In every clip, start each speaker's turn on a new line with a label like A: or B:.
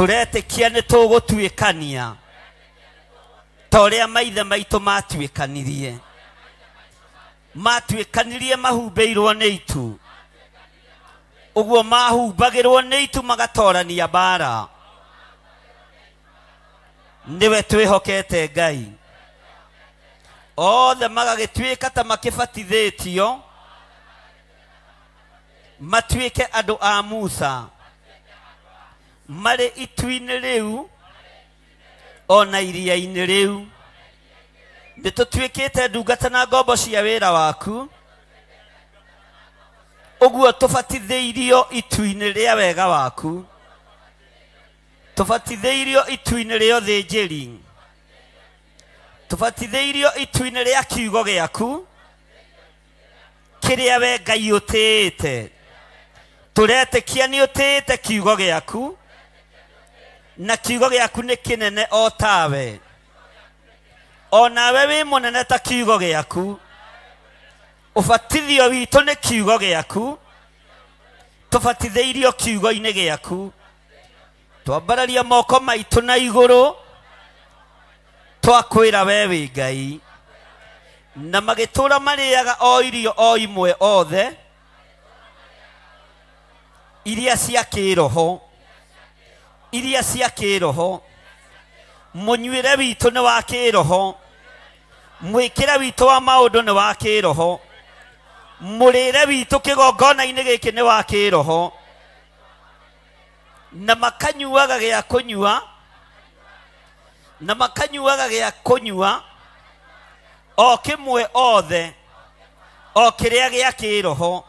A: turetekia nĩ tũgũtuĩkania ta ũrĩa maithe maitũ matuĩkanirie mahumbĩirwo nĩ itu ũguo mahumbagĩrwo nĩ itu magatorania mbara nĩwe twĩhokete Ngai othe magagĩtuĩka ta makĩbatithĩtio matuĩke andũ a Musa marĩ itu-inĩ rĩu ona iria-inĩ rĩu nĩtũtuĩkĩte ndungata na ngombo cia wĩra waku ũguo tũbatithĩirio itu-inĩ rĩa wega waku tũbatithĩirio itu-inĩ rĩa ũthĩnjĩri tũbatithĩirio itu-inĩ rĩa kiugo gĩaku kĩrĩa we Ngai ũtĩĩte tũretĩkia nĩ ũtĩĩte kiugo gĩaku na kiugo gĩaku nĩ kĩnene o tawe onawe wĩ mũnene ta kiugo gĩaku ũbatithio witũ nĩ kiugo gĩaku tũbatithĩirio kiugo-inĩ gĩaku twambararia moko maitũ na igũrũ twakwĩra we wĩ Ngai na magĩtũra marĩaga o irio o imwe othe iria cia kĩroho mũnyuĩre witũ nĩ wa kĩroho mwĩkĩre witũ wa maũndũ nĩ wa kĩroho mũrĩre witũ kĩgongona-inĩ gĩkĩ nĩ wa kĩroho na makanyuaga gĩa kũnyua o kĩmwe othe o kĩrĩa gĩa kĩroho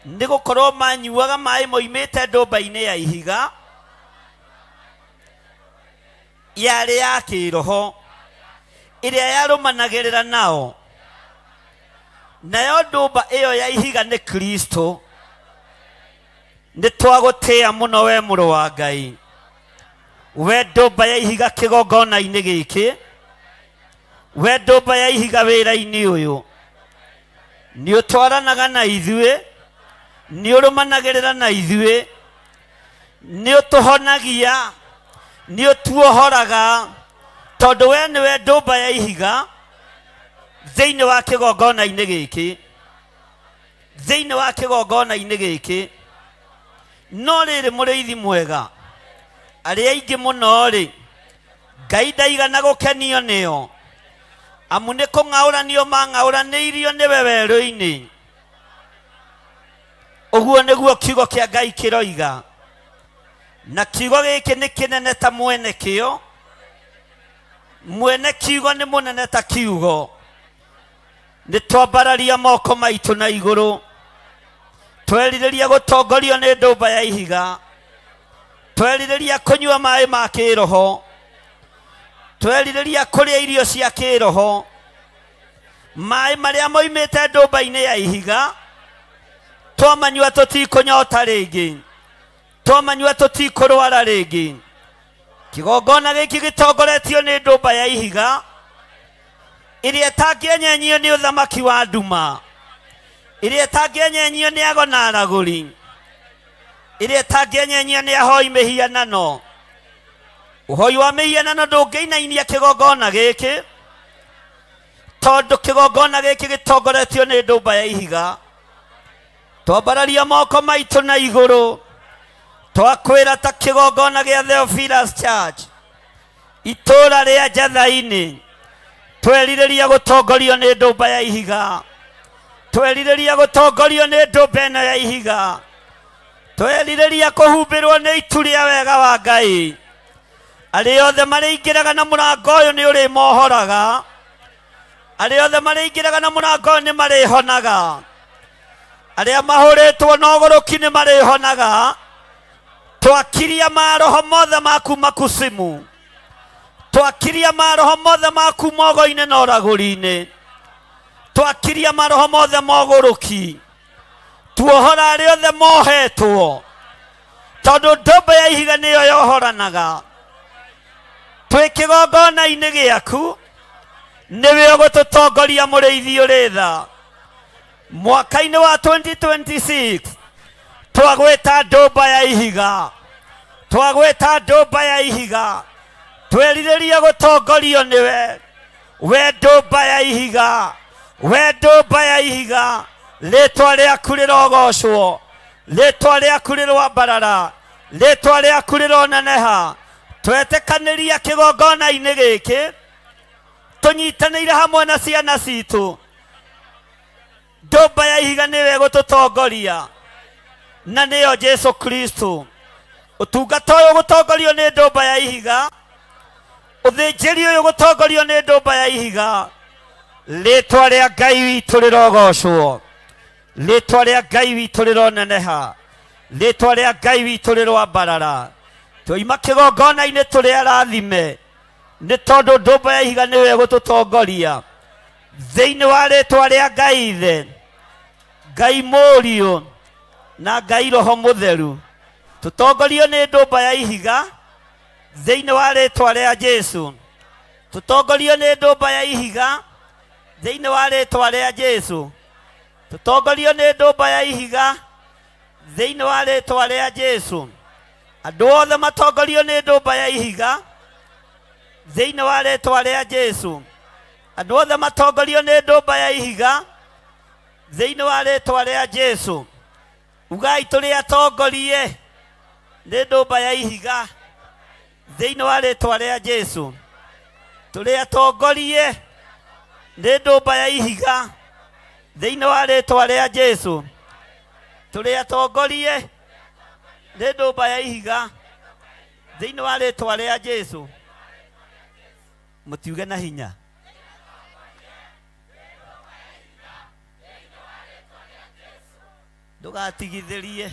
A: nĩ gũkorwo manyuaga maĩ moimĩte ndũmba-inĩ ya ihiga yarĩ ya kĩroho ĩrĩa yarũmanagĩrĩra nao nayo ndũmba ĩyo ya ihiga nĩ Kristo nĩ twagũtĩĩa mũno we mũrũ wa Ngai we ndũmba ya ihiga kĩgongona-inĩ gĩkĩ we ndũmba ya ihiga wĩra-inĩ ũyũ nĩ ũtwaranaga na ithuĩ nĩ ũrũmanagĩrĩra na ithuĩ nĩ ũtũhonagia nĩ ũtuohoraga tondũ we nĩwe ndũmba ya ihiga thĩinĩ wa kĩgongona-inĩ gĩkĩ no rĩrĩ mũrĩithi mwega arĩa aingĩ mũno rĩ Ngai ndaigana gũkenio nĩo amu nĩ kũng'aũranio mang'aũranĩirio nĩwe werũ-inĩ ũguo nĩguo kiugo kĩa Ngai kĩroiga na kiugo gĩkĩ nĩ kĩnene ta mwene kĩo mwene kiugo nĩ mũnene ta kiugo nĩ twambararia moko maitũ na igũrũ twerirĩria gũtongorio nĩ ndũmba ya ihiga twerirĩria kũnyua maĩ ma kĩroho twerirĩria kũrĩa irio cia kĩroho maĩ marĩa moimĩte ndũmba-inĩ ya ihiga twamanyua tũtikũnyota rĩngĩ twamanyua tũtikũrwara rĩngĩ kĩgongona gĩkĩ gĩtongoretio nĩ ndũmba ya ihiga ĩrĩa ĩtangĩenyenyio nĩ ũthamaki wa nduma ĩrĩa ĩtangĩenyenyio nĩ ago na aragũri ĩrĩa ĩtangĩenyenyio nĩ ahoi mĩhianano ũhoi wa mĩhianano ndũngĩinainia kĩgongona gĩkĩ tondũ kĩgongona gĩkĩ gĩtongoretio nĩ ndũmba ya ihiga twambararia moko maitũ na igũrũ twakwĩra ta kĩgongona gĩa Theophilus Church itũũra rĩa Njatha-inĩ twerirĩria gũtongorio nĩ ndũmba ya ihiga twerirĩria gũtongorio nĩ ndũmba ĩno ya ihiga twerirĩria kũhumbĩrwo nĩ itu rĩa wega wa Ngai arĩa othe marĩingĩraga na mũrango ũyũ nĩ ũrĩmohoraga arĩa othe marĩingĩraga na mũrango ũyũ nĩ marĩhonaga arĩa mahũrĩtwo na ũgũrũki nĩ marĩhonaga twakiria maroho mothe maku makusimu twakiria maroho mothe maku mogo-inĩ na ũragũri-inĩ twakiria maroho mothe mogũrũki tuohora arĩa othe mohetwo tondũ ndũmba ya ihiga nĩyo yohoranaga twĩ kĩgongona-inĩ gĩaku nĩwe ũgũtũtongoria mũrĩithi ũrĩ tha mwaka-inĩ wa 2026 twagwĩta ndũmba ya ihiga twagweta ndumba ya ihiga twerireria gutongorio niwe we ndumba ya ihiga we ndumba ya ihiga letwa rĩaku rĩrogocwo letwa rĩaku rĩrwambarara letwa rĩaku rĩroneneha twetĩkanĩria kĩgongona-inĩ gĩkĩ tũnyitanĩire hamwe na ciana citũ ndumba ya ihiga nĩwe gũtũtongoria na nĩyo Jesu Kristo ũtungata ũyũ gũtongorio nĩ ndumba ya ihiga ũthĩnjĩri ũyũ gũtongorio nĩ ndumba ya ihiga rĩtwa rĩa Ngai witũ rĩrogocwo rĩtwa rĩa Ngai witũ rĩroneneha rĩtwa rĩa Ngai witũ rĩrwambarara twoima kĩgongona-inĩ tũrĩ arathime nĩ tondũ ndumba ya ihiga nĩwe gũtũtongoria thĩinĩ wa rĩtwa rĩa Ngai Ithe Ngai Mũriũ na Ngai Roho Mũtheru tũtongorio nĩ ndumba ya ihiga thĩinĩ wa rĩtwa rĩa Jesu tũtongorio nĩ ndumba ya ihiga thĩinĩ wa rĩtwa rĩa Jesu tũtongorio nĩ ndumba ya ihiga thĩinĩ wa rĩtwa rĩa Jesu andũ othe matongorio nĩ ndumba ya ihiga thĩinĩ wa rĩtwa rĩa Jesu andũ othe matongorio nĩ ndumba ya ihiga thĩinĩ wa rĩtwa rĩa Jesu ugai tũrĩ atongorie nĩ ndumba ya ihiga thĩinĩ wa rĩtwa rĩa Jesu tũrĩ atongorie nĩ ndumba ya ihiga thĩinĩ wa rĩtwa rĩa Jesu tũrĩ atongorie nĩ ndumba ya ihiga thĩinĩ wa rĩtwa rĩa Jesu mũtiuge na hinya ndũgatigithĩrie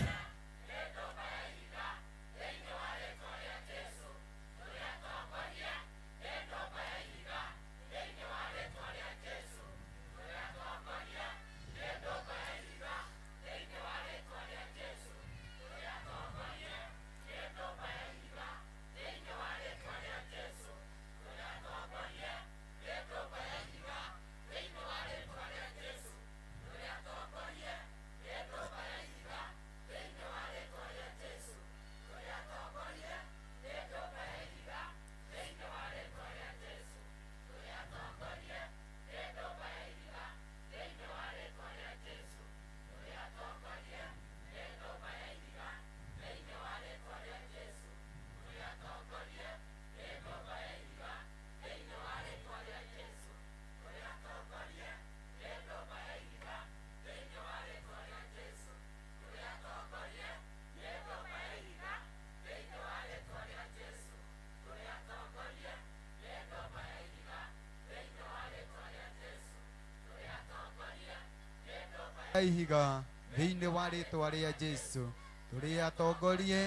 B: ihiga thĩinĩ wa rĩtwa rĩa Jesu tũrĩ atongorie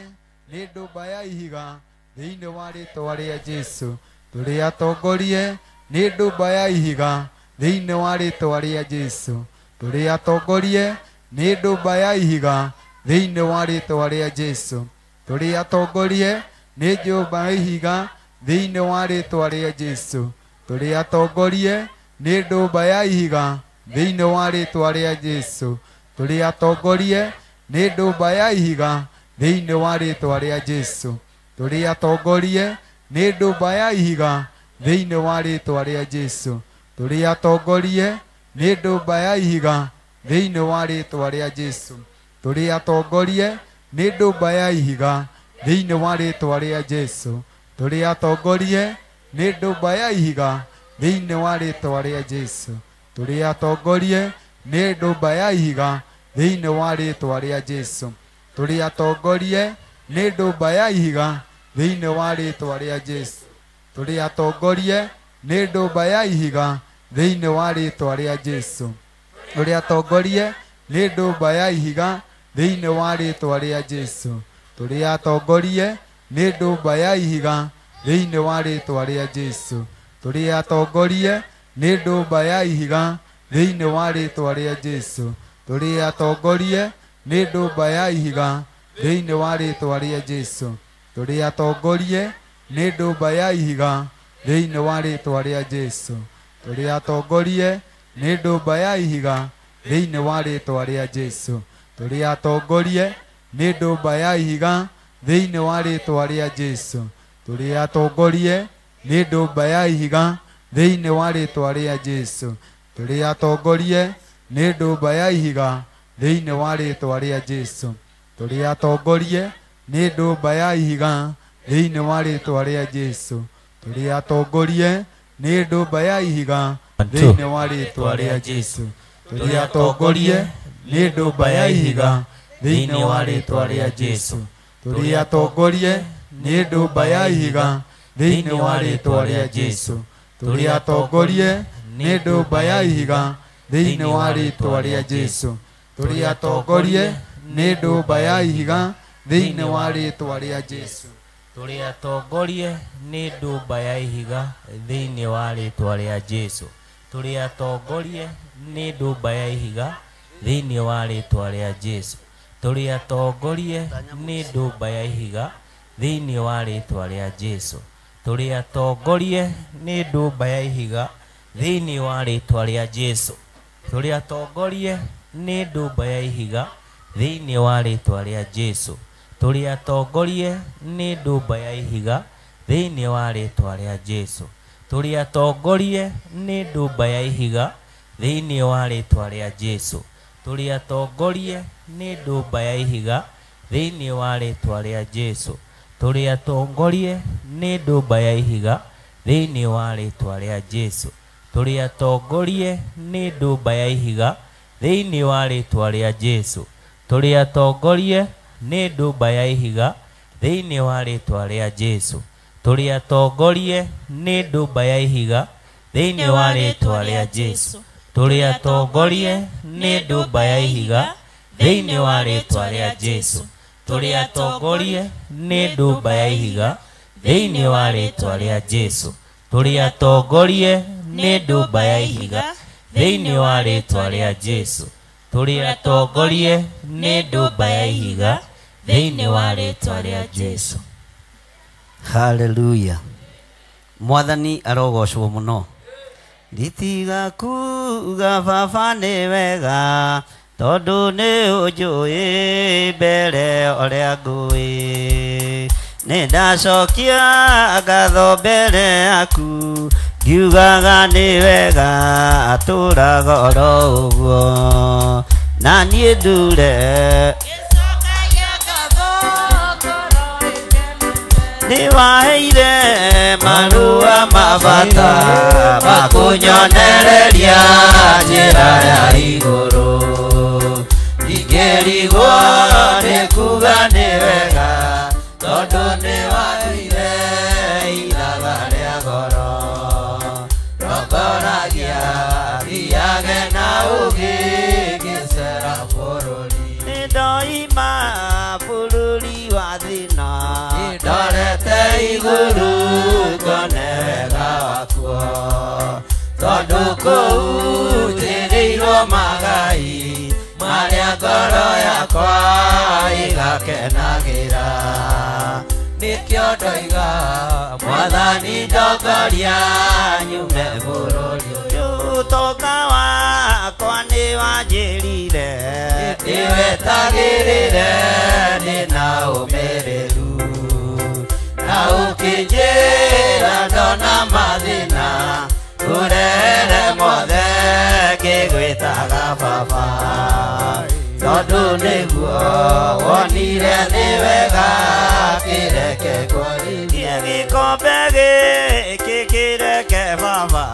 B: nĩ ndumba ya ihiga thĩinĩ wa rĩtwa rĩa Jesu tũrĩ atongorie nĩ ndumba ya ihiga thĩinĩ wa rĩtwa rĩa Jesu tũrĩ atongorie nĩ ndumba ya ihiga thĩinĩ wa rĩtwa rĩa Jesu tũrĩ atongorie nĩ ndumba ya ihiga thĩinĩ wa rĩtwa rĩa Jesu tũrĩ atongorie nĩ ndumba ya ihiga thĩinĩ wa rĩtwa rĩa Jesu tũrĩ atongorie nĩ ndumba ya ihiga thĩinĩ wa rĩtwa rĩa Jesu tũrĩ atongorie nĩ ndumba ya ihiga thĩinĩ wa rĩtwa rĩa Jesu tũrĩ atongorie nĩ ndumba ya ihiga thĩinĩ wa rĩtwa rĩa Jesu tũrĩ atongorie nĩ ndumba ya ihiga thĩinĩ wa rĩtwa rĩa Jesu tũrĩ atongorie nĩ ndumba ya ihiga thĩinĩ wa rĩtwa rĩa Jesu tũrĩ atongorie nĩ ndumba ya ihiga thĩinĩ wa rĩtwa rĩa Jesu tũrĩ atongorie nĩ ndumba ya ihiga thĩinĩ wa rĩtwa rĩa Jesu tũrĩ atongorie nĩ ndumba ya ihiga thĩinĩ wa rĩtwa rĩa Jesu tũrĩ atongorie nĩ ndumba ya ihiga thĩinĩ wa rĩtwa rĩa Jesu tũrĩ atongorie nĩ ndumba ya ihiga thĩinĩ wa rĩtwa rĩa Jesu tũrĩ atongorie nĩ ndumba ya ihiga thĩinĩ wa rĩtwa rĩa Jesu tũrĩ atongorie nĩ ndumba ya ihiga thĩinĩ wa rĩtwa rĩa Jesu tũrĩ atongorie nĩ ndumba ya ihiga thĩinĩ wa rĩtwa rĩa Jesu tũrĩ atongorie nĩ ndumba ya ihiga thĩinĩ wa rĩtwa rĩa Jesu tũrĩ atongorie nĩ ndumba ya ihiga thĩinĩ wa rĩĩtwa rĩa Jesũ tũrĩ atongorie nĩ ndũmba ya ihiga thĩinĩ wa rĩĩtwa rĩa Jesũ tũrĩ atongorie nĩ ndũmba ya ihiga thĩinĩ wa rĩĩtwa rĩa Jesũ tũrĩ atongorie nĩ ndũmba ya ihiga thĩinĩ wa rĩĩtwa rĩa Jesũ tũrĩ atongorie nĩ ndũmba ya ihiga thĩinĩ wa rĩĩtwa rĩa Jesũ tũrĩ atongorie nĩ ndũmba ya ihiga thĩinĩ wa rĩĩtwa rĩa Jesũ tũrĩ atongorie nĩ ndũmba ya ihiga thĩinĩ wa rĩĩtwa rĩa Jesũ tũrĩ atongorie nĩ ndũmba ya ihiga thĩinĩ wa rĩĩtwa rĩa Jesũ tũrĩ atongorie nĩ ndũmba ya ihiga thĩinĩ wa rĩĩtwa rĩa Jesũ
C: tũrĩ atongorie nĩ ndũmba ya ihiga thĩinĩ wa rĩĩtwa rĩa Jesũ tũrĩ atongorie nĩ ndũmba ya ihiga thĩinĩ wa rĩĩtwa rĩa Jesũ tũrĩ atongorie nĩ ndũmba ya ihiga thĩinĩ wa rĩĩtwa rĩa Jesũ tũrĩ atongorie nĩ ndũmba ya ihiga thĩinĩ wa rĩĩtwa rĩa Jesũ tũrĩ atongorie nĩ ndũmba ya ihiga thĩinĩ wa rĩĩtwa rĩa Jesũ tũrĩ atongorie nĩ ndũmba ya ihiga thĩinĩ wa rĩĩtwa rĩa Jesũ tũrĩ atongorie nĩ ndũmba ya ihiga thĩinĩ wa rĩĩtwa rĩa Jesũ tũrĩ atongorie nĩ ndũmba ya ihiga thĩinĩ wa rĩĩtwa rĩa Jesũ tũrĩ atongorie nĩ ndũmba ya ihiga thĩinĩ wa rĩĩtwa rĩa Jesũ tũrĩ atongorie nĩ ndũmba ya ihiga thĩinĩ wa rĩĩtwa rĩa Jesũ tũrĩ atongorie nĩ ndũmba ya ihiga thĩinĩ wa rĩĩtwa rĩa Jesũ tũrĩ atongorie nĩ ndũmba ya ihiga thĩinĩ wa rĩĩtwa rĩa Jesũ tũrĩ atongorie nĩ ndũmba ya ihiga thĩinĩ wa rĩĩtwa rĩa Jesũ tũrĩ atongorie nĩ ndũmba ya ihiga thĩinĩ wa rĩĩtwa rĩa Jesũ tũrĩ atongorie nĩ ndũmba ya ihiga thĩinĩ wa rĩĩtwa rĩa Jesũ tũrĩ atongorie nĩ ndũmba ya ihiga thĩinĩ wa rĩĩtwa rĩa Jesũ.
A: Hallelujah. Mwathani arogocwo muno. Nditiga kuga baba nĩ wega tondũ nĩ ũnjũĩ mbere ũrĩa ngũĩ nĩ ndacokia ngatho mbere yaku ngiugaga nĩ wega atũraga oro ũguo na niĩ ndure nĩ waheire marũa ma bata ma kũnyonereria njĩra ya igũrũ ingĩrigwo nĩ kuga nĩ wega tondũ nĩ waheire ithaga rĩa goro rongoragia thiage na ũgĩ ngĩcera bũrũri nĩ ndoima bũrũri wa thĩna ndorete igũrũ ngone wega wakuo tondũ kũu njĩrĩirwo magai marĩa ngoro yakwa igakenagĩra nĩkĩo ndoiga Mwathani ndongoria nyume bũrũri ũyũ ũtonga wakwa nĩ wanjĩrire ndĩwetagĩrĩre ndĩna ũmĩrĩru na ũkĩnjĩra ndona mathĩna ũrehere mothe ngĩgwĩtaga baba tondũ nĩguo wonire nĩ wega kĩreke kwarĩrie gĩkombe gĩkĩ kĩreke baba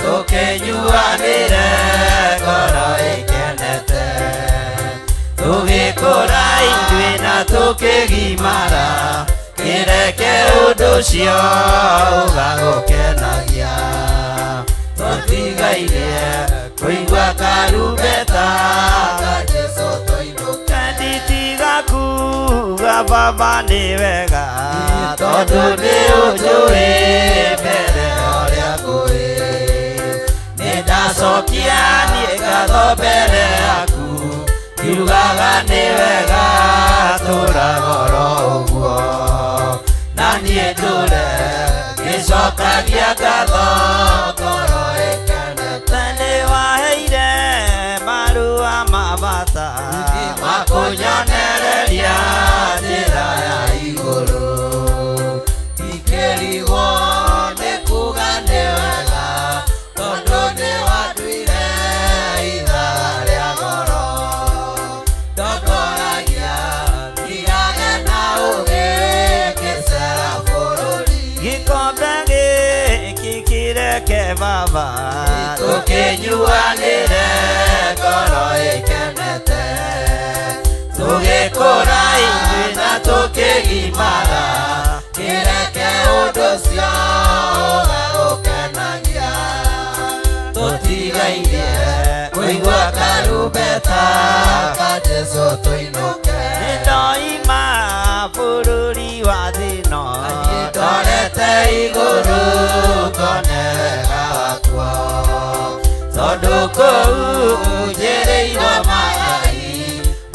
A: tũkĩnyuanĩre ngoro ĩkenete tũgĩkũra ithuĩ na tũkĩgimara kĩreke ũndũ ũcio ũgagũkenagia tũtigairie kũigua karumbeta ka Jesũ tũinũke nditiga kuga baba nĩ wega tondũ nĩ ũnjũĩ mbere ũrĩa ngũĩ nĩ ndacokia niĩ ngatho mbere yaku ngiugaga nĩ wega tũraga oro ũguo na niĩ ndũre ngĩcokagia ngatho ngoro ĩkenete nĩ waheire marũa ma bata ma kũnyonereria njĩra ya
D: iguru ikerigo ne kugane wega tondo ne waduire idare agoro dokoragia diane na uge kesera forori
A: gikombe kikireke baba
D: tukinyuanire ngoro ikenete tugikura ithuĩ na tukigimara kireke ũndũ ũcio ũgagũkenagia tũtigaire kũigua karumbeta ka Jesũ tũinũke
A: nĩndoima bũrũri wa thĩ ĩno
D: ndorete igũrũ ngone wega wakuo tondũ kũu njĩrĩirwo magai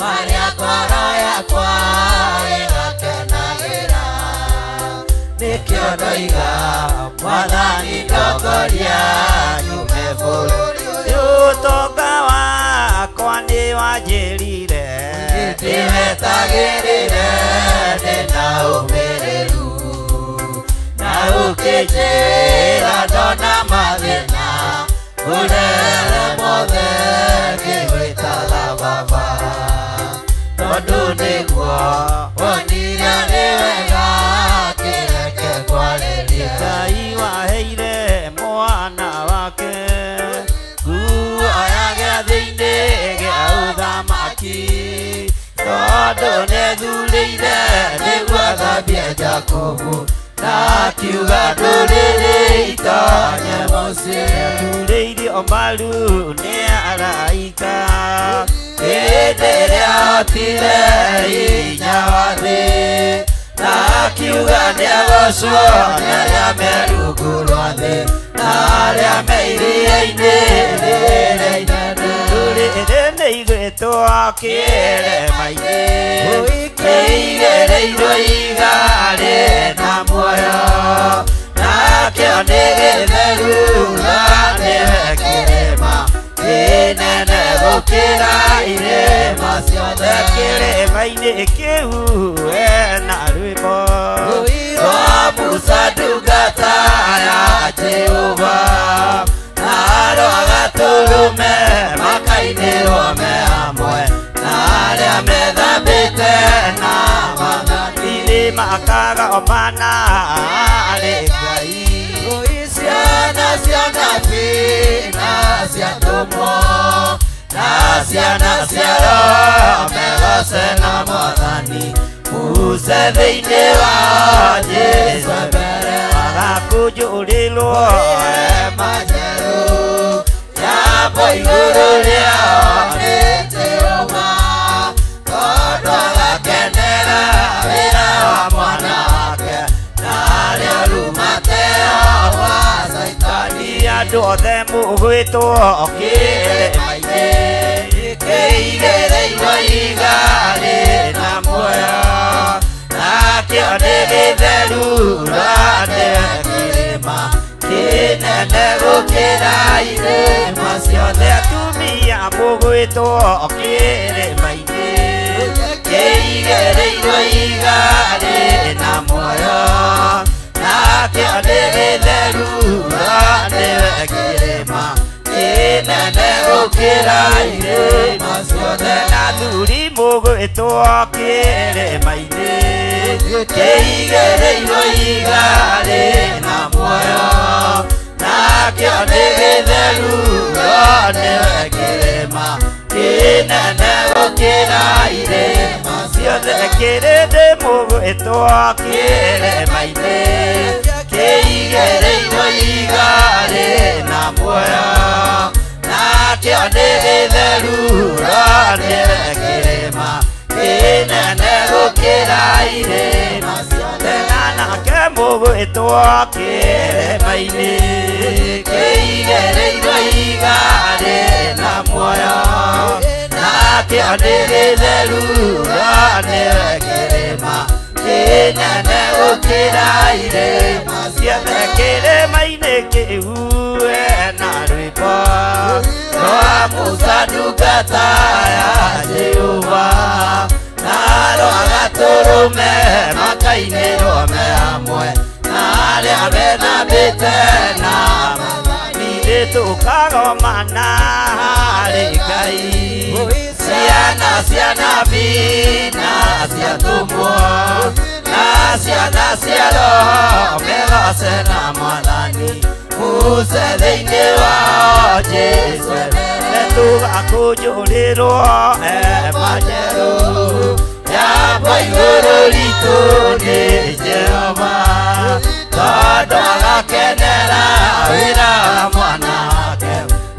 D: marĩa ngoro yakwa ĩgakenagĩra nĩkĩo ndoiga Mwathani ndongoria nyume bũrũri ũyũ
A: ũtonga wakwa nĩ wanjĩrire
D: ndĩwetagĩrĩre ndĩna ũmĩrĩru na ũkĩnjĩra ndona mathĩna ũrere mothe ngĩgwĩtaga baba tondũ nĩguo wonire nĩ wega kĩreke kwarĩria
A: Ngai waheire mwana wake nguoya gĩathĩ-inĩ gĩa ũthamaki tondũ nĩthurĩire nĩguo thambie Jakubu na akiuga ndũrĩrĩ itonye mũciĩ aturĩirio maru nĩ araika hĩndĩ ĩrĩa hotire hinya wa thĩ na akiuga nĩagocwo nĩ arĩa me rungu rwa thĩ na arĩa me iria-inĩ rĩrĩa inene rũrĩrĩ nĩ igwĩtwo kĩrĩma-inĩ kĩigĩrĩirwo igarĩ na muoyo nakĩo nĩ gĩtheru na nĩwe kĩrĩma kĩnene gũkĩra irĩma ciothe kĩrĩma-inĩ kĩu hena rwĩmbo rwa Musa ndungata ya Jehova na rwa gatũrũme makainĩrwo me hamwe na arĩa methambĩte na mathani makagomana arĩ Ngai
D: ciana cia nabii na cia ndũmwo na ciana cia roho megoce na Mwathani muce thĩinĩ wa Jesũ mbere
A: magakũnjũrĩrwo
D: hema njerũ jambo igũrũ rĩao nĩ Jehova tondũ agakenera wĩra wa mwana wake na arĩa rumateo wa Saitani
A: andũ othe mũgwĩtwo kĩrĩma-inĩ
D: kĩigĩrĩirwo igarĩ na muoyo nakĩo nĩ gĩtheru na nĩwe kĩrĩma kĩnene gũkĩra irĩma ciothe
A: atumia mũgwĩtwo kĩrĩma-inĩ
D: kĩigĩrĩirwo igarĩ na muoyo nakĩo nĩ gĩtheru na nĩwe kĩrĩma kĩnene gũkĩra irĩma ciothe
A: na thuri mũgwĩtwo kĩrĩma-inĩ
D: kĩigĩrĩirwo igarĩ na muoyo nakĩo nĩ gĩtheru no nĩwe kĩrĩma kĩnene gũkĩra irĩma
A: ciothe kĩrĩndĩ mũgwĩtwo kĩrĩma-inĩ
D: kĩigĩrĩirwo igarĩ na muoyo nakĩo nĩ gĩtheru no nĩwe kĩrĩma kĩnene gũkĩra irĩma ciothe
A: nake mũgwĩtwo kĩrĩma-inĩ
D: kĩigĩrĩirwo igarĩ na muoyo nakĩo nĩ gĩtheru no nĩwe kĩrĩma kĩnene gũkĩra irĩma
A: ciothe kĩrĩma-inĩ kĩu hena rwĩmbo
D: rwa Musa ndungata ya Jehova na naro agaturume makainĩrwo me hamwe na arĩa menambĩte na
A: nithĩ tũkagomana harĩ Ngai
D: ciana cia nabii na cia tũmwo na ciana cia roho megose na Mwathani muce thĩinĩ wao Jesũ
A: nĩtũgakũnjũrĩrwo
D: ema njerũ yamba igũrũ ritũ nĩ Jehova tondũ agakenera wĩra wa mwana wake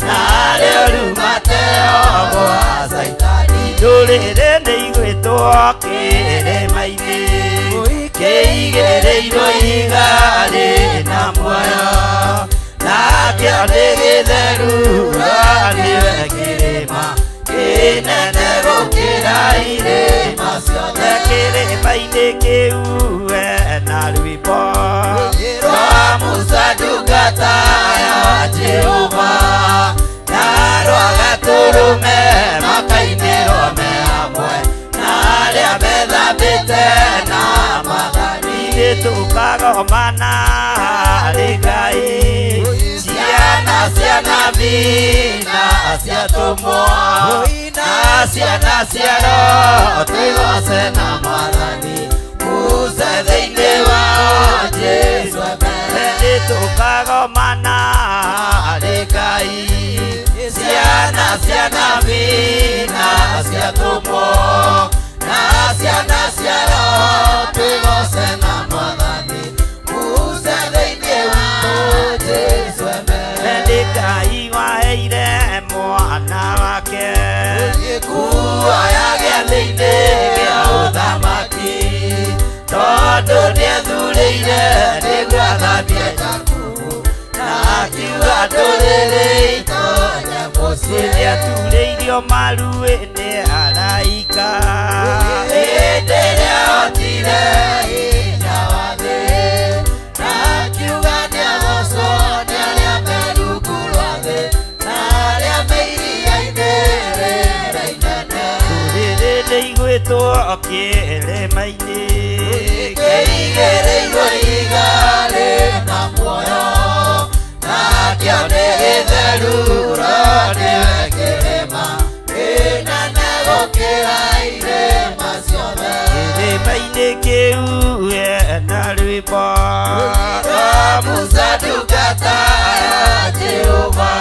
D: na rĩo rumateo gwa Saitani
A: ndũrĩrĩ nĩigwĩtwo kĩrĩma-inĩ
D: kĩigĩrĩirwo ihiga rĩna muoyo nakĩo nĩ gĩtheru nĩwe kĩrĩma kĩnene gũkĩra irĩma ciothe
A: kĩrĩma-inĩ kĩu na rwĩmbo
D: rwa Musa ndungata ya Jehova na rwa gatũrũme makainĩrwo me hamwe na arĩa methambĩte na Mwathani
A: nĩtũkagomana harĩ Ngai
D: ciana cia nabii na cia tũmwo na ciana cia roho twĩgoce na Mwathani muce thĩinĩ wao Jesũ
A: nĩtũkagomana harĩ Ngai
D: ciana cia nabii na cia tũmwo na ciana cia roho twĩgoce na Mwathani muce thĩinĩ wao Jesũ
A: nĩ Ngai waheire mwana wake
D: kuoya gĩathĩ-inĩ gĩa ũthamaki tondũ nĩethurĩire nĩguo athambie Jakubu na akiuga ndũrĩrĩ itonye mũciĩ
A: nĩaturĩirio maru-inĩ araika
D: hĩndĩ ĩrĩa otire hinya wa thĩ na akiuga nĩagocwo nĩ arĩa me rungu rwa thĩ na arĩa me iria-inĩ rĩrĩa inene
A: ndũrĩrĩ nĩigwĩtwo kĩrĩma-inĩ
D: kĩigĩrĩirwo ihiga rĩna muoyo nakĩo nĩ gĩtheru nĩwe kĩrĩma kĩnene gũkĩra irĩma ciothe
A: kĩrĩma-inĩ kĩu na rwĩmbo
D: rwa Musa ndungata ya Jehova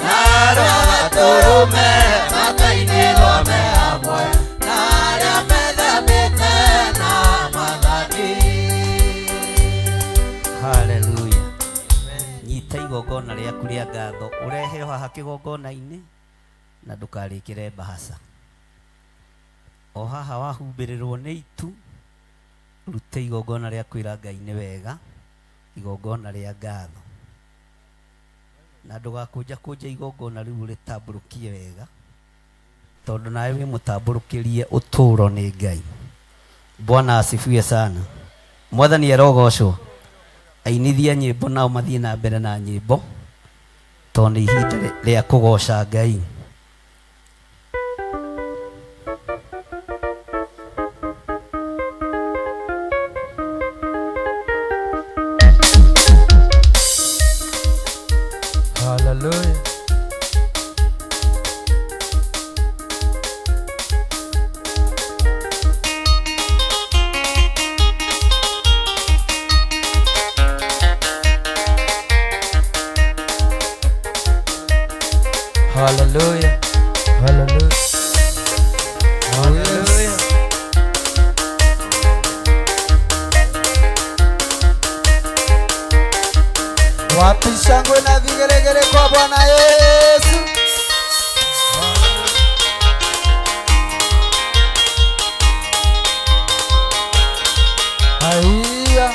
D: na rwa gatũrũme makainĩrwo me hamwe na arĩa methambĩte na Mwathani.
A: haleluya nyita igongona rĩaku rĩa ngatho ũrehe haha kĩgongona-inĩ na ndũkarĩkĩre mbahaca o haha wahumbĩrĩrwo nĩ itu rute igongona rĩa kwĩra Ngai nĩ wega igongona rĩa ngatho na ndũgakũnjakũnja igongona rĩu rĩtambũrũkie wega tondũ nawe wĩ mũtambũrũkĩrie ũtũũro nĩ Ngai. Bwana asifiwe sana. Mwathani arogocwo. Ainithia nyĩmbo nao mathiĩ na mbere na nyĩmbo tondũ nĩ ihinda rĩa kũgoca Ngai.
B: Hallelujah. Hallelujah. Hallelujah. Hallelujah. Wapi shangwe na vigelegele kwa Bwana Yesu. Haya.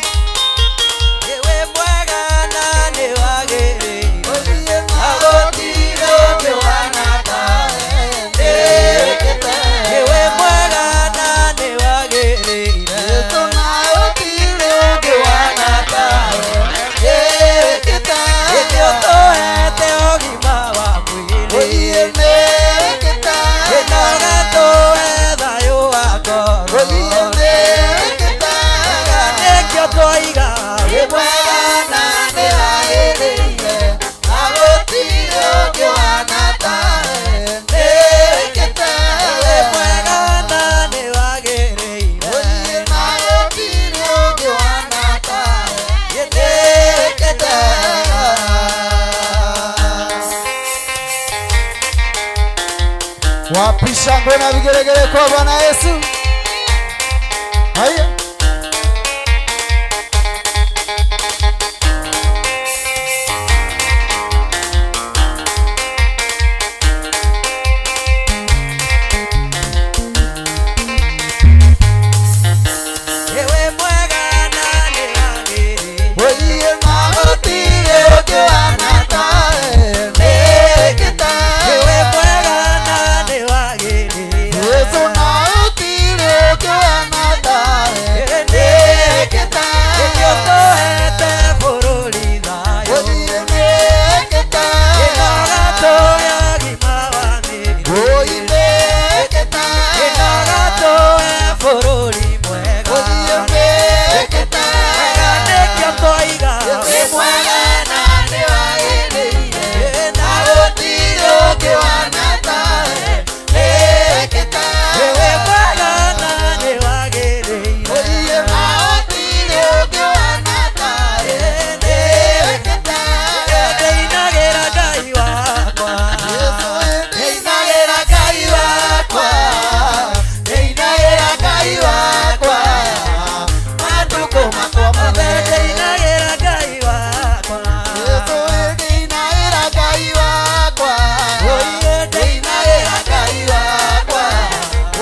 D: Ewe mwega na nĩ wagĩrĩire
B: Othie
D: agũtirĩ ũngĩ wana tawe ndĩkĩte. Ewe mwega na nĩ wagĩrĩire agũtirĩ ũngĩ wana tawe ndĩkĩte. Hĩndĩ ũtũhete ũgima wa mwĩrĩ
B: Othie
D: ĩno ũgatũhe thayũ wa
B: Wapi shangwe na vigelegele kwa Bwana Yesu. Haya.
D: Ewe mwega nani wagiri
B: Oye magotire okiwana tae nekita.
D: Ewe mwega nani wagiri
B: Yesu nautire okiwana tae nekita.
D: Ekyotohete bururi thayo
B: Oye nekita.
D: Enagatoya gima wa mĩri
B: Oye nekita.
D: Enagatoya bururi mwega
B: Oye nekita.
D: Mwega nĩkĩo twaiga
B: Yesu mwega nani wagĩrĩire nagũtirĩ ũkĩwana tae nekita.
D: Ewe mwega nani wagĩrĩire
B: Oye nagũtirĩ ũkĩwana tae nekita.
D: Ndĩinagĩra Ngai wakwa
B: Yesu ndĩinagĩra Ngai wakwa, ndĩinagĩra Ngai wakwa, matukũ makwa mothe.
D: Ndĩinagĩra Ngai wakwa
B: Yesu ndĩinagĩra Ngai wakwa,
D: Oye
B: ndĩinagĩra Ngai wakwa,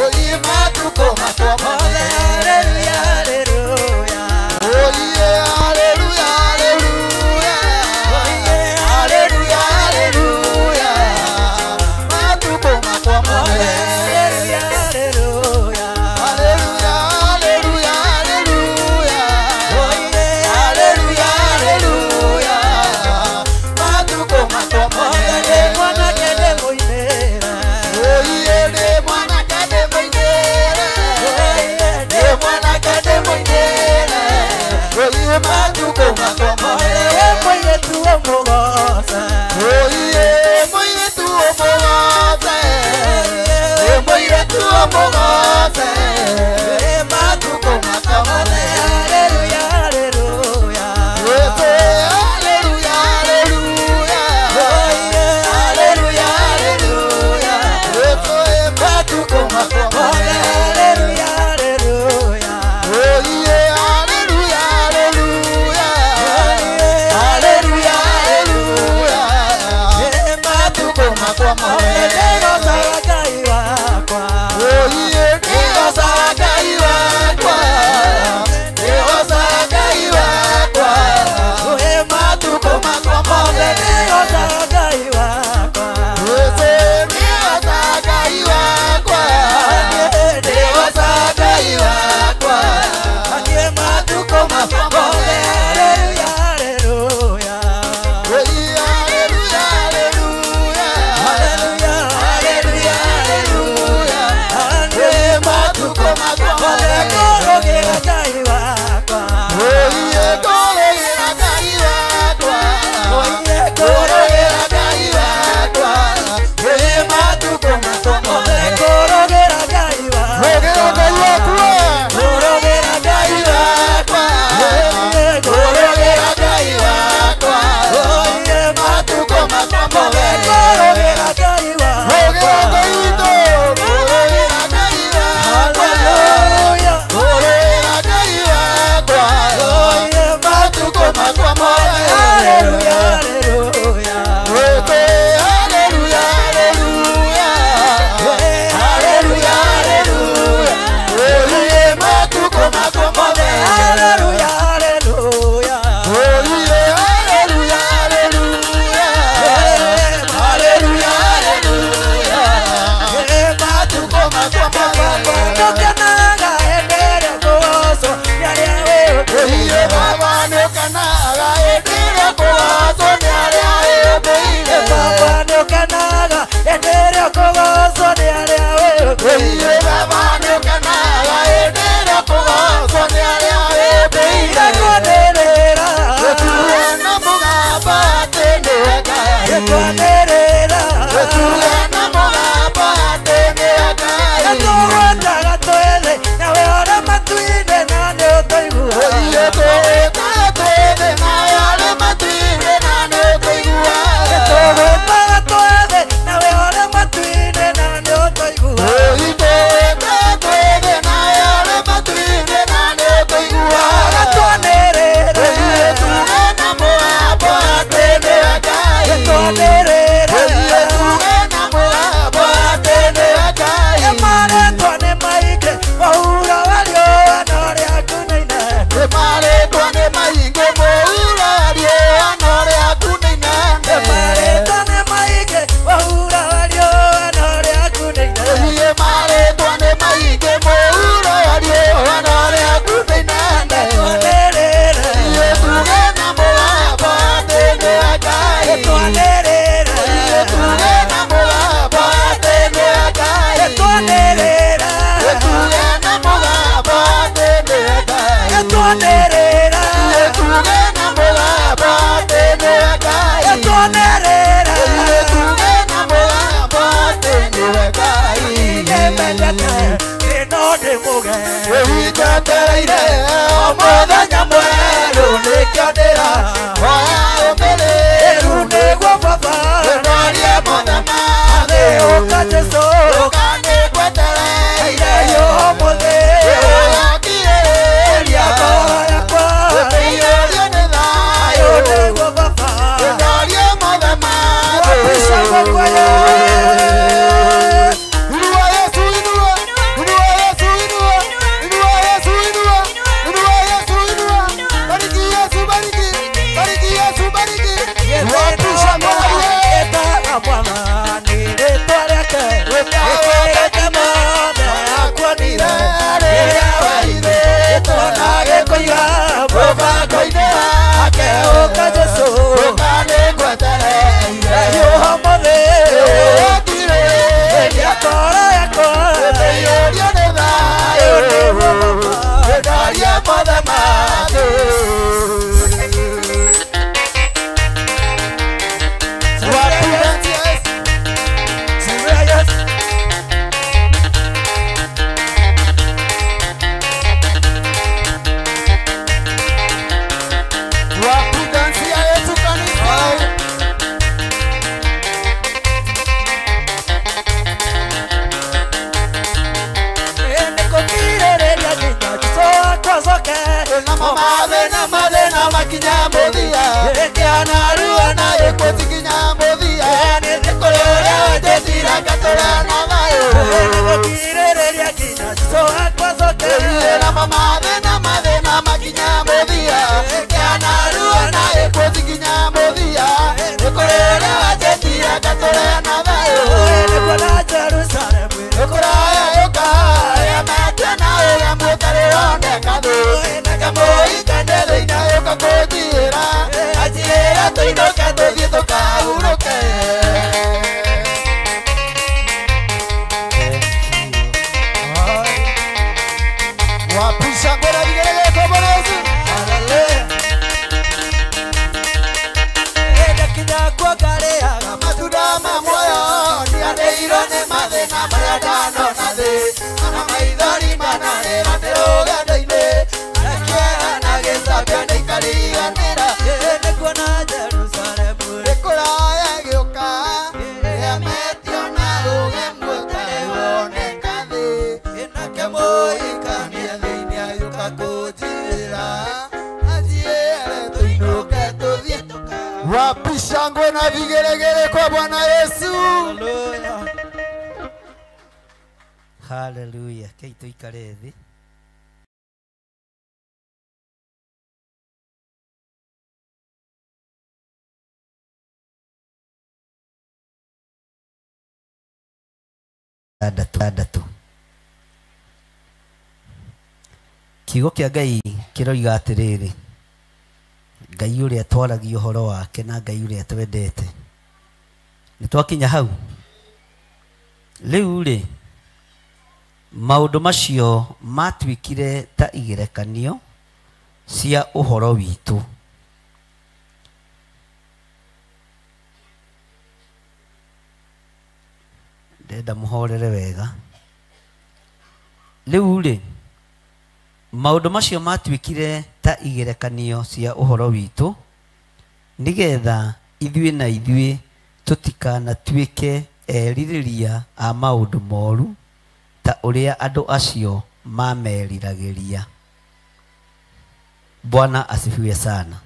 B: oye matukũ makwa mothe.
D: Haleluya haleluya
B: Oye haleluya haleluya, haleluya haleluya, matukũ makwa mothe.
D: Haleluya haleluya
B: Haleluya, haleluya, haleluya.
D: Oye
B: Haleluya, haleluya. Matukũ makwa mothe.
D: Ndĩ mwanake ndĩmũinĩra
B: Oye, ndĩ mwanake ndĩmũinĩre. Ndĩ mwanake ndĩmũinĩre. Oye, matukũ makwa mothe.
D: Wĩ mũirĩtu ũmũgoca
B: Oye, mũirĩtu ũmũgooce. Wĩ mũirĩtu ũmũgooce. Matukũ makwa mothe.
D: Haleluya haleluya
B: Yesu, haleluya, haleluya. Haleluya, haleluya. Yesu, matukũ makwa mothe.
D: Haleluya haleluya
B: Oye, haleluya, haleluya. Haleluya, haleluya. Matukũ makwa mothe.
D: Ndĩgocaga Ngai wakwa
B: Oye, ndĩgocaga Ngai wakwa. Ndĩgocaga Ngai wakwa. Matukũ makwa mothe.
D: Ndĩgocaga Ngai wakwa
B: Yesu, ndĩgocaga Ngai wakwa. Ndĩgocaga Ngai wakwa. Matukũ makwa mothe.
D: Haleluya haleluya
B: Oye, haleluya, haleluya.
D: Haleluya
B: Haleluya, haleluya. Oye, matukũ makwa mothe.
D: Ngorogera Ngai wakwa
B: Oye, ngorogera Ngai wakwa.
D: Oye
B: Ngorogera Ngai wakwa. Oye, matukũ makwa mothe.
D: ngorogera Ngai wakwa
B: Ngorogera Ngai wakwa.
D: Ngorogera Ngai
B: wakwa. Ngorogera Ngai wakwa.
D: Oye
B: Matukũ makwa mothe.
D: ngorogera Ngai
B: Ngorogera
D: wakwa
B: Ngai witũ. Ngorogera Ngai wakwa.
D: Haleluya
B: Ngorogera Ngai wakwa.
D: Oye
B: Matukũ makwa mothe.
D: Haleluya haleluya
B: Ote, haleluya, haleluya. Haleluya, haleluya. Oye, matukũ makwa mothe.
D: Haleluya haleluya
B: Oye, haleluya, haleluya. Haleluya, haleluya. Matukũ makwa mothe.
D: Ndũkenaga hĩndĩ ĩrĩa kũgocwo nĩ arĩa
B: Oye,
D: wĩũmbĩire
B: baba nĩũkenaga hĩndĩ ĩrĩa kũgocwo nĩ arĩa wĩũmbĩire.
D: Baba nĩũkenaga hĩndĩ ĩrĩa kũgocwo nĩ arĩa wĩũmbĩire
B: Oye, baba nĩũkenaga hĩndĩ ĩrĩa kũgocwo nĩ arĩa wĩũmbĩire.
D: Nĩkwanĩrĩra
B: Wetuwe na mũgamba atĩ nĩwe Ngai.
D: nĩkwanĩrĩra
B: Wetuwe na mũgamba atĩ nĩwe Ngai.
D: Nĩtũgwetaga twĩthĩ nawe ũrĩ matu-inĩ na nĩũtũiguaga
B: Oye, tũgwĩtaga twĩthĩ nawe ũrĩ matu-inĩ na nĩũtũiguaga.
D: Nĩtũgwetaga twĩthĩ nawe ũrĩ matu-inĩ na nĩũtũiguaga
A: Tuonerera
D: tuge na mũgambo atĩ nĩwe Ngai.
A: Tuonerera
D: tuge na mũgambo atĩ nĩwe Ngai.
A: Nĩmendete ĩno ndĩmũge
D: wĩhingatereire o mũthenya mwerũ nĩkĩonera hoya ũmĩrĩru
A: nĩguo baba
D: wĩnorie mũthema thĩ
A: ũka Jesũ
D: ũka nĩngwetereire
A: ũmũthĩ
D: ũyakirĩria
A: ngoro yakwa
D: wĩmĩiyũrie nĩ thayũ
A: nĩguo baba
D: wĩnorie mũthema thĩ
A: wapisha mokwayo
D: Inua Yesu inua, inua Yesu inua, inua Yesu inua, inua Yesu inua. Bariki Yesu bariki, bariki Yesu bariki. Wapisha moyo.
A: Etaga mwana nĩrĩtwa rĩake ĩkĩrĩte mothe akwonire rĩrĩa waithĩtwo na gĩkũiga mũbango-inĩ wake ũka Jesũ
D: Ũka nĩngwetereire.
A: ũmũthĩ
D: Ũkirĩrĩria
A: ngoro yakwa
D: wĩmĩiyũrie nĩ thayũ. Wĩnorie mũthema thĩ. Wapidansia Yesu kanisa.
A: nĩkũkirĩrĩria nginya Jesũ akwacoke
D: Na mathĩna makinya mũthia.
A: ĩkĩana ruo na
D: Gĩkuũ kinya mũthia. Kũrĩ ũrĩa wenjethira ngatũra na thayũ.
A: nĩkũkirĩrĩria nginya Jesũ akwacoke
D: Na mathĩna makinya mũthia. Kĩana ruo na gĩkuũ kinya mũthia. Kũrĩ ũrĩa wenjethira ngatũra na thayũ.
A: nĩkuona Jerusalemu
D: Ũkũraya ũkaya mete na ũrĩa mũtarĩroneka thĩ. Kamũikande thĩinĩ ũka kũnjĩra. Anjĩra tũinũke tũthiĩ tũkahurũke. Wapisha ngora vigelegele kwa Bwana Yesu. Matunda ma muoyo ndianĩirwo nĩ mathĩna marĩa ndanona thĩ. Ona maithori manarĩra ndĩ rũgendo-inĩ. Na kĩeha na gĩcambio nĩikariganĩra. Gĩkũraya gĩũka gĩametio na rũgemu ũtarĩ woneka thĩ. Nake mũikania thĩinĩ agĩũka kũnjĩra. Anjĩre tũinũke tũthiĩ wapi shangwe na vigelegele kwa Bwana Yesu.
A: Haleluya. Kei tuikare thĩ. Andatu kiugo kĩa Ngai kĩroiga atĩrĩrĩ, Ngai ũrĩa twaragia ũhoro wake na Ngai ũrĩa twendete. Nĩtwakinya hau rĩu rĩ, maũndũ macio matuĩkire ta igerekanio cia ũhoro witũ. Ndenda mũhorere wega. Rĩu rĩ, maũndũ macio matuĩkire ta igerekanio cia ũhoro witũ nĩgetha ithuĩ na ithuĩ tũtikanatuĩke erirĩria a maũndũ moru ta ũrĩa andũ acio mameriragĩria. Bwana asifiwe sana.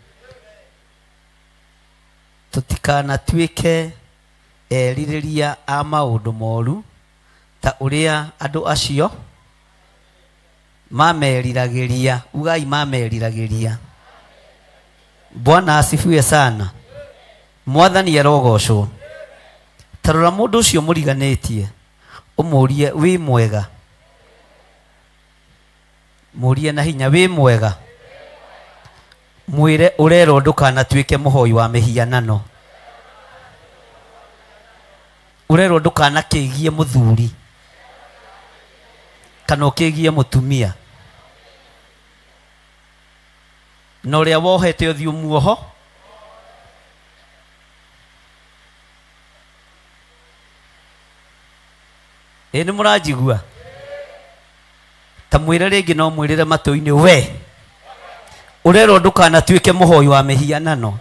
A: Tũtikanatuĩke erirĩria a maũndũ moru ta ũrĩa andũ acio mameriragĩria. Ugai mameriragĩria. Bwana asifiwe sana. Mwathani arogocwo. Tarora mũndũ ũcio mũriganĩtie ũmũrie wĩ mwega. Mũrie na hinya wĩ mwega. Mwĩre ũrerwo ndũkanatuĩke mũhoi wa mĩhianano. Ũrerwo ndũkanakĩgie mũthuri kana ũkĩgie mũtumia. na uria wohete uthiu muoho ni muranjigua ta mwire ringi no mwirire matu-ini we urerwo ndukanatuike muhoyi wa mihianano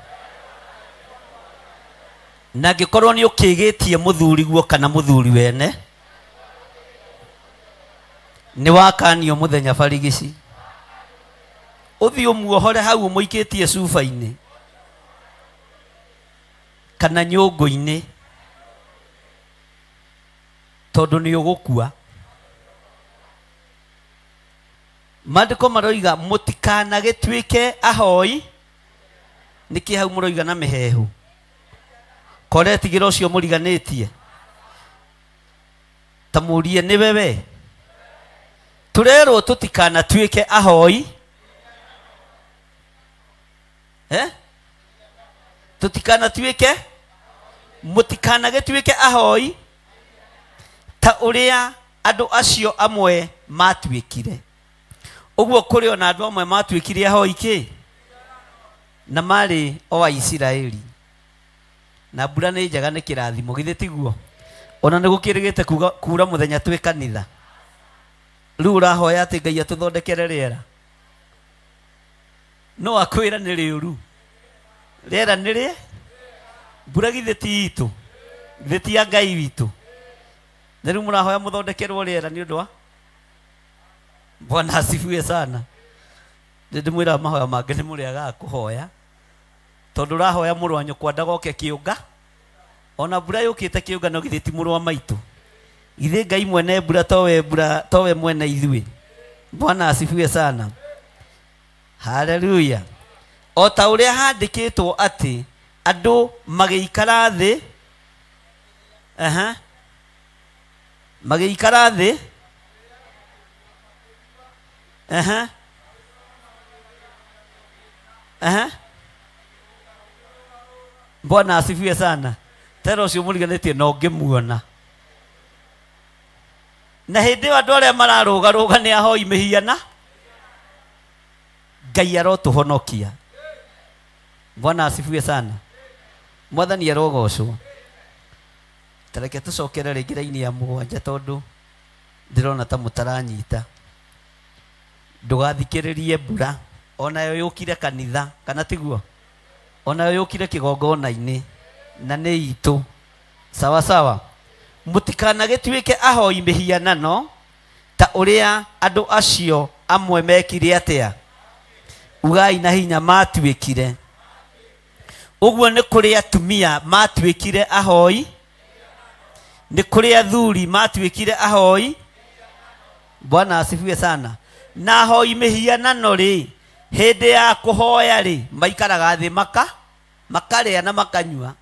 A: na ngikorwo ni ukigitie muthuri guo kana muthuri wene ni wakanio muthenya barigici uthio muohore hau muikitie cuba-ini kana nyungu-ini tondu ni ugukua mandiko maroiga mutikanagituike ahoi niki hau muroiga na mihehu koretigira ucio muriganitie tamurie ni wewe turerwo tutikanatuike ahoi tutikanatuike mutikanagituike ahoi ta uria andu acio amwe matuikire uguo kuri ona andu amwe matuikire ahoi ki na mari o wa Isiraeli na mbura ni njaga ni kirathimo githe tiguo ona ni gukirigite kura muthenya twi kanitha riu urahoya ati Ngai atuthondekere riera no akwira ni riuru riera ni ri mbura githe ti itu githe ti ya Ngai witu na riu murahoya muthondekerwo riera ni undu wa Bwana asifiwe sana ndimwira mahoya mange ni muriaga kuhoya tondu rahoya muru wanyu kwanda goke kiunga ona mbura yukite kiunga no githiti muru wa maitu githe Ngai mwene mbura towe mwene ithui Bwana asifiwe sana haleluya o ta uria handikitwo ati andu magiikara thi magiikara thi Bwana asifiwe sana tero ucio muriganitie no ngimuona na hindi andu aria mararuga ni ahoi mihiana Ngai arotuhonokia Bwana asifiwe sana mwathani arogocwo tareke tucokere ringi raini ya mugwanja tondu ndirona ta mutaranyita ndugathikiririe mbura onayo yukire kanitha kana tiguo onayo yukire kigongona-ini na ni itu sawa sawa mutikanagituike ahoi mihianano ta uria andu acio amwe mekire atia ugai na hinya matuikire uguo ni kuri atumia matuikire ahoi ni kuri athuri matuikire ahoi Bwana asifiwe sana na ahoi mihianano ri hindi ya kuhoya ri maikaraga thi makaria na makanyua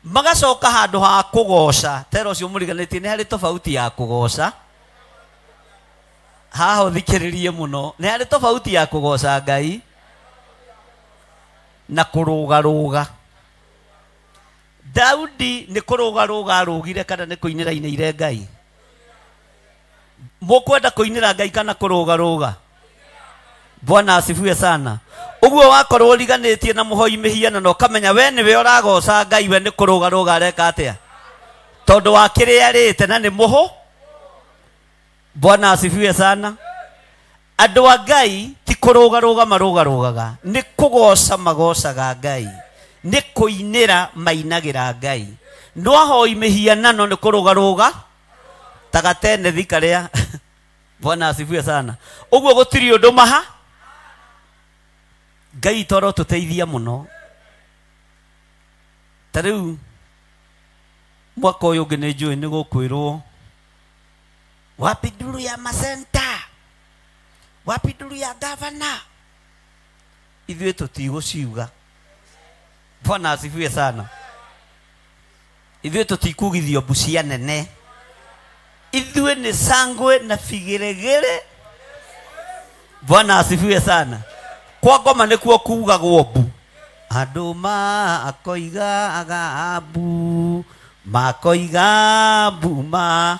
A: magacoka handu ha kugoca tero cio muriganitie ni hari tofauti ya kugoca haho thikiririe muno ni hari tofauti ya kugoca Ngai na kurugaruga Daudi ni kurugaruga arugire kana ni kuinira ire Ngai mukwenda kuinira Ngai kana kurugaruga Bwana asifiwe sana uguo wakorwo riganitie na muhoi mihianano kamenya we niwe uragoca Ngai we ni kurugaruga areka atia tondu wa kiria rite na ni muhu Bwana asifiwe sana andu a Ngai ti kurugaruga marugarugaga ni kugoca magocaga Ngai ni kuinira mainagira Ngai no ahoi mihianano ni kurugaruga tagatene thikaria Bwana asifiwe sana uguo gutiri undu maha Ngai toro tuteithia muno tariu mwaka uyu ngi ni njui ni gukwirwo wapi nduru ya masenta wapi nduru ya gavana ithuĩ tũtigũciuga Bwana asifiwe sana ithuĩ tũtikugithio mbucia nene ithuĩ nĩ sangwe na figeregere Bwana asifiwe sana kwa ngoma nĩkuo kugagwo mbu andũ makoigaga mbu makoiga mbuma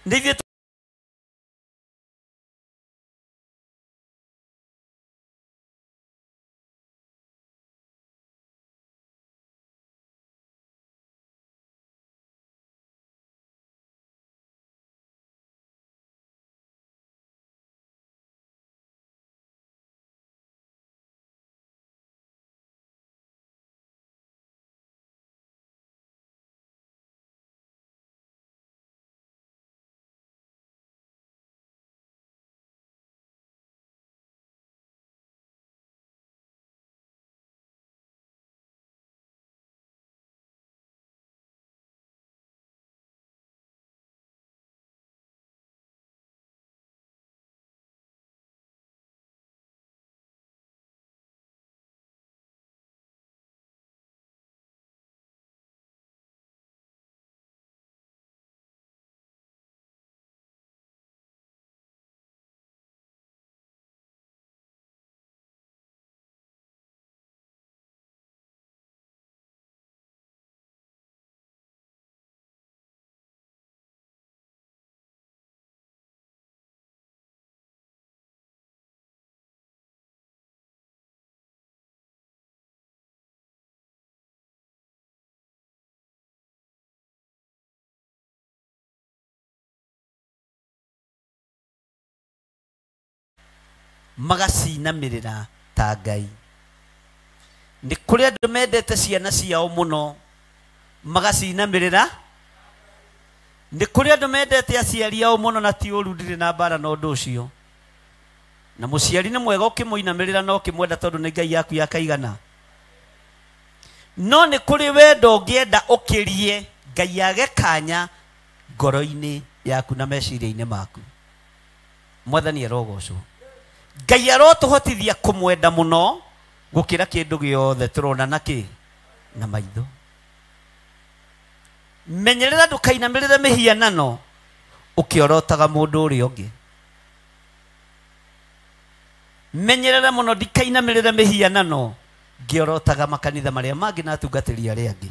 A: ndivyo magacinamirira ta Ngai. Nĩ kũrĩ andũ mendete ciana ciao mũno magacinamirira. Nĩ kũrĩ andũ mendete aciari ao mũno na ti ũru, ndirĩ na mbara na ũndũ ũcio. Na mũciari nĩ mwega ũkĩmũinamirĩra no ũkĩmwenda tondũ nĩ Ngai yaku yakaigana. No nĩ kũrĩ wendo ũngĩenda ũkĩrie Ngai age kanya ngoro-inĩ yaku na meciria-inĩ maku. Mwathani arogocwo. Ngai arotũhotithia kũmwenda mũno gũkĩra kĩndũ gĩothe tũrona nakĩ na maitho. Menyerera ndũkainamĩrĩre mĩhianano ũkĩorotaga mũndũ ũrĩa ũngĩ. Menyerera mũno ndikainamĩrĩre mĩhianano ngĩorotaga makanitha marĩa mangĩ na atungatĩri arĩa angĩ.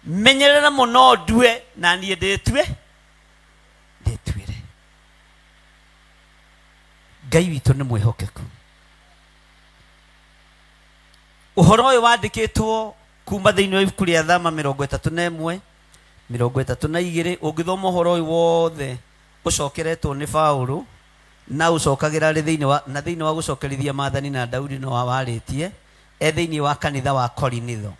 A: Menyerera mũno ndue na niĩ ndĩtuĩre. Ngai witũ nĩ mwĩhokeku. Ũhoro ũyũ wandĩkĩtwo kuma thĩinĩ wa ibuku rĩa Thama 31, 32. Ũngĩthoma ũhoro ũyũ wothe ũcokeretwo nĩ Paũlũ na ũcokagĩra thĩinĩ wa gũcokerithia maathani na Daudi no awarĩtie thĩinĩ wa kanitha wa Korinitho.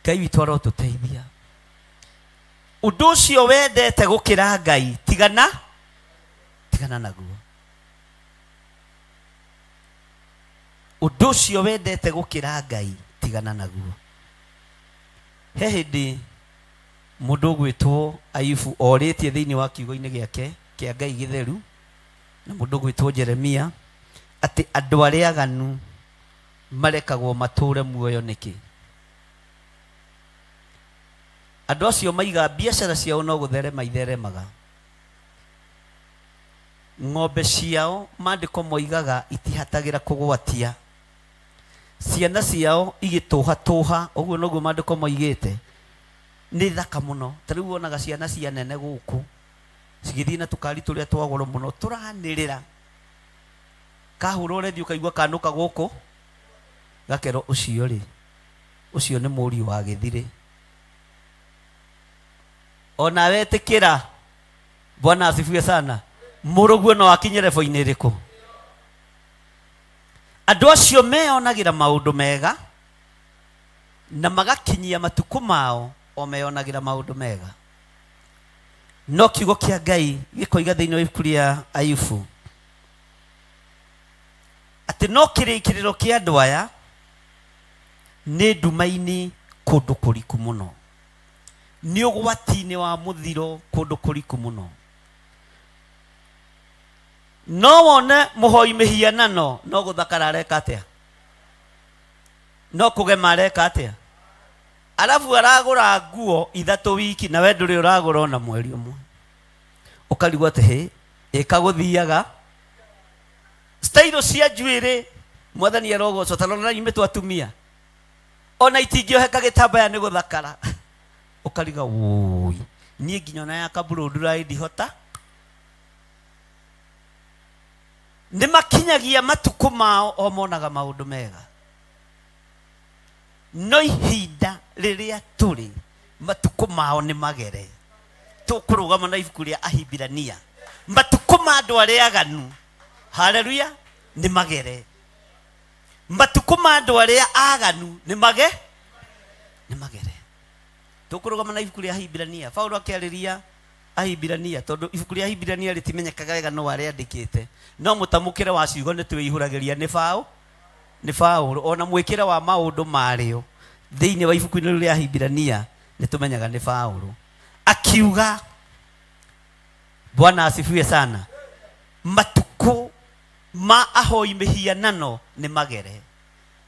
A: Ngai witũ arotũteithia. Ũndũ ũcio wendete gũkĩra Ngai tigana naguo. Ũndũ ũcio wendete gũkĩra Ngai tigana naguo. He hĩndĩ mũndũ ũgwĩtwo Ayubu orĩtie thĩinĩ wa kiugo-inĩ gĩake kĩa Ngai gĩtheru, na mũndũ ũgwĩtwo Jeremia, atĩ andũ arĩa aganu marekagwo matũre muoyo nĩkĩ? Andũ acio maiga biacara ciao no gũtherema itheremaga. Ng'ombe ciao maandĩko moigaga itihatagĩra kũgwatia. Ciana ciao igĩtũha, ũguo noguo maandĩko moigĩte. Nĩ thaka mũno. Ta rĩu wonaga ciana cia nene gũkũ cigĩthiĩ na tũkari tũrĩa twa goro mũno tũranĩrĩra. Kahũra ũrethiĩ ũkaigua kanũka gũkũ gakero ũcio rĩ, ũcio nĩ mũriũ wa gĩthirĩ. Ona wetĩkĩra, Bwana asifiwe sana, mũrũguo no akinye rebo-inĩ rĩkũ? Andũ acio meyonagĩra maũndũ mega na magakinyia matukũ mao o meyonagĩra maũndũ mega. No kiugo kĩa Ngai gĩkoiga thĩinĩ wa ibuku rĩa Ayubu atĩ no kĩrĩkĩrĩro kĩa andũ aya nĩ nduma-inĩ kũndũ kũriku mũno, nĩ ũgwati-inĩ wa mũthiro kũndũ kũriku mũno. No wone mũhoi mĩhianano no gũthakara areka atĩa? No kũgema areka atĩa? Alafu aragũra nguo 3 wiki na we ndũrĩ ũragũra ona mweri ũmwe. Ũkarigwo atĩ hĩ ĩkagũthiaga stailo cia njuĩrĩ. Mwathani arogocwo, ta rora imĩtwo atumia ona itingĩoheka gĩtambaya nĩ gũthakara. Ũkariga wũi niĩ nginya na ya kabũrũndura ndihota. Nĩ makinyagia matukũ mao o monaga maũndũ mega. No ihinda rĩrĩa tũrĩ matukũ mao nĩ magere. Tũkũrũgama na ibuku rĩa Ahibirania. Matukũ ma andũ arĩa aganu, haleluya, nĩ magere. Matukũ ma andũ arĩa aganu nĩ magere. Tũkũrũgama na ibuku rĩa Ahibirania. Paulo akĩarĩria Ahibirania tondũ ibuku rĩa Ahibirania rĩtimenyekaga wega no arĩandĩkĩte. No mũtamũkĩre wa ciugo nĩ twĩihũragĩria nĩ Paulo, ona mwĩkĩre wa maũndũ marĩo thĩinĩ wa ibuku-inĩ rĩa Ahibirania nĩ tũmenyaga nĩ Paulo. Akiuga, Bwana asifiwe sana, matukũ ma ahoi mĩhianano nĩ magere.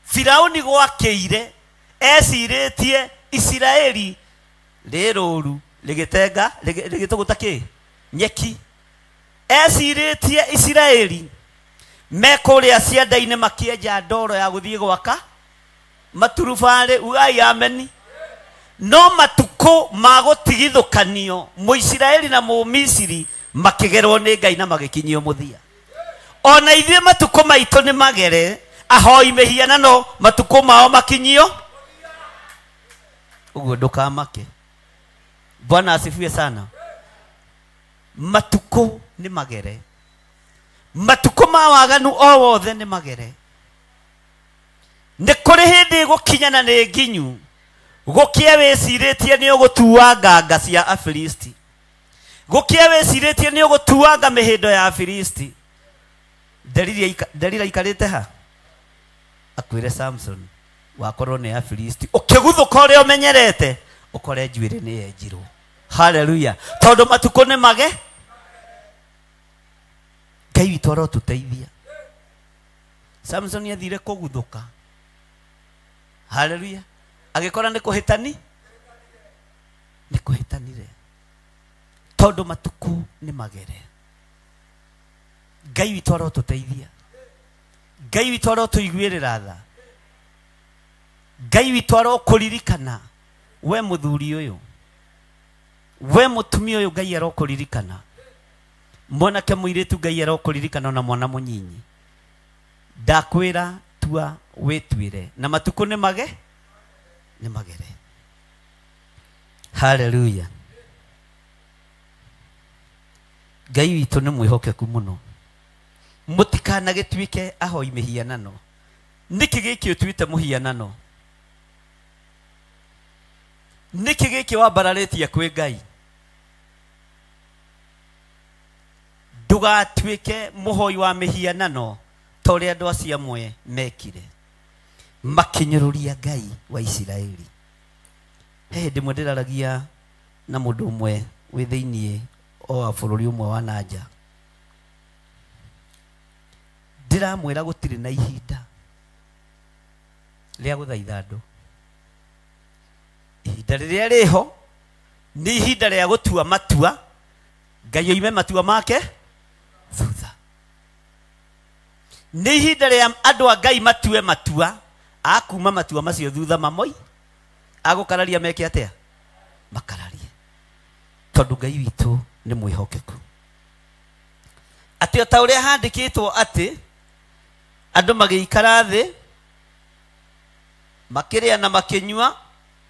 A: Firaũni gwakĩire ecirĩtie Isiraeli rĩrũru rĩgĩtũgũta kĩ? Nyeki. Ecirĩtie Isiraeli mekũrĩa cianda-inĩ makĩenja ndoro ya gũthiĩ gwaka maturubarĩ. Ugai ameni. No matukũ ma gũtigithũkanio Mũisiraeli na Mũmisiri makĩgerwo nĩ Ngai na magĩkinyio mũthia. Ona ithuĩ matukũ maitũ nĩ magere, ahoi mĩhianano matukũ mao makinyio. Ũguo ndũkamake. Bwana asifiwe sana. Matukũ nĩ magere. matuko ma waganu o wothe nĩ magere. Nĩ kũrĩ hĩndĩ gũkinyana nĩ nginyu gũkĩa wĩcirĩtie nĩ ũgũtua nganga cia Afilisti, gũkĩa wĩcirĩtie nĩ ũgũtuanga mĩhĩndo ya Afilisti. Delila ikarĩte ha akwĩre Samson wakorwo nĩ Afilisti, ũkĩguthũka ũrĩa ũmenyerete ũkore njuĩrĩ nĩ yenjirwo. Haleluya! Tondũ matukũ nĩ mage. Ngai witũ arotũteithia. Samson athire kũguthũka. Haleluya! Agĩkora nĩ kũhĩtani, nĩ kũhĩtanire tondũ matukũ nĩ magere. Ngai witũ arotũteithia. Ngai witũ arotũiguĩrĩra tha. Ngai witũ arokũririkana. We mũthuri ũyũ, we mũtumia ũyũ, Ngai arokũririkana. Mwanake mũirĩtu, Ngai arokũririkana, na mwana mũnyinyi. Ndakwĩra tua wĩtuĩre, na matukũ nĩ mage, nĩ magere. Haleluya! Ngai witũ nĩ mwĩhokeku mũno. Mũtikanagĩtuĩke ahoi mĩhianano. Nĩkĩ gĩkĩ ũtuĩte mũhianano? Nĩkĩ gĩkĩ wambararĩtie kwĩ Ngai? Ndũgatuĩke mũhoi wa mĩhianano ta ũrĩa andũ acio amwe mekire, makinyũrũria Ngai wa Isiraeli. He hĩndĩ ĩmwe ndĩraragia na mũndũ ũmwe wĩ thĩiniĩ o bũrũri ũmwe wa nanja. Ndiramwĩra gũtirĩ na ihinda rĩa gũthaitha andũ. Ihinda rĩrĩa rĩho nĩ ihinda rĩa gũtua matua. Ngai oime matua make thutha. Nĩ ihinda rĩa andũ a Ngai matue matua, akuma matua macio thutha mamoi agũkararia meke atĩa? Makararie. Tondũ Ngai witũ nĩ mwĩhokeku. Atĩ o ta ũrĩa handĩkĩtwo atĩ andũ magĩikara thĩ makĩrĩa na makĩnyua,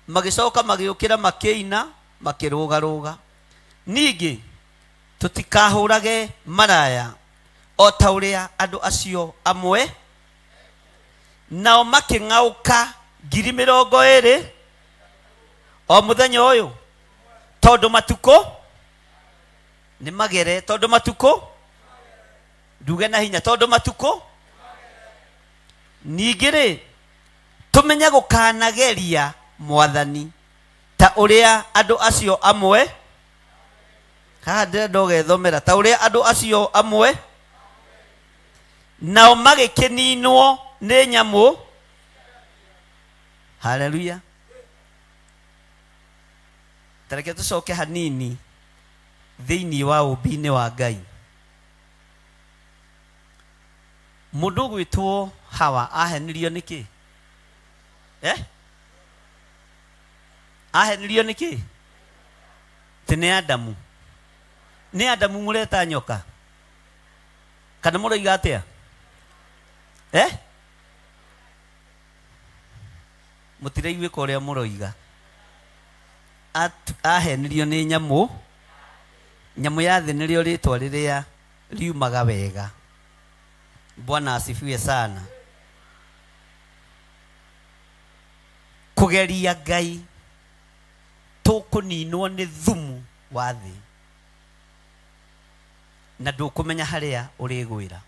A: magĩcoka magĩũkĩra makĩina makĩrũgarũga. Ningĩ tũtikahũrage maraya o ta ũrĩa andũ acio amwe nao makĩng'aũka 20,000 o mũthenya ũyũ, tondũ matukũ nĩ magere. Tondũ matukũ, nduge na hinya, tondũ matukũ. Ningĩ rĩ, tũmenye gũkanageria Mwathani ta ũrĩa andũ acio amwe, haha ndĩrenda ũgethomera, ta ũrĩa andũ acio amwe nao magĩkĩninwo nĩ nyamũ. Haleluya! Tareke tũcoke hanini thĩinĩ wa ũmbi-inĩ wa Ngai. Mũndũ ũgwĩtwo Hawa ahenirio nĩkĩ? Ahenirio nĩkĩ? Tĩ nĩ Adamu. Nĩ Adamu mũreta nyoka kana mũroiga atĩa? Mũtiraiguĩka ũrĩa mũroiga. Ahenirio nĩ nyamũ. Nyamũ ya thĩ nĩrĩo rĩtwa rĩrĩa riumaga wega. Bwana asifiwe sana. Kũgeria Ngai, tũkũninwo nĩ thumu wa thĩ na ndũkũmenya harĩa ũrĩgwĩra.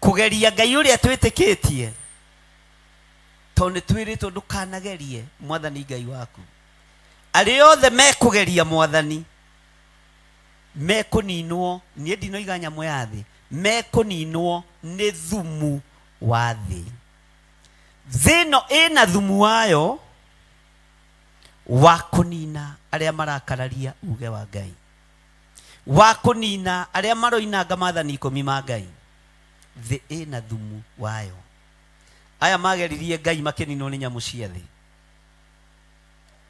A: Kũgeria Ngai ũrĩa twĩtĩkĩtie, tondũ nĩ twĩrĩtwo ndũkanagerie Mwathani Ngai waku. Arĩa othe mekũgeria Mwathani mekũninwo, niĩ ndinoiga nyamũ ya thĩ, mekũninwo nĩ thumu wa thĩ. Thĩ ĩno ĩna thumu wayo wa kũnina arĩa marakararia uge wa Ngai, wa kũnina arĩa maroinanga maathani 10 ma Ngai. Thĩ ĩna thumu wayo. Aya mageririe Ngai makĩninwo nĩ nyamũ cia thĩ.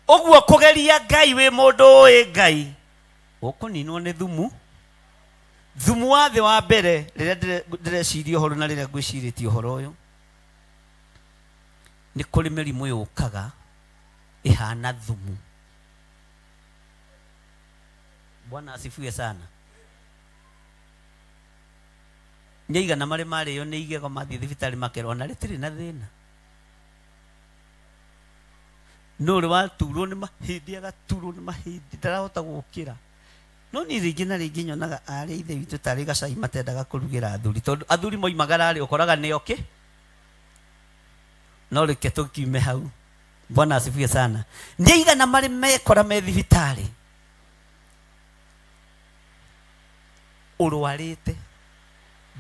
A: Ũguo kũgeria Ngai wĩ mũndũ ũĩ Ngai, ũkũninwo nĩ thumu. Thumu wa thĩ wa mbere rĩrĩa ndĩreciria ũhoro na rĩrĩa ngwĩcirĩtie ũhoro ũyũ, nĩ kũrĩ mĩrimũ yũkaga ihana thumu. Bwana asifiwe sana. Nyaiga na mare yo nĩ igego mathiĩ thibitarĩ makerwo na rĩtirĩ na thĩna. No rĩ waturwo nĩ mahĩndĩ agaturwo nĩ mahĩndĩ ndarahota gũkĩra. No ni rĩngĩ na rĩngĩ nyonaga arĩ ithe witũ tarĩ gacai matendaga kũrugĩra athuri tondũ athuri moimagara rĩ ũkoraga nĩo kĩ. No rĩke tũkiume hau. Bwana asifiwe sana. Nyaiga na mare mekora me thibitarĩ. Ũrwarĩte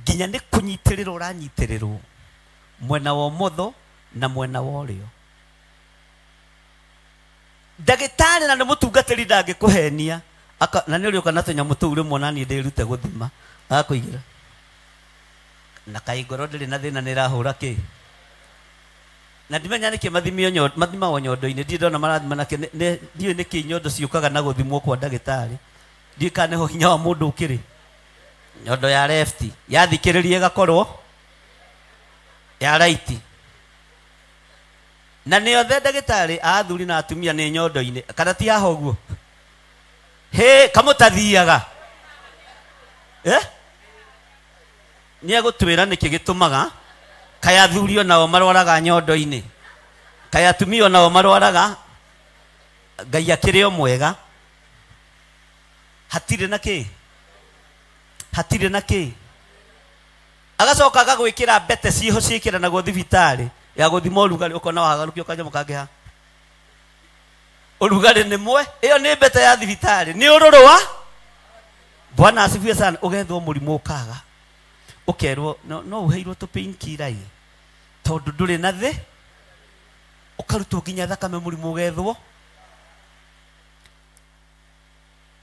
A: nginya nĩ kũnyitĩrĩrwo ũranyitĩrĩrwo mwena wa ũmotho na mwena wa ũrĩo. Ndagĩtarĩ na nĩ mũtungatĩri ndangĩkũhenia na nĩ ũrĩoka na tũnyamũ tũu rĩmwe na niĩ ndĩrute gũthima agakũigĩra na kaĩ ngoro ndĩrĩ na thĩna nĩ ĩrahũra kĩ. Na ndimenya nĩkĩ mathimagwo nyondo-inĩ ndiĩ ndona marathima nake ndiũĩ nĩkĩ nyondo ciũkaga na gũthimwo kwa ndagĩtarĩ. Ndiĩ kana nĩho hinya wa mũndũ ũkĩrĩ. Nyondo ya left yathikĩrĩria ĩgakorwo ya right. Na nĩ othe ndagĩtarĩ a athuri na atumia nĩ nyondo-inĩ kana ti haha ũguo. He kamũtathiaga nĩ egũtwĩra nĩkĩ gĩtũmaga kaĩ athuri onao marwaraga nyondo-inĩ kaĩ atumia onao marwaraga. Ngai akĩrĩ o mwega hatirĩ na kĩ. Hatirĩ na kĩ. Agacoka agagwĩkĩra mbete ciho ciĩkĩranagwo thibitarĩ ya gũthima ũrugarĩ ũkona wagarũkia kanyamũ kangĩ ha. Ũrugarĩ nĩ mwe ĩyo nĩ mbete ya thibitarĩ nĩ ũrũrũ wa. Bwana asifiwe sana. Ũgethwo mũrimũ ũkaga ũkerwo no ũheirwo tũ painkiller tondũ ndũrĩ na thĩ ũkarutwo nginya thakame mũrimũ ũgethwo.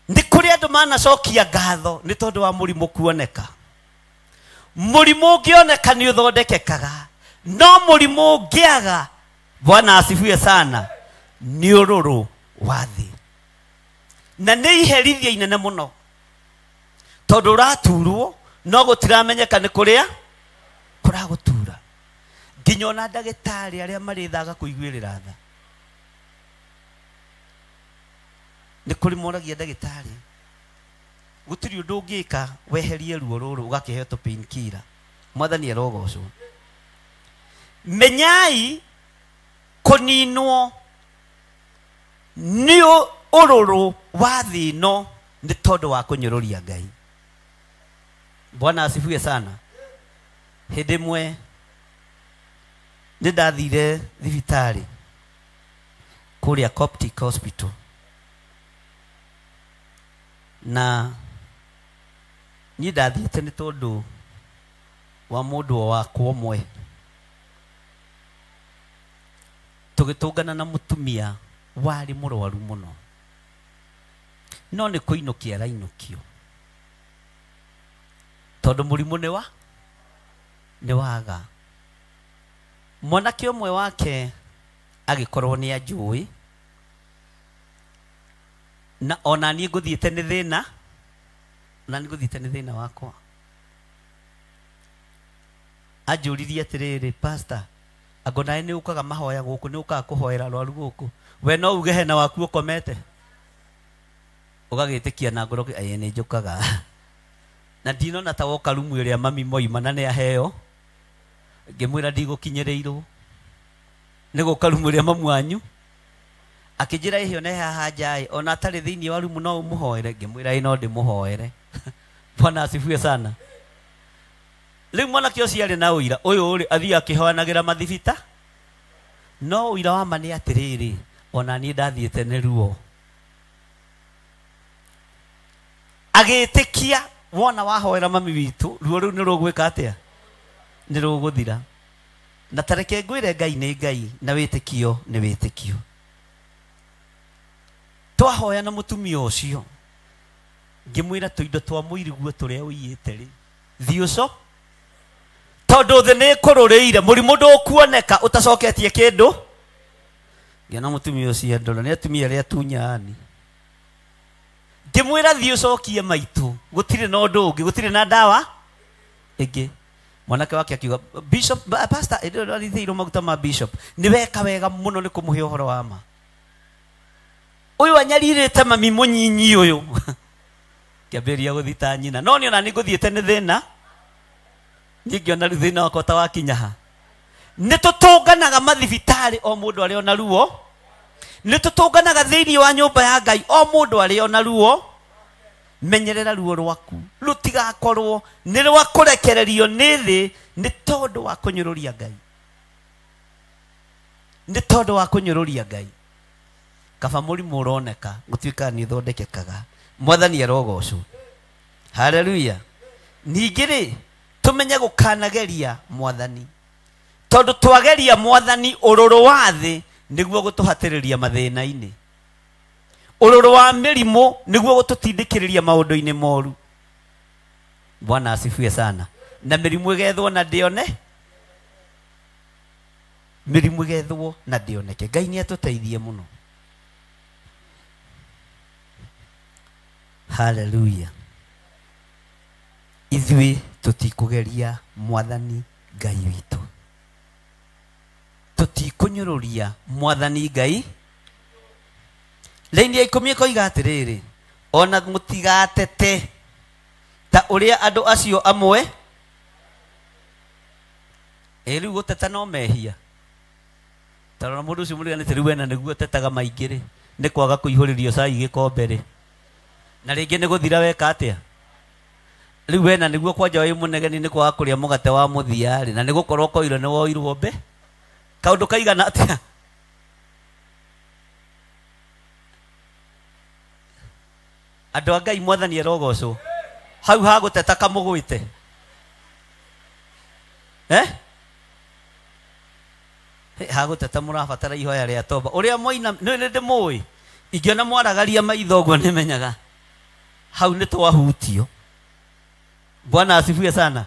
A: Nĩ kũrĩ andũ manacokia ngatho nĩ tondũ wa mũrimũ kuoneka. Mũrimũ ũngĩoneka nĩ ũthondekekaga no mũrimũ ũngĩaga Bwana asifiwe sana nĩ ũrũrũ wa thĩ. Na nĩ iherithia inene mũno tondũ ũraturwo no gũtiramenyeka nĩ kũrĩa kũragũtura. Nginya ona ndagĩtarĩ arĩa marĩthaga kũiguĩrĩra tha nĩ kũrĩ moragia ndagĩtarĩ gũtirĩ ũndũ ũngĩka weherie ruo rũrũ ũgakĩheo tũ painkiller. Mwathani arogocwo. Menyai kũninwo nĩ ũrũrũ wa thĩ ĩno nĩ tondũ wa kũnyũrũria Ngai. Bwana asifiwe sana. Hĩndĩ ĩmwe nĩ ndathire thibitarĩ kũrĩa Coptic Hospital na niĩ ndathiĩte nĩ tondũ wa mũndũ wakwa ũmwe tũgĩtũngana na mũtumia warĩ mũrwaru mũno no nĩ kũinũkia arainũkio tondũ mũrimũ nĩ waga. Mwanake ũmwe wake agĩkorwo nĩ anjũĩ na ona niĩ ngũthiĩte nĩ thĩna na nĩ ngũthiĩte nĩ thĩna wakwa. Anjũririe atĩrĩrĩ pastor anga nawe nĩ ũkaga mahoya gũkũ nĩ ũkaga kũhoera arwaru gũkũ we no uge hena waku ũkomete ũgagĩtĩkia na ngoro nĩ njũkaga na ndinona ta woka rumu ĩrĩa mami moima na nĩ aheo ngĩmwĩra ndigũkinyĩrĩirwo nĩ gũka rumu ĩrĩa mamu wanyu akĩnjĩra ihio nĩ haha nja ona atarĩ thĩinĩ wa rumu no ũmũhoere ngĩmwĩra no ndĩmũhoere. Bwana asifiwe sana. Rĩu mwanake ũcio arĩ na ũira ũyũ ũrĩ athiĩ akĩhoanagĩra mathibita no ũira wa ma nĩ atĩrĩrĩ ona niĩ ndathiĩte nĩ ruo agĩtĩkia wona wahoera mami witũ ruo rũu nĩ rũgwĩka atĩa nĩ rũgũthira. Na tareke ngwĩre Ngai nĩ Ngai na wĩtĩkio nĩ wĩtĩkio. Twahoya na mũtumia ũcio ngĩmwĩra tũindo twa mũiriguo tũrĩa ũiyĩte rĩ thiũco tondũ thĩ nĩ kũrũrĩire mũrimũ ndũkuoneka ũtacoketie kĩndũ. Ngĩona mũtumia ũcio ndora nĩ atumia arĩa tunyani ngĩmwĩra thiĩ ũcokie maitũ gũtirĩ na ũndũ ũngĩ gũtirĩ na ndawa ĩngĩ. Mwanake wake akiuga bishop pastor ndĩrarithĩirwo maguta ma bishop nĩ weka wega mũno nĩ kũmũhe ũhoro wa ma. Ũyũ anyarirĩte mami mũnyinyi ũyũ kĩambĩrĩria gũthita nyina no nĩ ona nĩ ngũthiĩte nĩ thĩna Ningiona riu thina wakwa ta wakinya ha. Nitutunganaga mathibitari o mundu ari ona ruo. Nitutunganaga thiini wa nyumba ya Ngai o mundu ari ona ruo. Menyerera ruo rwaku rutigakorwo ni rwa kurekererio ni thi ni tondu wa kunyururia Ngai. Ni tondu wa kunyururia Ngai. Kaba murimu uroneka gutuika ni thondekekaga. Mwathani arogocwo. Haleluya. Ningiri tumenye gukanageria Mwathani. Tondu twageria Mwathani ururu wa thi niguo gutuhatiriria mathina-ini. Ururu wa mirimu niguo gututindikiriria maundu-ini moru. Bwana asifiwe sana. Na mirimu igethwo na ndione. Mirimu igethwo na ndioneke. Ngai ni atuteithie muno. Haleluya. Ithui tutikugeria Mwathani Ngai witu. Tutikunyururia Mwathani Ngai. Laini ya 10 koiga atiriri, ona mutigatete ta uria andu acio amwe. Riu guteta no mehia. Tarora mundu ucio muriganite riu ena niguo tetaga maingiri ni kwaga kuihuririo cai gikombe ri. Na ringi ni guthira weka atia. Riu ena niguo kwanja wi munegeni ni kwaga kuria mugate wa muthia ri na ni gukorwo koiro ni woirwo mbe. Kaundu kaigana atia. Andu a Ngai Mwathani arogocwo. Hau ha guteta kamugwite. Ha guteta murabatara ihoya ria toba. Uria moina ni ndimui. Ingiona mwaragaria maitho guo nimenyaga. Hau ni twahutio. Bwana asifiwe sana.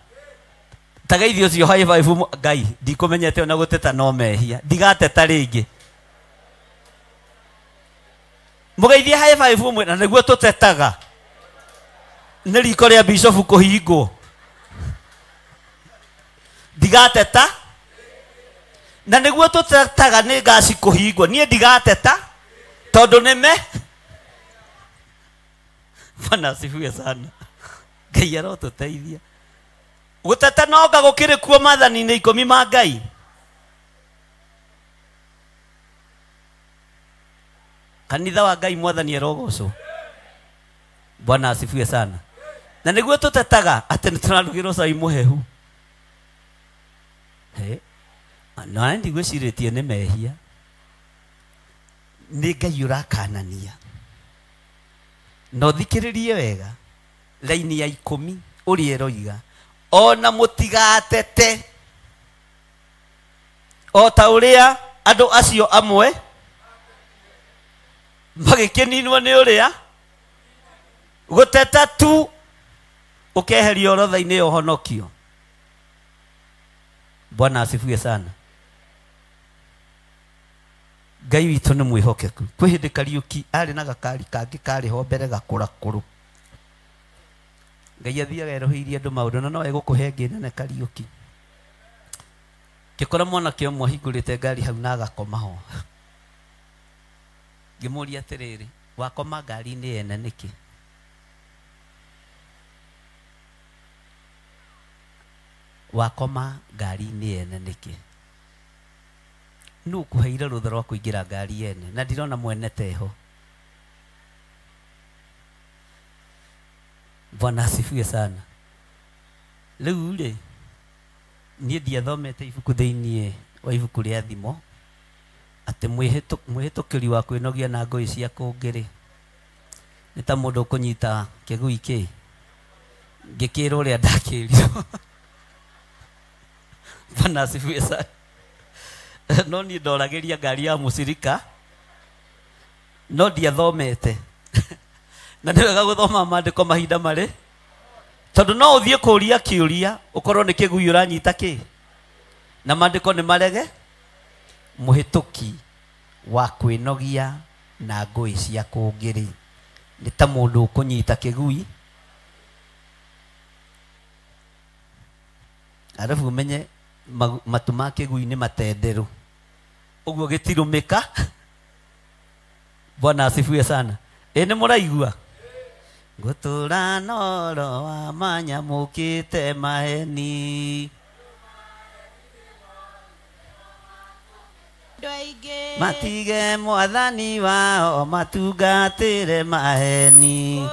A: Tagaithio cio high five Ngai. Ndikumenyete ona guteta no mehia. Ndigateta ringi. Mugeithie high five mwe na niguo tutetaga. Ni riko ria bishop kuhingwo. Ndigateta. Na niguo tutetaga ni gasi kuhingwo. Nie ndigateta. Tondu nime. Bwana asifiwe sana. Ngai arotuteithia. Guteta noga gukiri kuo Maathani-ini 10 ma Ngai. Kanitha wa Ngai Mwathani arogocwo. Bwana asifiwe sana. Na niguo tutetaga ati ni tunarugirwo cai muhehu. Na ndi gwiciritie ni mehia. Ni Ngai urakanania. No thikiririe wega. Laini ya 10 uri eroiga. Ona mutigatete. O ta uria andu acio amwe magikininwo ni uria guteta tu ukeheria orotha-ini ya uhonokio. Bwana asifiwe sana. Ngai witu ni mwihokeku. Kwi hindi Kariuki ari na gakari kangi kari ho mbere gakurakuru. Ngai athiaga erohiirie andu maundu no egukuhe ngi nene Kariuki. Gikora mwana kio mwe hingurite ngari hau na agakoma ho. Ngimuria atiriri, wakoma ngari-ini ene niki? Wakoma ngari-ini ene niki? Nu kuheire rutha rwa kuingira ngari ene na ndirona mwene teho. Bwana asifiwe sana. Riu ri nie ndiathomete ibuku thiini wa ibuku ria thimo ati mwihitukiri wa kwinogia na ngui cia kungiri ni ta mundu kunyita kigui ki ngikira uria ndakirirwo. Bwana asifiwe sana. No ni ndoragiria ngari ya musirika no ndiathomete. Na ni wega guthoma maandiko mahinda mari tondu no uthie kuria kiuria ukorwo ni kigui uranyita ki na maandiko ni marege. Muhituki wa kwinogia na ngui cia kungiri ni ta mundu ukunyita kigui arafu umenye matu ma kigui ni matenderu uguo gitirumika. Bwana asifiwe sana. Ni muraigua gutura noro wa manyamukite maheni matige mwathani wao matungatire maheni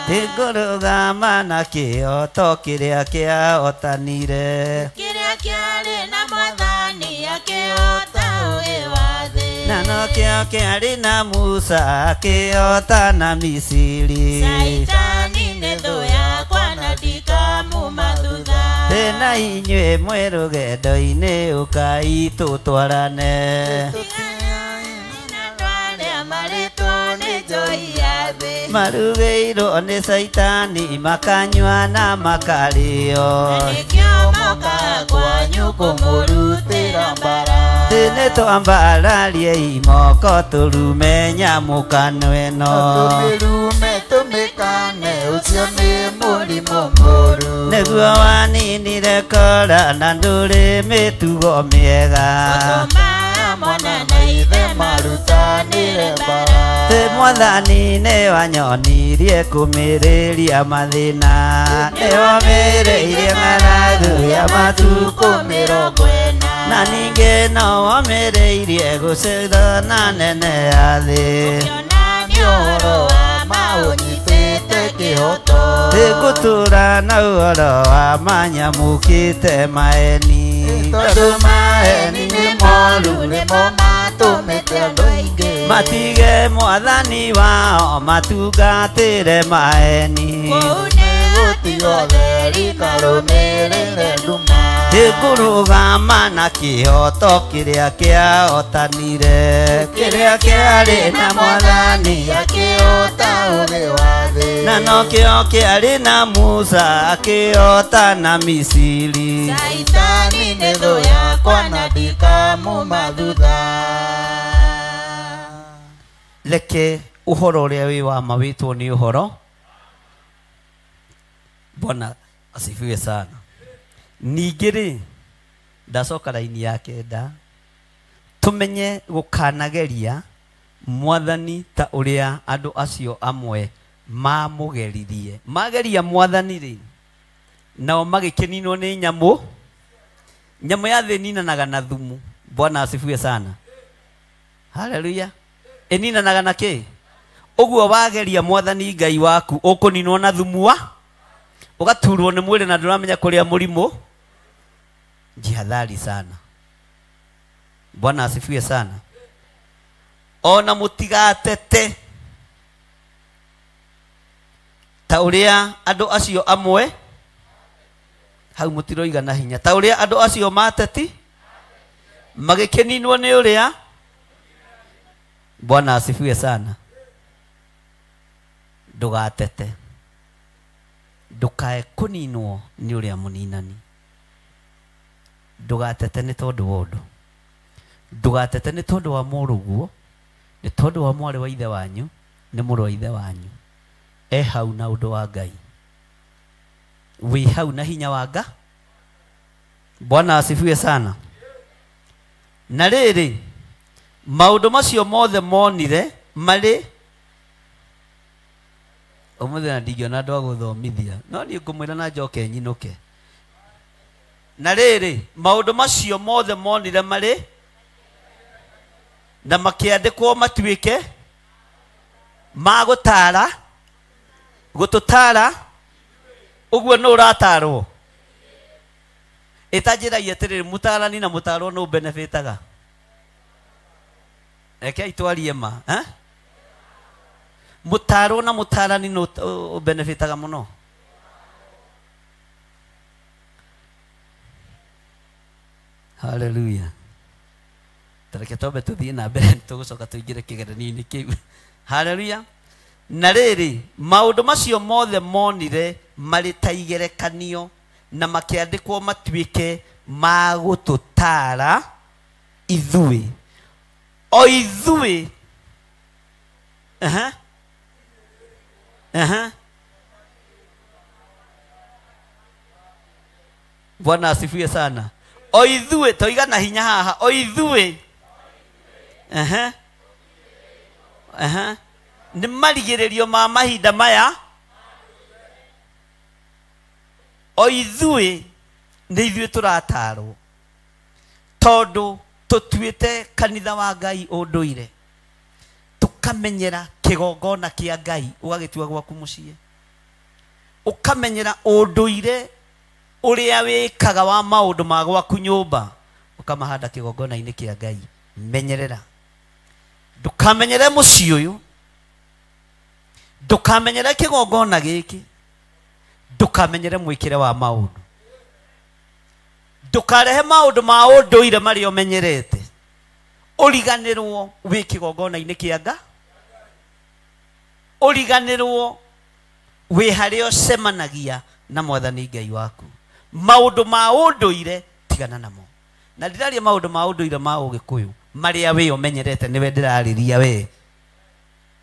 A: tigurugama na kioto kiria kiahotanire
D: kiria kiari na mwathani akiota uwi wa thi
A: na no kio kiari na Musa akiota na Misiri
D: Saitani nĩ thũ yakwa na ndikamuma thutha
A: tena inyuĩ mwĩ rũgendo-inĩ ũkai tũtwarane marugĩirwo nĩ Saitani makanyua na makarĩo
D: nĩkĩo moka kwanyu kũmũrutĩra mbara
A: nĩ twambararie imoko tũrume nyamũkano ĩno
B: tũmĩrume tũmĩkane ũcio nĩ mũrimũ mũru
A: nĩguo waninire kora na ndũrĩ mĩtugo mĩega
D: gũtũma mwana na ithe marutanĩre mbara
A: Mwathani nĩ wanyonirie kũmĩrĩria mathĩna nĩwomĩrĩirie ng'aragu ya matukũ 40 na ningĩ no womĩrĩirie gũcethana nene ya thĩ
D: ũhoro wa maũnyitĩte kĩhoto
A: gũtũra na ũhoro wa manyamũkĩte maheni
B: tondũ maheni nĩ moru nĩmo matũmĩte andũ aingĩ
A: matige mwathani wao matungatĩre maheni
D: kũu nĩ gũtigwo theri karũmĩrĩre nduma
A: kũrũgama na kĩhoto kĩrĩa kĩahotanire kĩrĩa kĩarĩ na Mwathani
B: akĩhota ũthĩ wa thĩ
A: na no kĩo kĩarĩ na Musa akĩhota na Misiri
D: Saitani nĩ thũ yakwa na ndikamuma thutha
A: reke ũhoro ũrĩa wĩ wa ma wĩtwo nĩ ũhoro Bwana asifiwe sana ningĩ rĩ ndacoka raini ya kenda tũmenye gũkanageria Mwathani ta ũrĩa andũ acio amwe mamũgeririe mageria Mwathani rĩ nao magĩkĩninwo nĩ nyamũ ya thĩ ninanaga na thumu Bwana asifiwe sana haleluya ĩninanaga na kĩ ũguo wageria Mwathani Ngai waku ũkũninwo na thumu wa ugaturwo nĩ mwĩrĩ na ndũramenya kũrĩa mũrimũ jihadhari sana Bwana asifiwe sana ona mũtigatete ta ũrĩa andũ acio amwe hau mũtiroiga na hinya ta ũrĩa andũ acio mateti magĩkĩninwo nĩ ũrĩa Bwana asifiwe sana ndũgatete ndukae kũninwo nĩ ũrĩa mũninani ndũgatete nĩ tondũ wa ũndũ ndũgatete nĩ tondũ wa mũrũguo nĩ tondũ wa mwarĩ wa ithe wanyu nĩ mũrũ wa ithe wanyu hau na ũndũ wa Ngai wĩ hau na hinya wa Ngai Bwana asifiwe sana na rĩrĩ maũndũ macio mothe monire marĩ ũmũthĩ na ndingĩona andũ a gũthomithia no niĩ ngũmwĩra na njoke nyinũke na rĩrĩ maũndũ macio mothe monire marĩ na makĩandĩkwo matuĩke ma gũtara gũtũtara ũguo nĩ ũratarwo ĩtanjĩragia atĩrĩrĩ mũtarani na mũtarwo nĩ ũbenefitaga reke itwarie ma mũtarwo na mũtarani nĩ ũbenefitaga mũno haleluya tareke tobe tuthiĩ na mbere tũgũcoka tũingĩre kĩgeranio-inĩ kĩu haleluya na rĩrĩ maũndũ macio mothe monire marĩ ta igerekanio na makĩandĩkwo matuĩke ma gũtũtara ithuĩ o ithuĩ Bwana asifiwe sana o ithuĩ toiga na hinya haha o ithuĩ nĩ marigĩrĩrio ma mahinda maya o ithuĩ nĩ ithuĩ tũratarwo tondũ tũtuĩte kanitha wa Ngai ũndũire tũkamenyera kĩgongona kĩa Ngai ũgagĩtua gwaku mũciĩ ũkamenyera ũndũire ũrĩa wĩkaga wa maũndũ ma gwaku nyũmba ũkamahanda kĩgongona-inĩ kĩa Ngai menyerera ndũkamenyere mũciĩ ũyũ ndũkamenyere kĩgongona gĩkĩ ndũkamenyere mwĩkĩre wa maũndũ ndũkarehe maũndũ ma ũndũire marĩa ũmenyerete ũriganĩrwo wĩ kĩgongona-inĩ kĩa Ngai ũriganĩrwo wĩ harĩa ũcemanagia na Mwathani Ngai waku maũndũ ma ũndũire tigana namo na ndĩraria maũndũ ma ũndũire ma ũgĩkũyũ marĩa wĩ ũmenyerete nĩwe ndĩrarĩria we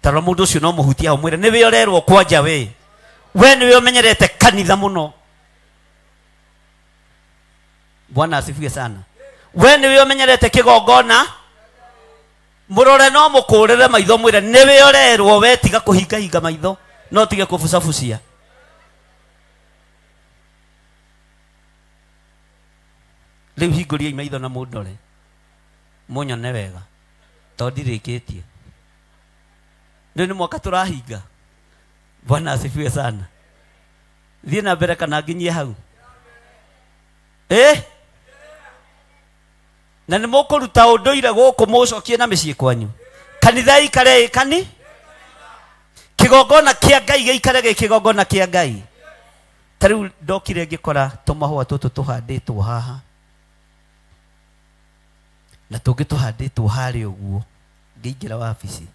A: tarwo mũndũ ũcio no mũhutia ũmwĩre nĩwe ũrerwo kwanja we nĩwe ũmenyerete kanitha mũno Bwana asifiwe sana nĩwe ũmenyerete kĩgongona mũrore no mũkũrĩre maitho mwĩre nĩwe ũrerwo we tiga kũhingahinga maitho no tige kũbucabucia rĩu hingũriai maitho na mũndore mũnyone wega tondũ ndirĩkĩtie rĩu nĩ mwaka tũrahinga Bwana asifiwe sana thiĩ na mbere kana nginyie hau na nĩ mũkũruta ũndũire gũkũ mũcokie na mĩciĩ kwanyu kanitha ikare kani kĩgongona kĩa Ngai gĩikare gĩ kĩgongona kĩa Ngai ta rĩu ndokire ngĩkora tũmahũa tũtũ tũhandĩtwo haha na tũngĩ tũhandĩtwo harĩa ũguo ngĩingĩra wabici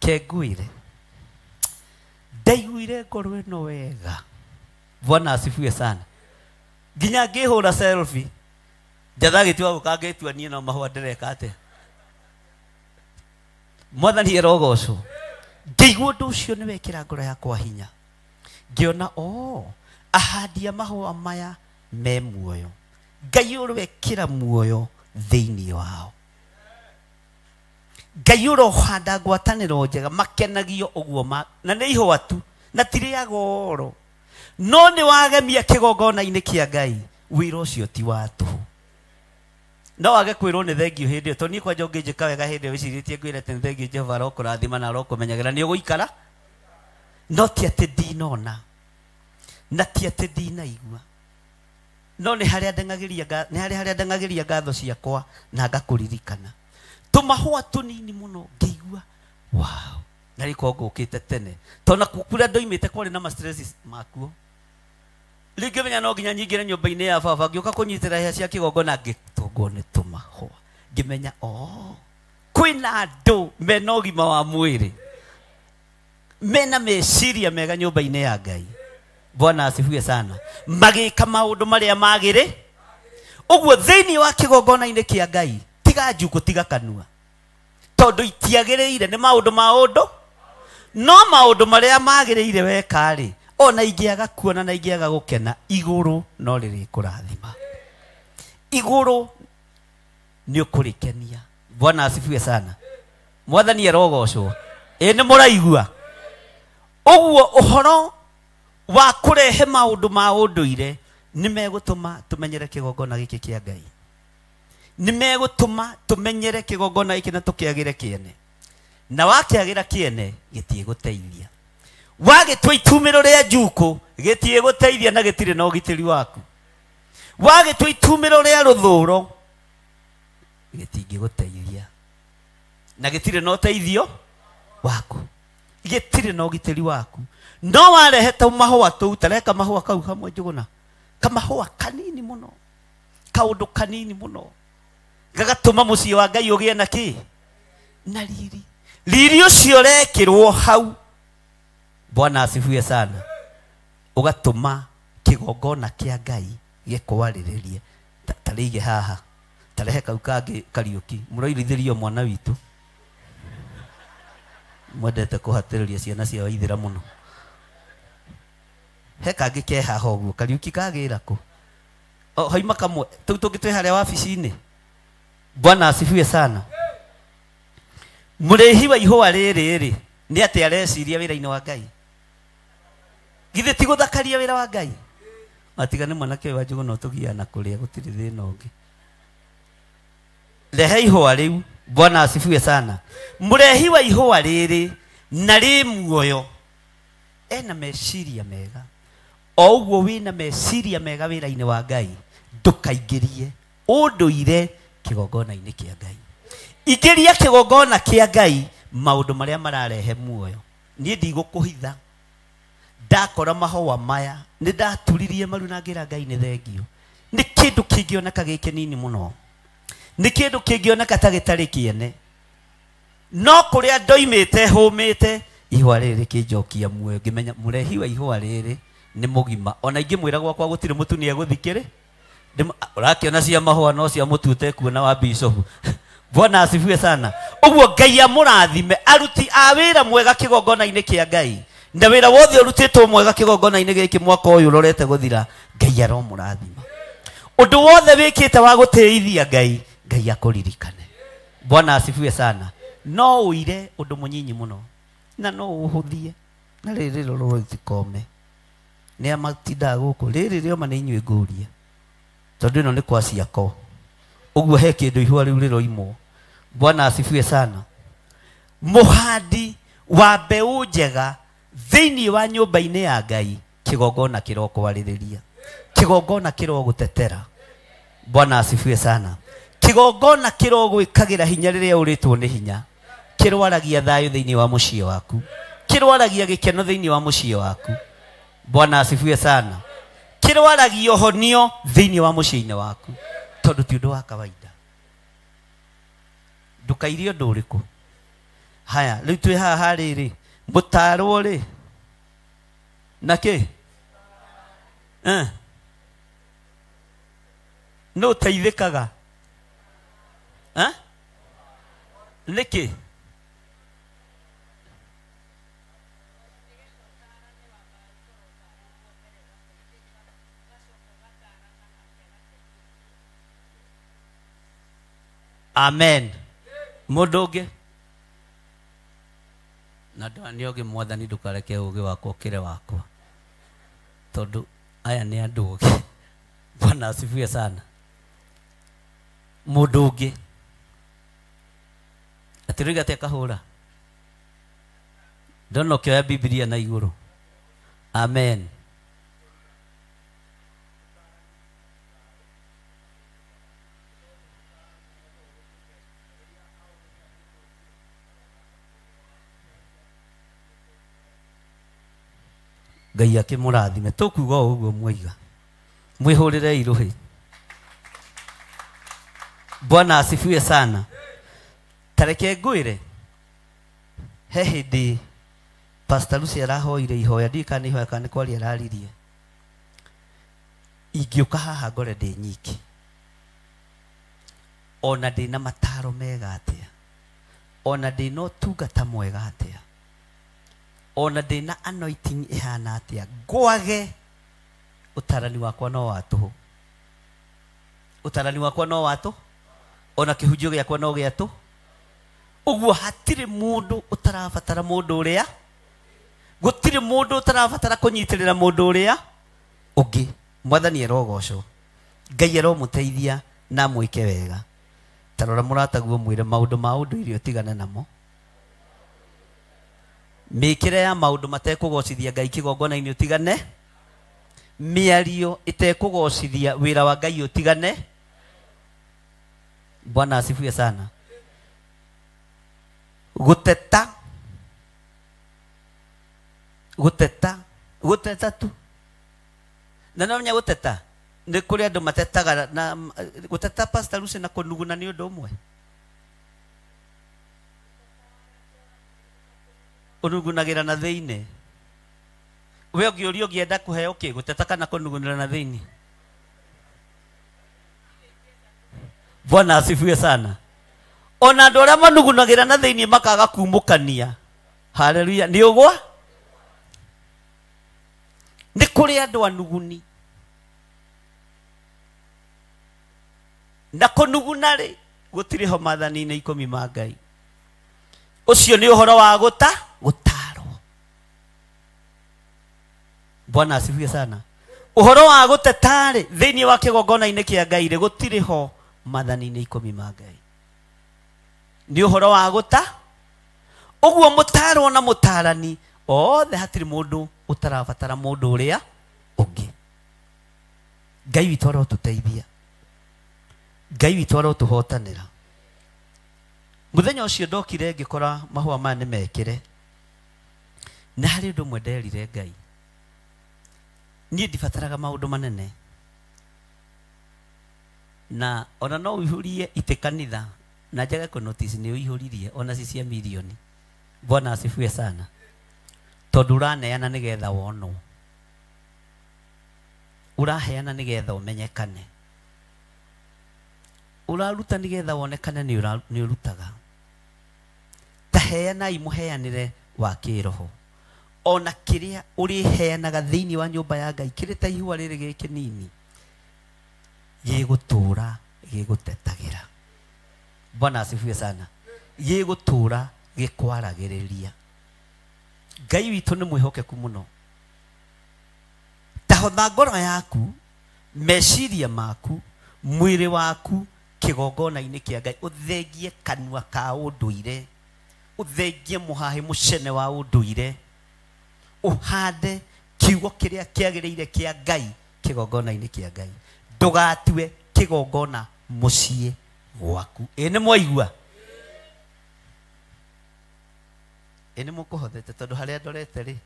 A: kengwĩre ndaiguire ngoro ĩno wega Bwana asifiwe sana nginya ngĩhũra selfie njathagĩtua gũka ngĩtua niĩ no mahũa ndĩreka atĩa Mwathani erogocwo ngĩigua ũndũ ũcio nĩ wekĩra ngoro yakwa hinya ngĩona ahandia mahũa maya me muoyo Ngai ũrwekĩra muoyo thĩinĩ wao Ngai ũrohanda ngwatanĩro njega makenagio ũguo na nĩ ihũa tu na tirĩa goro no nĩ wagemia kĩgongona-inĩ kĩa Ngai wĩra ũcio ti wa tũhũ no wage kwĩrwo nĩ thengio hĩndĩ ĩyo tondũ niĩ kwanja ũngĩnjĩka wega hĩndĩ ĩyo wĩcirĩtie ngwĩre atĩ nĩ thengio Jehova arokũrathima na arokũmenyagĩra nĩ ũgũikara no ti atĩ ndinona na ti atĩ ndinaigua no nĩ harĩa ndeng'agĩria ngatho ciakwa na ngakũririkana tũmahũa tũnini mũno ngĩigua wow na rĩko ngũkĩte tene tondũ na kũrĩa ndoimĩte kwarĩ na ma-stresses makuo rĩngĩ menya no nginya nyingĩre nyũmba-inĩ ya baba ngĩũka kũnyitĩra hĩa cia kĩgongona ngĩtũngwo nĩ tũmahũa ngĩmenya kwĩna andũ mena ũgima wa mwĩrĩ mena meciria mega nyũmba-inĩ ya Ngai Bwana asifiwe sana magĩka maũndũ marĩa magĩrĩ ũguo thĩinĩ wa kĩgongona-inĩ kĩa Ngai tiga njukũ tiga kanua tondũ itiagĩrĩire nĩ maũndũ ma ũndũ no maũndũ marĩa magĩrĩire weka-rĩ ona ingĩaga kuona na ingĩaga gũkena igũrũ no rĩrĩkũrathima igũrũ nĩ ũkũrĩkenia Bwana asifiwe sana Mwathani erogocwo nĩ mũraigua ũguo ũhoro wa kũrehe maũndũ ma ũndũire nĩ megũtũma tũmenyere kĩgongona gĩkĩ kĩa Ngai nĩ megũtũma tũmenyere kĩgongona gĩkĩ na tũkĩagĩre kĩene na wakĩagĩra kĩene gĩtiĩgũteithia wagĩtua itumĩro rĩa njukũ gĩtiĩgũteithia na gĩtirĩ na ũgitĩri waku wagĩtua itumĩro rĩa rũthũũro gĩtingĩgũteithia na gĩtirĩ na ũteithio waku gĩtirĩ na ũgitĩri waku no warehe mahũa tũu tareka mahũa kau hamwe njũgũna kamahũa kanini mũno kaũndũ kanini mũno gagatũma mũciĩ wa Ngai ũgĩe na kĩ na riri ũcio rekĩrwo hau Bwana asifiwe sana ũgatũma kĩgongona kĩa Ngai gĩkwarĩrĩrie tarĩige haha tarehe kau kangĩ Kariũki mũroirithĩrio mwana witũ mwendete kũhatĩrĩria ciana cia Waithĩra mũno he kangĩ ke haha ũguo Kariũki kagĩra kũ haima kamwe tũu tũngĩ twĩ harĩa wabici-inĩ Bwana asifiwe sana murehi wa ihua riri ni ati areciria wira-ini wa Ngai githe ti guthakaria wira wa Ngai matiga ni mwanake wa Njũgũna tugia na kuria gutiri thina ungi rehe ihua riu Bwana asifiwe sana murehi wa ihua riri na ri muoyo ena meciria mega o uguo wina meciria mega wira-ini wa Ngai ndukaingirie unduire kigongona-ini kia Ngai ingiria kigongona kia Ngai maundu maria mararehe muoyo nie ndigũkũhitha ndakora mahũa maya nĩ ndaturirie maru na ngira Ngai nĩ thengio nĩ kĩndũ kĩngĩoneka gĩkĩ nini mũno nĩ kĩndũ kĩngĩoneka ta gĩtarĩ kĩene no kũrĩa ndoimĩte hũmĩte ihua rĩrĩ kĩnjokia muoyo ngĩmenya mũrehi wa ihua rĩrĩ nĩ mũgima ona ingĩmwĩra gwakwa gũtirĩ mũtu nĩ egũthikĩrĩ ũrakĩona cia mahũa no cia mũtu ũtekuona wa bishop Bwana asifiwe sana ũguo Ngai amũrathime aruti a wĩra mwega kĩgongona-inĩ kĩa Ngai na wĩra wothe ũrutĩtwo mwega kĩgongona-inĩ gĩkĩ mwaka ũyũ ũrorete gũthira Ngai aromũrathima ũndũ wothe wĩkĩte wa gũtĩithia Ngai Ngai akũririkane Bwana asifiwe sana no ũire ũndũ mũnyinyi mũno na no ũhũthie na rĩrĩ rũrũ thikome nĩ amatindaga gũkũ rĩrĩ rĩoma nĩ inyuĩ ngũria tondũ ĩno nĩ kwa ciako ũguo he kĩndũ ihua rĩu rĩroimwo Bwana asifiwe sana mũhandi wa mbeũ njega thĩinĩ wa nyũmba-inĩ ya Ngai kĩgongona kĩrokwarĩrĩria kĩgongona kĩrogũtetera Bwana asifiwe sana kĩgongona kĩrogwĩkagĩra hinya rĩrĩa ũrĩtwo nĩ hinya kĩrwaragia thayũ thĩinĩ wa mũciĩ waku kĩrwaragia gĩkeno thĩinĩ wa mũciĩ waku Bwana asifiwe sana kĩrwaragia ũhonio thĩinĩ wa mũciĩ-inĩ waku tondũ ti ũndũ wa kawaida ndũkairie ũndũ ũrĩkũ haya rĩu twĩ haha rĩrĩ mũtarwo rĩ na kĩ no ũteithĩkaga nĩkĩ amen mũndũ ũngĩ na nĩ ũgĩ Mwathani ndũkareke ũgĩ wakwa ũkĩre wakwa tondũ aya nĩ andũ ũgĩ Bwana asifiwe sana mũndũ ũngĩ atĩrĩga te kahũra ndona ũkĩoya Biblia na igũrũ amen Ngai akĩmũrathime tũkuga ũguo mwaiga mwĩhũrĩre irũhĩ Bwana asifiwe sana tareke ngwĩre he hĩndĩ Pastor Lucy arahoire ihoya ndikana ihoya kana kwari araririe ingĩũka haha ngore ndĩ nyiki ona ndĩna mataro mega atĩa ona ndĩna ũtungata mwega atĩa ona ndĩna anointing ihana atĩa ngwage utarani wakwa no watũ utarani wakwa no watũ ona kĩhunjio gĩakwa no gĩatũ ũguo hatirĩ mũndũ ũtarabatara mũndũ ũrĩa gũtirĩ mũndũ ũtarabatara kũnyitĩrĩra mũndũ ũrĩa ũngĩ Mwathani erogocwo Ngai aromũteithia na mwĩke wega tarora mũrataguo mwĩre maũndũ ma ũndũire ũtigane namo mĩkĩre ya maũndũ matekũgocithia Ngai kĩgongona-inĩ ũtigane mĩario ĩtekũgocithia wĩra wa Ngai ũtigane Bwana asifiwe sana gũteta tu na nomenya gũteta nĩ kũrĩ andũ matetaga na gũteta Pastor Lucy na kũnuguna nĩ ũndũ ũmwe ũnugunagĩra na thĩinĩ we ũngĩũrio ũngĩenda kũheo kĩ gũteta kana kũnugunĩra na thĩinĩ Bwana asifiwe sana ona andũ arĩa manugunagĩra na thĩinĩ makaga kumũkania haleluya nĩ ũgwa nĩ kũrĩ andũ anuguni na kũnuguna rĩ gũtirĩ ho maathani-inĩ 10 ma Ngai ucio ni uhoro wa gutarwo. Bwana asifiwe sana. Uhoro wa gutetari thiini wa kigongona-ini kia Ngai ri gutiri ho mathani-ini 10 ma Ngai. Ni uhoro wa uguo mutarwo na mutarani othe hatiri mundu utarabatara mundu uria ungi. Ngai witu arotuteithia, Ngai witu arotuhotanira. Muthenya ucio ndokire ngikora mahua maya nimekire, na hari undu mwe nderire Ngai, nie ndibataraga maundu manene, na ona no uihurie ite kanitha na njaga ku notice ni uihuririe ona cia milioni. Bwana asifiwe sana. Tondu uraneana nigetha wonwo, uraheana nigetha umenyekane, uraruta nigetha wonekane ni urutaga. Taheanai muheanire wa kiroho. Ona kiria uriheanaga thiini wa nyumba ya Ngai kiri ta ihua riri gikinini gigutura gigutetagira. Bwana asifiwe sana. Gigutura gikwaragiriria. Ngai witu ni mwihokeku muno. Tahotha ngoro yaku, meciria maku, mwiri waku kigongona-ini kia Ngai. Uthengie kanua ka unduire, uthengie muhahi mucene wa unduire, uhande kiugo kiria kiagiriire kia Ngai kigongona-ini kia Ngai. Ndugatue kigongona mucii gwaku. Ene mwaigua? Ene mukuhothete tondu haria ndorete ri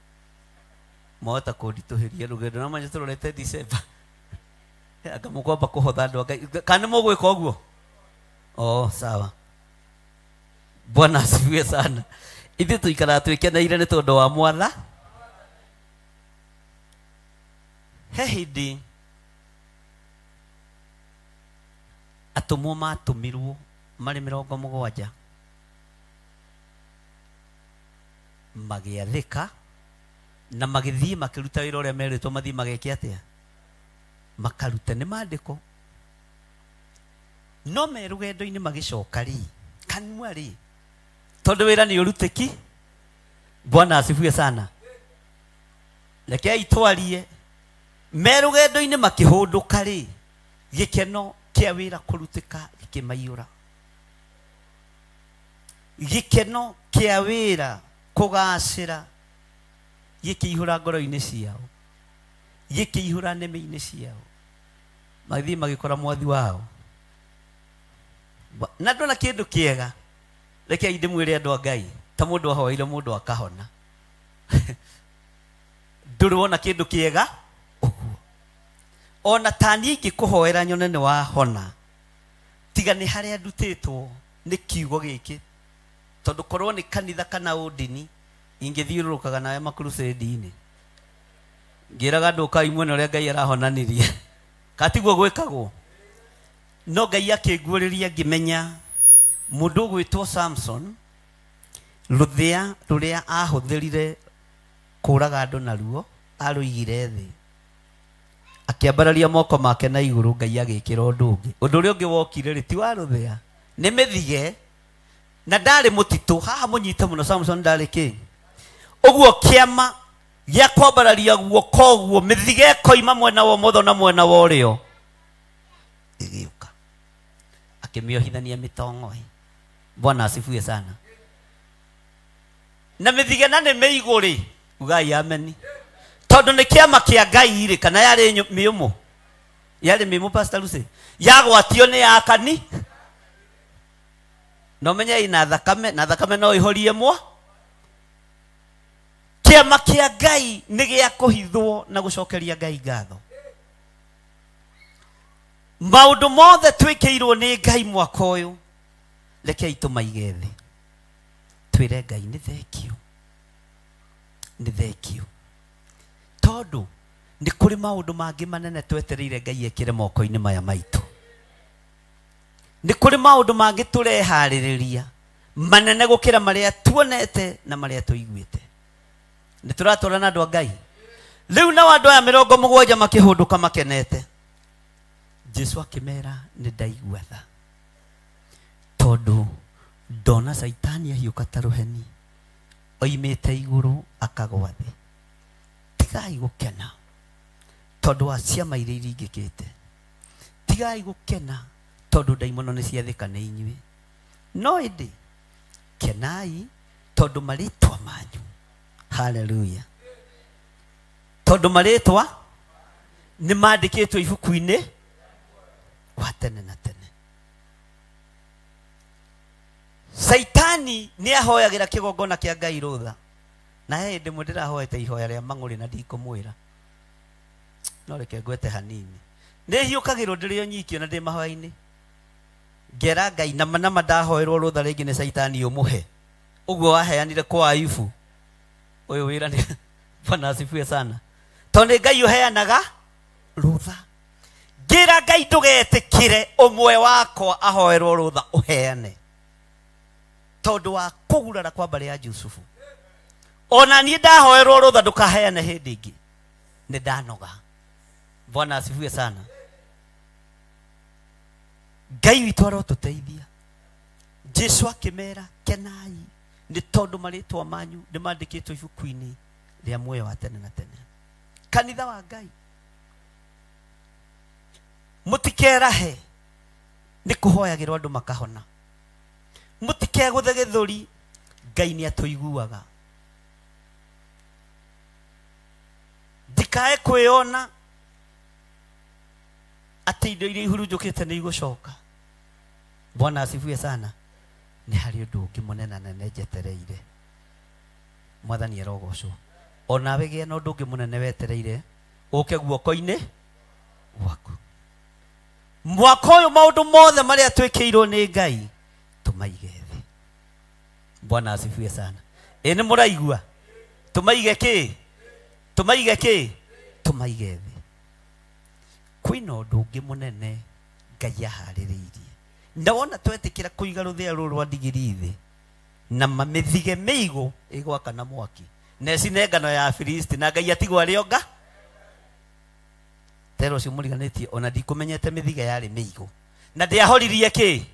A: mwahota kundituhiria rugendo na manje turorete December. Anga mukwamba kuhotha andu Ngai kana mugwika uguo? Oh, sawa. Bwana asifiwe sana. Ithu tuikara twikeneire ni tondu wa mwatha. He hindi atumwo matumirwo mari 70 magiathika na magithii makiruta wira uria meritwo mathii mageke atia makarute. Ni maandiko no me rugendo-ini magicoka ri kanua ri tondu wira ni urutiki. Bwana asifiwe sana. Reke itwarie me rugendo-ini makihunduka ri gikeno kia wira kurutika gikimaiyura, gikeno kia wira kugacira gikiihura ngoro-ini ciao, gikiihura neme-ini ciao, mathii magikora mwathi wao. Na ndona kindu kiega, reke ndimwire andu a Ngai ta mundu ahoire mundu akahona. Ndurwona kindu kiega uguo. Ona tani ngikuhoera nyone ni wahona, tiga ni haria ndutitwo ni kiugo giki. Tondu korwo ni kanitha kana udini ingithiurukaga nawe makurusedi-ini ngiraga andu kai mwene uria Ngai arahonanirie katiguo gwikagwo. No Ngai akinguriria ngimenya mundu gwitwo Samson ruthia ruria ahuthirire kuraga andu naruo aruigire thi, akiambararia moko make na iguru. Ngai agikira undu ungi, undu uria ungi wokire ri ti wa ruthia, ni mithige na ndari mutitu. Haha munyite muno Samson ndari ki uguo kiama gia kwambararia guoko uguo mithige koima mwena wa motho na mwena wa urio igiuka akimiohithania mitongo. Bwana asifiwe sana. Na mithige na ni meiguri ugai ameni tondu ni kiama kia Ngai ri kana yari miumu yari miumu Pastor Lucy yagwatio ni akani no menya ina thakame no ihorie mwa. Kiama kia Ngai ni gia kuhithwo na gucokeria Ngai ngatho. Maundu mothe twikiirwo ni Ngai mwaka uyu rekei tumaige thi twire Ngai ni thekio, ni thekio tondu ni kuri maundu mangi manene twetereire Ngai ekire moko-ini maya maitu. Ni kuri maundu mangi turehaririria manene gukira maria tuonete na maria tuiguite. Ni turatora na andu a Ngai riu na andu aya 70 makihunduka makenete. Jesu akimera ni ndaigua tha tondu ndona Saitani ahiũka ta rũheni oimĩte igũrũ akagwa thĩ. Tigai gũkena tondũ wa ciama iria iringĩkĩte. Tigai gũkena tondũ ndaimono nĩ ciathĩka nĩ inyuĩ. No ĩndĩ kenai tondũ marĩtwa manyu. Haleluya. Tondũ marĩtwa nĩ mandĩkĩtwo ibuku-inĩ wa tene na tene. Saitani nĩ ahoyagĩra kĩgongona kĩa Ngai rũtha. Na he hĩndĩ ĩmwe ndĩrahoete ihoya rĩa mang'ũrĩ na ndikũmwĩra. No reke ngwete hanini. Nĩ hiũkagĩrwo ndĩrĩ o nyikio na ndĩ mahoya-inĩ. Ngera Ngai nama ndahoerwo rũtha rĩngĩ nĩ Saitani ũmũhe. Ũguo waheanire kwa Ayubu. Ũyũ wĩra nĩ Bwana asifiwe sana. Tondũ Ngai ũheanaga rũtha. Ngĩra Ngai ndũgetĩkĩre ũmwe wakwa ahoerwo rũtha ũheane. Tondũ wa kũgurara kwa mbarĩ ya Jusufu. Ona niĩ ndahoerwo rũtha ndũkaheane hĩndĩ ĩngĩ. Nĩ ndanoga. Bwana asifiwe sana. Ngai witũ arotũteithia. Jesu akĩmera kenai nĩ tondũ marĩtwa manyu nĩ mandĩkĩtwo ibuku-inĩ rĩa muoyo wa tene na tene. Kanitha wa Ngai, mũtikerahe nĩ kũhoyagĩrwo andũ makahona. Mũtikegũthe gĩthũri, Ngai nĩ atũiguaga. Ndikae kwĩona atĩ indo iria ihurunjũkĩte nĩ igũcoka. Bwana asifiwe sana. Nĩ harĩ ũndũ ũngĩ mũnene nene njetereire. Mwathani arogocwo. Onawe gĩa na ũndũ ũngĩ mũnene wetereire ũke guoko-inĩ gwaku. Mwaka ũyũ maũndũ mothe marĩa twĩkĩirwo nĩ Ngai tũmaige thĩ. Bwana asifiwe sana. Ĩ nĩ mũraigua? Tũmaige kĩ? Tũmaige kĩ? Tũmaige thĩ. Kwĩna ũndũ ũngĩ mũnene Ngai aharĩrĩirie. Ndawona twetĩkĩra kũiga rũthĩa rũrũ rwa ndigiri thĩ na mamĩthige mĩigũ ĩgwaka na mwaki. Neci nĩ ngano ya Filisti na Ngai atigwo arĩ onga. Tero ũcio mũriganĩtie ona ndikũmenyete mĩthige yarĩ mĩigũ. Na ndĩahoririe kĩ?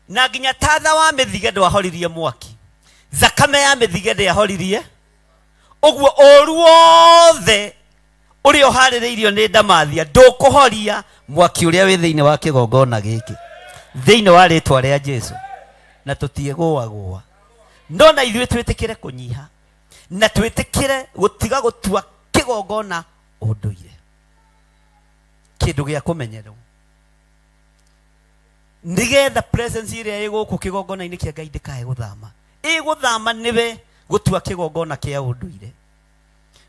A: Na nginya tatha wa mĩthige ndwahoririe mwaki. Zakame ya mĩthige ndĩahoririe. Ũguo ũru wothe ũrĩa ũharĩrĩirio nĩ Ndamathia ndũkũhoria mwaki ũrĩa wĩ thĩinĩ wa kĩgongona gĩkĩ. Thĩinĩ wa rĩtwa rĩa Jesu. Na tũtiegũagũa. No na ithuĩ twĩtĩkĩre kũnyiha. Na twĩtĩkĩre gũtiga gũtua kĩgongona ũndũire. Kĩndũ gĩa kũmenyerwo. Nĩgetha presence ĩrĩa ĩgũkũ kĩgongona-inĩ kĩa Ngai ndĩkae gũthama. Ĩgũthama nĩwe gũtua kĩgongona kĩa ũndũire.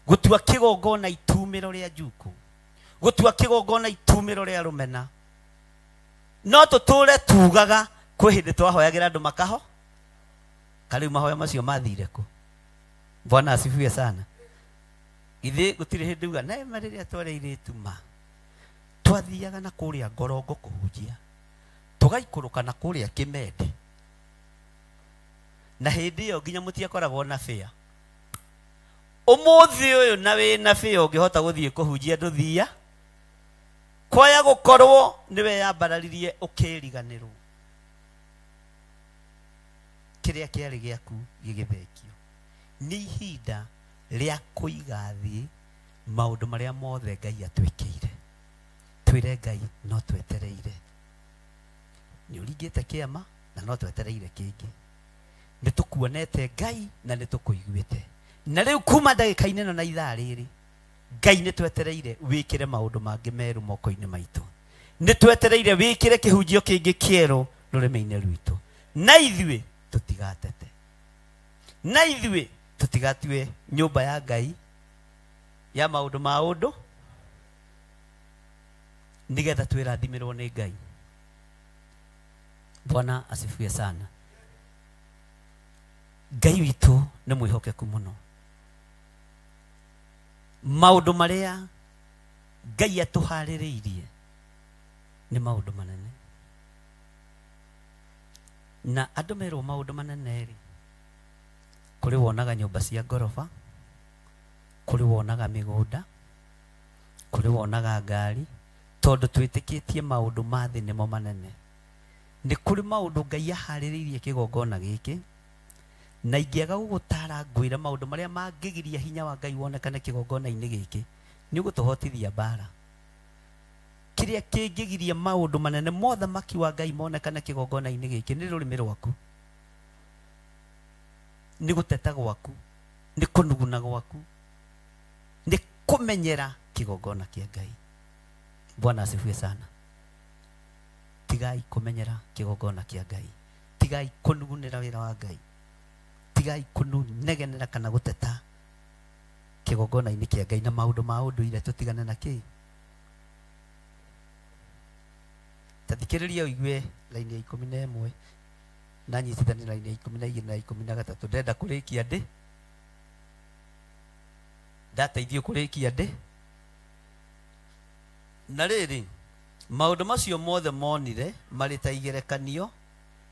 A: Gũtua kĩgongona itumĩro rĩa njuku. Gũtua kĩgongona itumĩro rĩa rũmena. No tũtũre tugaga kwĩ hĩndĩ twahoyagĩra andũ makaho. Kariu mahoya macio mathire kũ? Bwana asifiwe sana. Ithe gũtirĩ hĩndĩ uga na rĩrĩa twareirĩtu ma. Twathiaga na kũrĩa Ngorongo kũhunjia. Tũgaikũrũka na kũrĩa Kĩmende. Na hĩndĩ ĩyo nginya mũtiakoragwo na fĩa. Ũmũthĩ ũyũ na wĩna fĩa ũngĩhota gũthiĩ kũhunjia ndũthia. Kwaya gũkorwo nĩwe yambararirie ũkĩriganĩrwo. Kĩrĩa kĩarĩ gĩaku gĩgĩthekio. Nĩ ihinda rĩa kũiga thĩ maũndũ marĩa mothe Ngai atwĩkĩire. Twĩre Ngai no twetereire. Nĩ ũringĩte kĩama na no twetereire kĩngĩ. Nĩ tũkuonete Ngai na nĩ tũkũiguĩte. Na rĩu kuma ndagĩka-inĩ ĩno na ithaa rĩrĩ Ngai nĩ twetereire wĩkĩre maũndũ mangĩ merũ moko-inĩ maitũ. Nĩ twetereire wĩkĩre kĩhunjio kĩngĩ kĩerũ rũrĩmĩ-inĩ rwitũ. Na ithuĩ tũtigatete. Na ithuĩ tũtigatue nyũmba ya Ngai ya maũndũ ma ũndũ nĩgetha twĩrathimirwo nĩ Ngai. Bwana asifiwe sana. Ngai witũ nĩ mwĩhokeku mũno. Maũndũ marĩa Ngai atũharĩrĩirie nĩ maũndũ manene. Na andũ merwo maũndũ manene rĩ. Kũrĩ wonaga nyũmba cia ngoroba, kũrĩ wonaga mĩgũnda, kũrĩ wonaga ngari, tondũ twĩtĩkĩtie maũndũ ma thĩ nĩmo manene. nĩ kũrĩ maũndũ Ngai aharĩrĩirie kĩgongona gĩkĩ, na ingĩaga gũgũtara ngwĩra maũndũ marĩa mangĩgiria hinya wa Ngai wonekane kĩgongona-inĩ gĩkĩ, nĩ ũgũtũhotithia mbara. Kĩrĩa kĩngĩgiria maũndũ manene mothamaki wa Ngai monekane kĩgongona-inĩ gĩkĩ nĩ rũrĩmĩ rwaku, nĩ gũteta gwaku, nĩ kũnuguna gwaku, nĩ kũmenyera kĩgongona kĩa Ngai. Bwana asifiwe sana. Tigai kũmenyera kĩgongona kĩa Ngai, tigai kũnugunĩra wĩra wa Ngai, tigai kũnegenera kana gũteta kĩgongona-inĩ kĩa Ngai na maũndũ ma ũndũire. Tũtigane na kĩ? Tathikĩrĩria ũigue laini ya 11 na nyitithani laini ya 12 na 13. Ndenda kũrĩkia ndĩ, ndateithio kũrĩkia ndĩ. Na rĩrĩ, maũndũ macio mothe monire marĩ ta igerekanio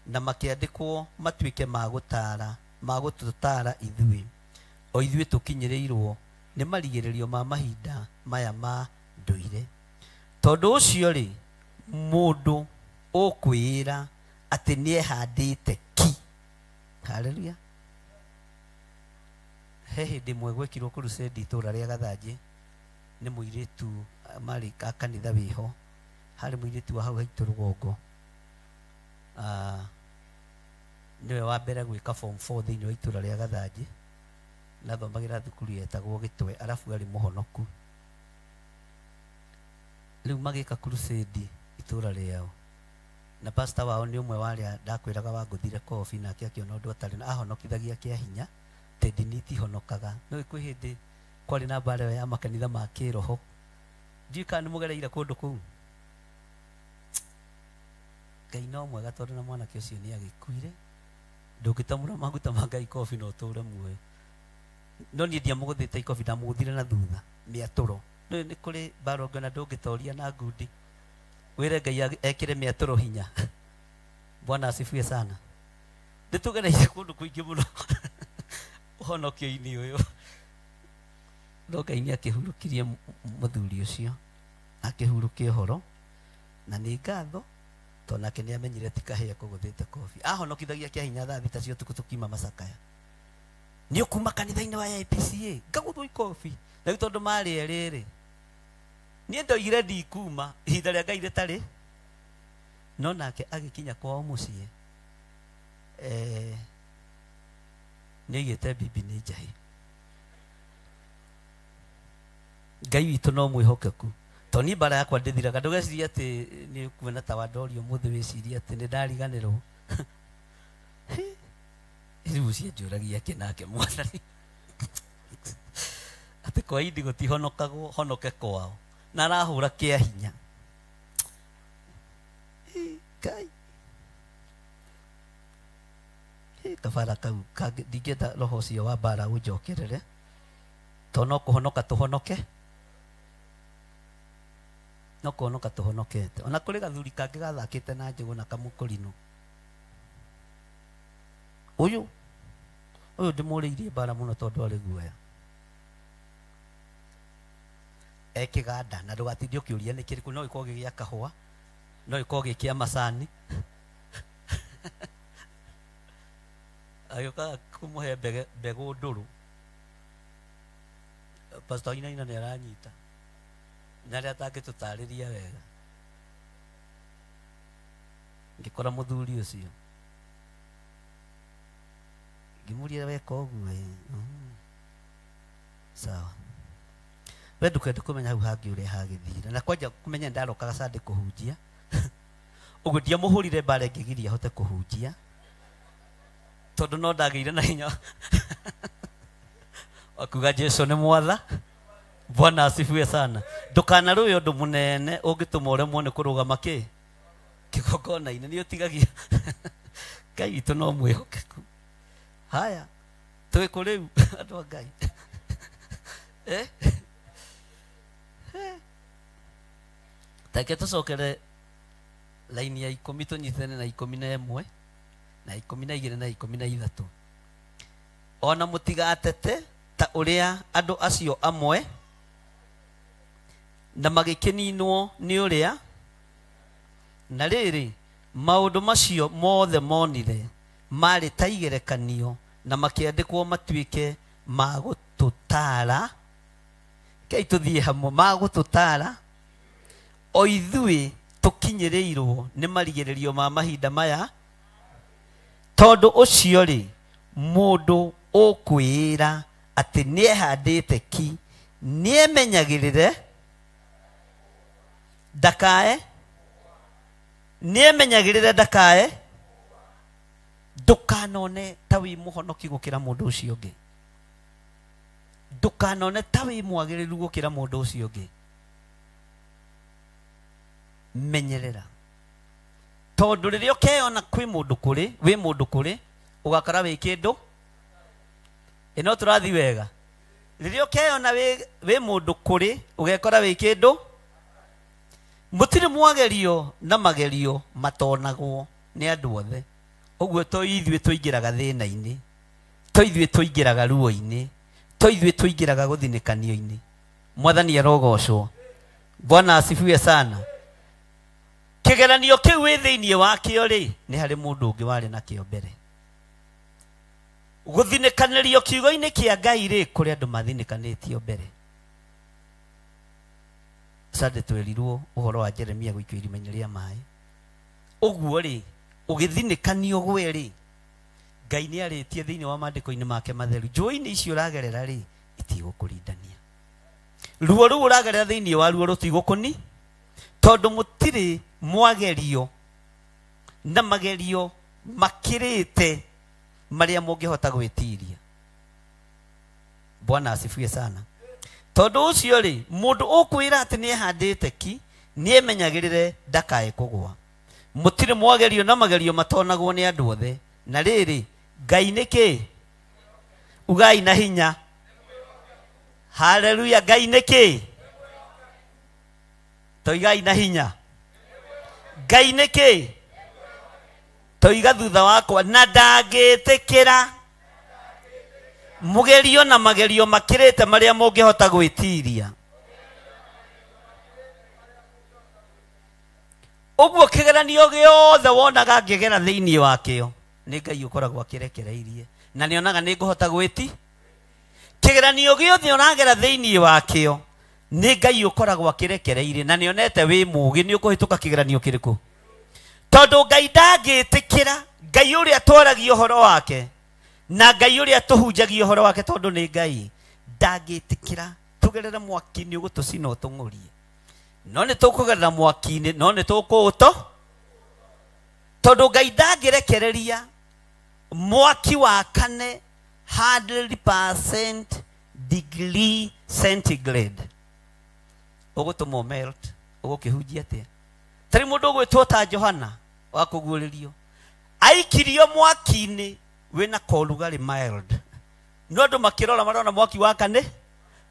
A: na makĩandĩkwo matuĩke ma gũtũtara ithuĩ, o ithuĩ tũkinyĩrĩirwo nĩ marigĩrĩrio ma mahinda maya ma ndũire. Tondũ ũcio rĩ, mũndũ ũkwĩĩra atĩ nĩ ehandĩte ki. Haleluya. He hĩndĩ ĩmwe gwekirwo crusade itũũra rĩa Gathanjĩ nĩ mũirĩtu marĩ kanitha wĩho, harĩ mũirĩtu wa hau haitũ rũgongo, niwe wa mbere gwĩka form 4 thĩinĩ wa itũũra rĩa Gathanjĩ, na thomagĩra thukuru yetagwo Gĩtwe, arabu arĩ mũhonoku. Rĩu magĩka crusade itũũra rĩao, na pastor wao nĩ ũmwe wa arĩa ndakwĩraga wangũthire kobi, nake akĩona ũndũ atarĩ na ahonokithagia kĩa hinya, tendiniti honokaga. Nĩ kwĩ hĩndĩ kwarĩ na mbara ya makanitha ma kĩroho, ndiũĩ kana nĩ mũgereire kũndũ kũu. Ngai no mwega tondũ na mwanake ũcio nĩ agĩkuire. Ndũngĩtamũra maguta ma Ngai kobi no ũtũũre muoyo. No niĩ ndiamũgũthĩte ikobi, ndamũgũthire na thutha mĩatũro. Nĩ kũrĩ mbara ũngĩona ndũngĩtoria na ngundi, wĩre Ngai ekĩre mĩatũro hinya. Bwana asifiwe sana. Nĩ tũgereire kũndũ kũingĩ mũno ũhonokio-inĩ ũyũ. No Ngai nĩ akĩhurũkirie mũthuri ũcio, akĩhurũkia ũhoro, na nĩ ngatho tondũ nake nĩ amenyire ti kahĩa kũgũthĩte kobi. Ahonokithagia kĩa hinya thaa thita cio ũtukũ tũkiuma macakaya. Nĩ ũkuma kanitha-inĩ wa IPCA ngagũthwo ikobi. Na rĩu tondũ marĩ erĩ, niĩ ndoigire ndikuma ihinda rĩa Ngai rĩtarĩ, no nake agĩkinya kwao mũciĩ nĩ aigĩte bibi nĩ njahĩ. Ngai witũ no mwĩhokeku, tondũ niĩ mbara yakwa ndĩthiraga. Ndũgecirie atĩ nĩ kuona ta wandorio mũthĩ wĩcirie atĩ nĩ ndariganĩrwo. Rĩu cianjũragia kĩnake Mwathani atĩ kwa idi gũtihonokagwo, honoke kwao, na arahũra kĩa hinya. Ngai kabara kau ndingĩenda roho ũcio wa mbara ũnjokerere, tondũ no kũhonoka tũhonoke, no kũhonoka tũhonokete. Ona kũrĩ gathuri kangĩ gathakĩte na njũgũ na kamũkũrinũ. Ũyũ ndĩmũrĩirie mbara mũno tondũ arĩ guoya. Ekĩganda na ndũgatinde ũkĩũria nĩ kĩrĩkũ, no gĩkorwo gĩ gĩa kahũa, no gĩkorwo gĩ kĩa macani. Agĩũkaga kũmũhe mbegũ ndũrũ. Pastor Inaina nĩ aranyita na rĩrĩa atangĩtũtarĩria wega. Ngĩkora mũthuri ũcio ngĩmũria weka ũguo sawa, we ndũkenda kũmenya hau hangĩ ũrĩa hagĩthire, na kwanja kũmenya ndarokaga Sunday kũhunjia. Ũguo ndiamũhũrire mbara ĩngĩgiria ahote kũhunjia, tondũ no ndagĩire na hinya akuga Jesu nĩ mwatha. Bwana asifiwe sana. Ndũkanarũe ũndũ mũnene ũngĩtũma ũremwo nĩ kũrũgama kĩgongona-inĩ, nĩ ũtigagia. Ngai witũ no mwĩhokeku. Haya, twĩkũ rĩu andũ a Ngai? Take tũcokere laini ya 10 tũnyitane na 11 na 12 na 13. Ona mũtigatete ta ũrĩa andũ acio amwe na magĩkĩninwo nĩ ũrĩa, na rĩrĩ maundu macio mothe monire mari ta igerekanio na makiandikwo matuike ma gututara kei tuthie hamwe ma gututara o ithui tukinyireirwo ni marigererio ma mahinda maya tondu ucio ri mundu ukwira ati niehandite ki niemenyagirire ndakae niemenyagirire ndakae ndukanone ta wi muhonoki gukira mundu ucio ungi ndukanone ta wi mwagiriru gukira mundu ucio ungi menyerera tondu riria ukeona kwi mundu kuri wi mundu kuri ugakora wi kindu ino turathi wega riria ukeona wi mundu kuri ugekora wi kindu mutiri mwagerio na magerio matonagwo ni andu othe uguo to ithuĩ tuingiraga thĩna-inĩ to ithuĩ tuingiraga ruo-inĩ to ithuĩ tuingiraga gũthinikanio-inĩ mwathani arogocwo Bwana asifiwe sana kigeranio kiu wi thiini wakio ri ni hari mundu ungi wari nakio mbere guthinikanirio kiugo-ini kia Ngai ri kuri andu mathinikanitio mbere sade twerirwo uhoro wa Jeremia guikio irima-ini ria mai uguo ri ugithinikanio gwe ri Ngai ni aritie thiini wa mandiko-ini make matheru njũĩ-inĩ icio uragerera ri itigũkũrindania ruo rũu uragerera thiini wa ruo rutigũkũni tondu mutiri mwagerio na magerio makirite maria mungihota gwitiria Bwana asifiwe sana tondu ucio ri mundu ukwira ati ni ehandite ki ni emenyagirire ndakae kugwa mutiri mwagerio na magerio matonagwo ni andu othe na riri Ngai niki ugai na hinya haleluya Ngai niki toigai na hinya Ngai niki toiga thutha wakwa na ndagitikira mugerio na magerio makirite maria mungihota gwitiria uguo kigeranio giothe wonaga ngigera thiini wakio ni Ngai ukoragwo akirekereirie na nionaga ni nguhota gwiti kigeranio giothe onagera thiini wakio ni Ngai ukoragwo akirekereirie na nionete wi mugi ni ukuhituka kigeranio kiriku tondu Ngai ndagitikira Ngai uria twaragia uhoro wake na Ngai uria tuhunjagia uhoro wake tondu ni Ngai ndagitikira tugerere mwaki-ini ugutucina utung'urie no ni tukugerera mwaki-ini no ni tukuuto tondu Ngai ndagirekereria mwaki wakane 100% degree centigrade ugutuma melt ugukihunjia atia tari mundu ugwitwo ta Johana wa kuguririo aikirio mwaki-ini wina korugari mild no andu makirora marona mwaki wakane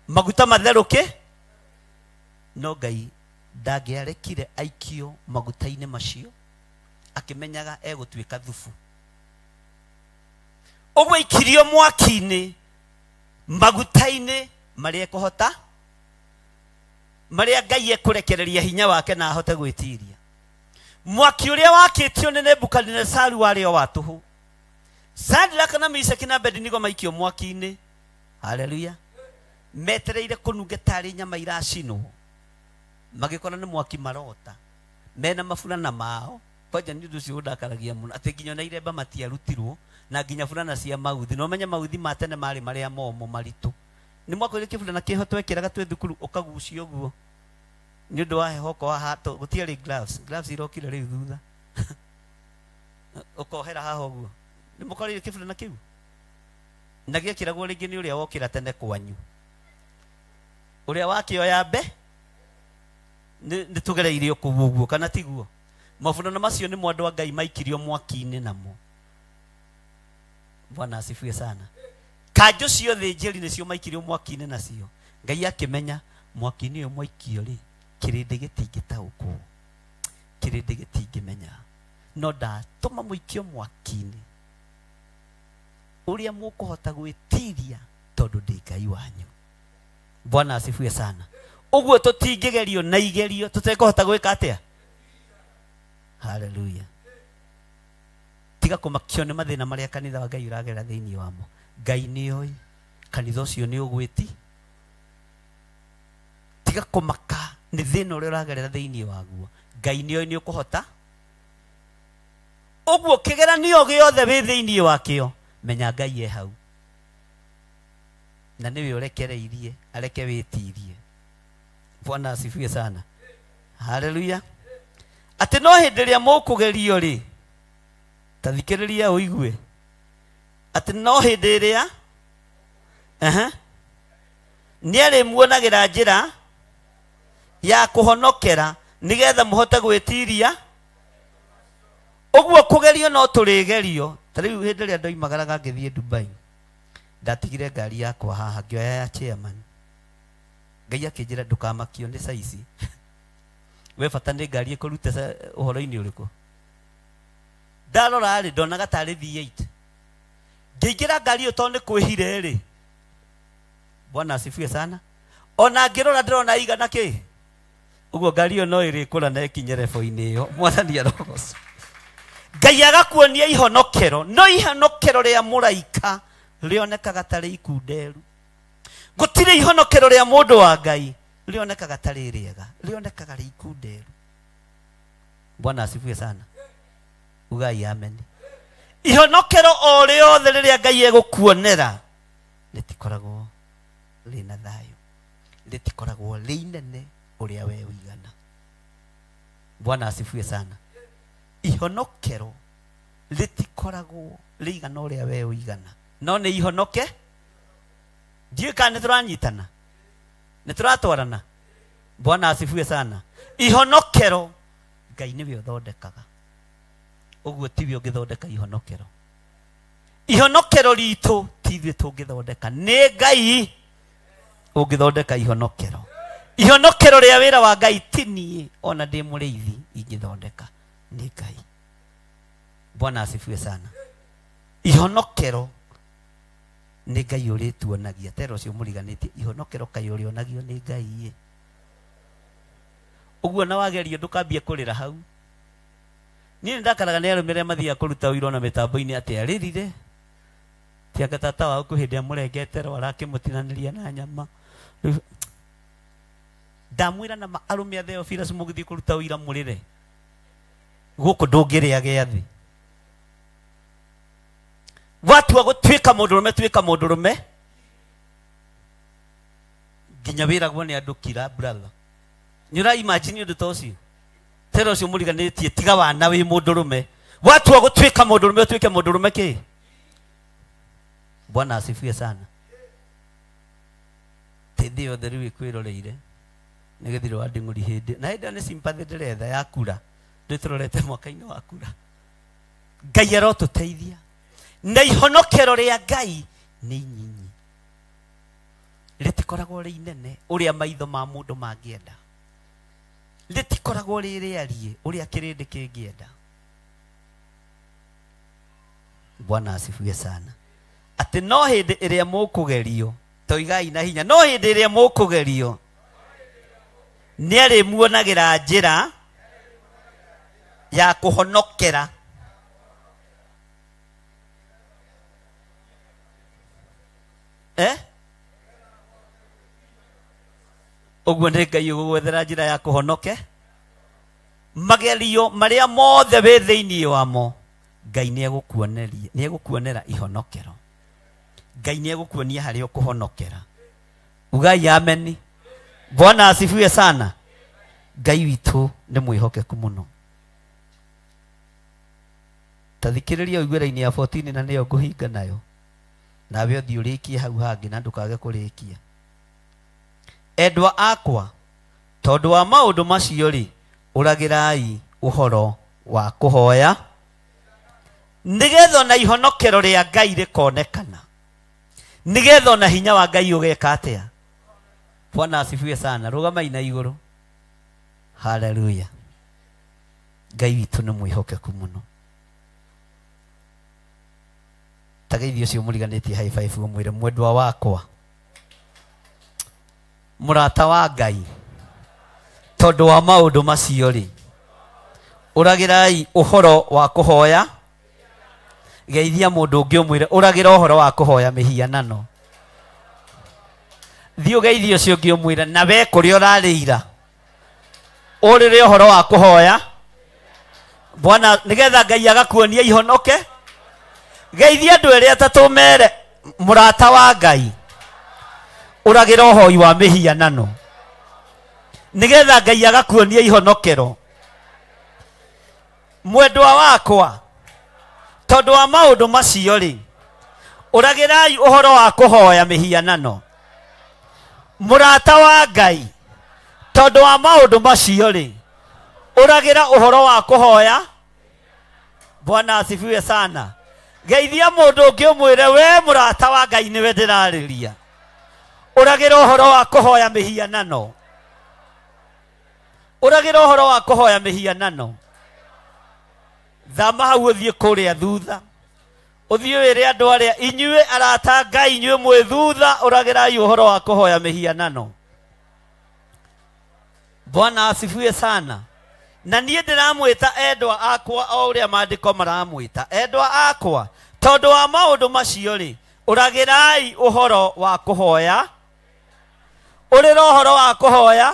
A: maguta matheruke no Ngai ndagiarekire aikio maguta-ini macio akimenyaga egutuika thufu ogwe ikirio mwaki-ini maguta-ini maria ekuhota maria Ngai ekurekereria hinya wake na ahote gwitiria mwaki uria wakitio ni Nebukadnezaru wario watuhu Shadraka na Meshaki na Abednego maikio mwaki-ini haleluya metereire kunungetari nyama iracinwo magikora ni mwaki marota mena mafurana mao kwaja ni ndu cio ndakaragia muno ati nginya na iremba matiarutirwo na nginya furana cia mauthi no menya mauthi matene mari maria momo maritu ni mwako ile kifurana kihotwe kiraga twe thukuru ukagucia uguo ni ndu wa heho kwa hato gutiari gloves irokire ri thutha ukohera haho uguo ni mukorire kifurana kiu na giekiragwo ringi ni uria wokira tene kwanyu uria wakioya mbe ni tugereirio kuguo kana tiguo mafurana macio ni mwandu wa Ngai maikirio mwaki-ini namo Bwana asifiwe sana kanjo ciothe njeri nicio maikirio mwaki-ini nacio Ngai akimenya mwaki-ini uyo mwaikio ri kirindi gitingitaukwo kirindi gitingimenya no ndatuma muikio mwaki-ini uria mukuhota gwitiria tondu ndi Ngai wanyu Bwana asifiwe sana uguo tutingigerio na igerio tutekuhota gwika atia haleluya tiga kumakio nĩ mathĩna marĩa kanitha wa Ngai ũragerera thĩinĩ wamo. Ngai nĩ oĩ kanitha ũcio nĩ ũgwĩti. Tiga kumaka nĩ thĩna ũrĩa ũragerera thĩinĩ waguo. Ngai nĩ oĩ nĩ ũkũhota. Ũguo kĩgeranio gĩothe wĩ thĩinĩ wakĩo, menya Ngai e hau. Na niwe ũrekereirie, areke wĩtirie. Bwana asifiwe sana. Haleluya. Atĩ no hĩndĩ ĩrĩa mũkũgerio rĩ, ta thikĩrĩria ũigue. Atĩ no hĩndĩ ĩrĩa nĩ arĩmuonagĩra njĩra ya kũhonokera nĩgetha mũhote gwĩtiria. Ũguo kũgerio no tũrĩgerio. Ta rĩu hĩndĩ ĩrĩa ndoimagaraga ngĩthiĩ Dubai, ndatigire ngari yakwa haha ngĩoya ya chairman. Ngai akĩnjĩra ndũkamakio nĩ saizi. We bata nĩ ngari ĩkũrute ũhoro-inĩ ũrĩkũ. Ndarora rĩ, ndonaga tarĩ V8. Ngĩingĩra ngari ĩyo tondũ nĩ kwĩhire rĩ. Bwana asifiwe sana. Ona ngĩrora ndĩrona igana kĩ. Ũguo ngari ĩyo no ĩrĩkũra na ĩkinye level-inĩ ĩyo. Mwathani arogocwo. Ngai agakuonia ihonokero. No ihonokero rĩa mũraika rĩonekaga tarĩ ikunderu. Gũtirĩ ihonokero rĩa mũndũ wa Ngai rĩonekaga tarĩ rĩega, rĩonekaga rĩ ikunderu. Bwana asifiwe sana. Ugai amen. Ihonokero o rĩothe rĩrĩa Ngai egũkuonera rĩtikoragwo rĩna thayũ, rĩtikoragwo rĩ inene ũrĩa we ũigana. Bwana asifiwe sana. Ihonokero rĩtikoragwo rĩigana ũrĩa we ũigana, no nĩ ihonoke. Ndiũĩ kana nĩ tũranyitana, nĩ tũratwarana. Bwana asifiwe sana. Ihonokero Ngai nĩwe ũthondekaga. Ũguo tiwe ũngĩthondeka ihonokero. Ihonokero ritũ tiwe tũngĩthondeka, nĩ Ngai ũngĩthondeka ihonokero. Ihonokero rĩa wĩra wa Ngai ti niĩ ona ndĩ mũrĩithi ingĩthondeka, nĩ Ngai. Bwana asifiwe sana. Ihonokero nĩ Ngai ũrĩtuonagia. Tero ũcio mũriganĩtie, ihonokero kaĩ ũrĩonagio nĩ Ngai. Ũguo na wagerio ndũkambie kũrĩra hau. Niĩ ndakaraga nĩ arũme arĩa mathiaga kũruta ũira na mĩtambo-inĩ atĩ arĩrire. Tianga tata wao hĩndĩ amũrengetero arakĩmũtinanĩria na nyama. Ndamwĩra na arũme a Theophilus mũgĩthiĩ kũruta ũira mũrĩre. Gũkũ ndũngĩrĩa gĩathĩ. Watua gũtuĩka mũndũrũme, tuĩka mũndũrũme. Nginya wĩragwo nĩ andũ kira brother. Nĩ ũra imagine ũndũ ta ũcio. Tero ũcio mũriganĩtie, tiga wana wĩ mũndũrũme. Watua gũtuĩka mũndũrũme, tuĩke mũndũrũme kĩ? Bwana asifiwe sana. Hĩndĩ yothe rĩu ĩkwĩroreire nĩ gĩthirĩ wa nding'ũri hĩndĩ. Na hĩndĩ nĩ sympathy ndĩretha ya kura. Ndĩtũrorete mwaka-inĩ wa kura. Ngai arotũteithia. Na ihonokero rĩa Ngai nĩ inyinyi. Rĩtikoragwo rĩ inene ũrĩa maitho ma mũndũ mangĩenda. Rĩtikoragwo rĩ rĩariĩ ũrĩa kĩrĩndĩ kĩngĩenda. Bwana asifiwe sana. Atĩ no hĩndĩ ĩrĩa mũkũgerio, toigai na hinya, no hĩndĩ ĩrĩa mũkũgerio nĩ arĩmuonagĩra njĩra ya kũhonokera. Ũguo nĩ Ngai ũgũgwethera njĩra ya kũhonoke. Magerio marĩa mothe wĩ thĩinĩ wamo, Ngai nĩ egũkuonera ihonokero. Ngai nĩ egũkuonia harĩa ũkũhonokera. Ugai amen. Bwana asifiwe sana. Ngai witũ nĩ mwĩhokeku mũno. Ta thikĩrĩria ũiguĩra-inĩ ya 14 na nĩyo ngũhinga nayo. Nawe ũthiĩ ũrĩkie hau hangĩ na ndũkage kũrĩkia. Endwa akwa, tondũ wa maũndũ macio rĩ, ũragĩrai ũhoro wa kũhoya, nĩgetha na ihonokero rĩa Ngai rĩkonekana, nĩgetha na hinya wa Ngai ũgeka atĩa. Bwana asifiwe sana. Rũgamai na igũrũ. Haleluya. Ngai witũ nĩ mwĩhokeku mũno. Tagaithi ũcio mũriganĩtie high five ũmwĩre mwendwa wakwa, mũrata wa Ngai, tondũ wa maũndũ macio rĩ, ũragĩrai ũhoro wa kũhoya, geithia mundu ungi umwire uragira uhoro wa kuhoya mihianano thio geithio ucio ungi umwire na we kuri urarira urire uhoro wa kuhoya Bwana nigetha Ngai agakuonia ihonoke geithia andu eri atatu mere murata wa Ngai uragira uhoi wa mihianano nigetha Ngai agakuonia ihonokero mwendwa wakwa tondu wa maundu macio ri uragirai uhoro wa kuhoya mihianano murata wa Ngai tondu wa maundu macio ri uragira uhoro wa kuhoya Bwana asifiwe sana geithia mundu ungi umwire we murata wa Ngai niwe ndirariria uragira uhoro wa kuhoya mihianano uragira uhoro wa kuhoya mihianano thama hau uthie kuria thutha uthie wire andu aria inyue arata Ngai inyue mwe thutha uragirai uhoro wa kuhoya mihianano Bwana asifiwe sana na niĩ ndiramwĩta endwa akwa o ũrĩa maandĩko maramwĩta endwa akwa tondu wa maũndũ macio rĩ ũragirai ũhoro wa kũhoya ũrĩra ũhoro wa kũhoya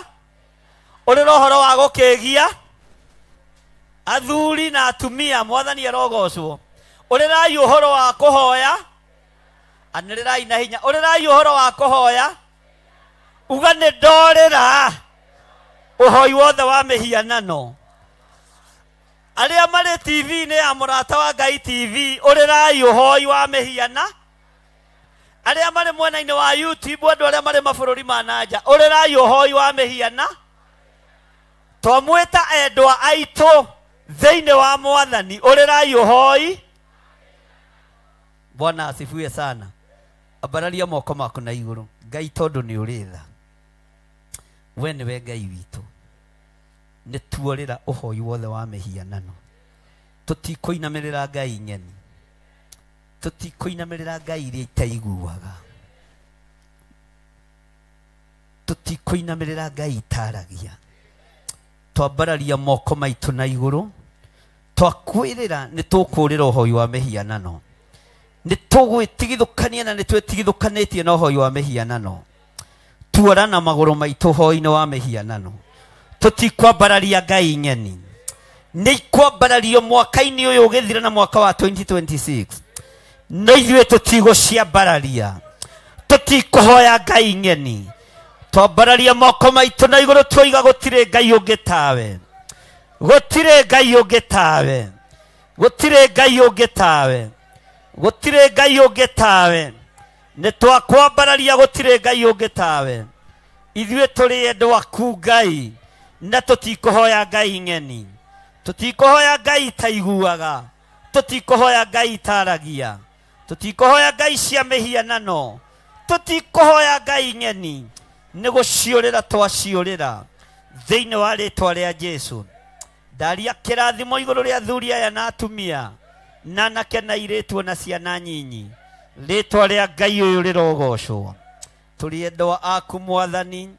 A: ũrĩra ũhoro wa gũkĩgia athuri na atumia mwathani arogocwo ũrĩrai ũhoro wa kũhoya anĩrĩrai na hinya ũrĩrai ũhoro wa kũhoya uga nĩ ndorĩra ũhoi wothe wa mĩhianano aria mari TV ni ya murata wa Ngai TV urirai uhoi wa mihiana aria mari mwena-ini wa YouTube andu aria mari mabururi ma nanja urirai uhoi wa mihiana twamwita endwa aitu thiini wa mwathani urirai uhoi Bwana asifiwe sana abararia moko maku na iguru Ngai tondu ni uritha we niwe Ngai witu nĩ tuorĩra ũhoi wothe wa mĩhianano tũtikũinamĩrĩra Ngai nyeni tũtikũinamĩrĩra Ngai iria itaiguaga tũtikũinamĩrĩra Ngai itaragia twambararia moko maitũ na igũrũ twakwĩrĩra nĩ tũkũrĩra ũhoi wa mĩhianano nĩ tũgwĩtigithũkania na nĩ twĩtigithũkanĩtie na ũhoi wa mĩhianano tuora na magũrũ maitũ ũhoi-inĩ wa mĩhianano tutikwambararia Ngai nyeni nĩ ikwambarario mwaka-inĩ ũyũ ũgĩthira na mwaka wa 2026 no ithuĩ tũtigũciambararia tũtikũhoya Ngai nyeni twambararia moko maitũ na igũrũ twoiga gũtirĩ Ngai ũngĩ tawe gũtirĩ Ngai ũngĩ tawe gũtirĩ Ngai ũngĩ tawe gũtirĩ Ngai ũngĩ tawe nĩ twakwambararia gũtirĩ Ngai ũngĩ tawe ithuĩ tũrĩ endwa aku Ngai na tutikuhoya Ngai nyeni tutikuhoya Ngai taiguaga tutikuhoya Ngai taragia tutikuhoya Ngai cia mihianano tutikuhoya Ngai nyeni nĩ gũciũrĩra twaciũrĩra thĩinĩ wa rĩtwa rĩa Jesũ ndaria kĩrathimo igũrũ rĩa athuri aya na atumia na anake na airĩtu na ciana nyinyi rĩtwa rĩa Ngai ũyũ rĩrogocwo tũrĩ endwa aku mwathani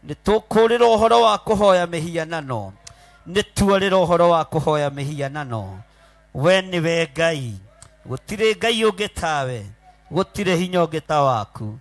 A: nĩ tũkũrĩra ũhoro wa kũhoya mĩhianano nĩ tuorĩra ũhoro wa kũhoya mĩhianano we nĩwe Ngai gũtirĩ Ngai ũngĩ tawe gũtirĩ hinya ũngĩ ta waku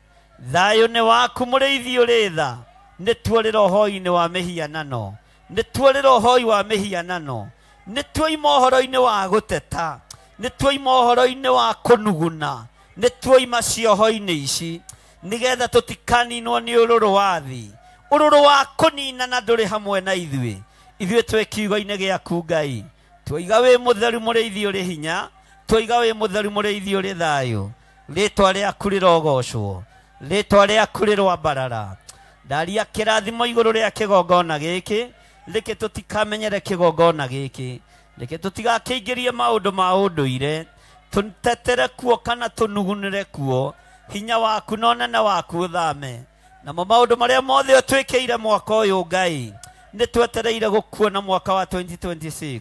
A: thayũ nĩ waku mũrĩithi ũrĩ tha nĩ tuorĩra ũhoi-inĩ wa mĩhianano nĩ tuorĩra ũhoi wa mĩhianano nĩ tuoima ũhoro-inĩ wa gũteta nĩ tuoima ũhoro-inĩ wa kũnuguna nĩ tuoima cioho-inĩ ici nigetha tũtikaninwo nĩ ũrũrũ wa thĩ ũrũrũ wa kũninana ndũrĩ hamwe na ithuĩ twĩ kiugo-inĩ gĩaku Ngai twoiga wĩ mũtheru mũrĩithi ũrĩ hinya twoiga wĩ mũtheru mũrĩithi ũrĩ thayũ rĩtwa rĩaku rĩrogocwo rĩtwa rĩaku rĩrwambarara ndaria kĩrathimo igũrũ rĩa kĩgongona gĩkĩ reke tũtikamenyere kĩgongona gĩkĩ reke tũtigakĩingĩrie maũndũ ma ũndũire tũtetere kuo kana tũnugunĩre kuo hinya waku na ũnene waku ũthame namo maũndũ marĩa mothe ũtwĩkĩire mwaka ũyũ Ngai nĩ twetereire gũkuona mwaka wa 2026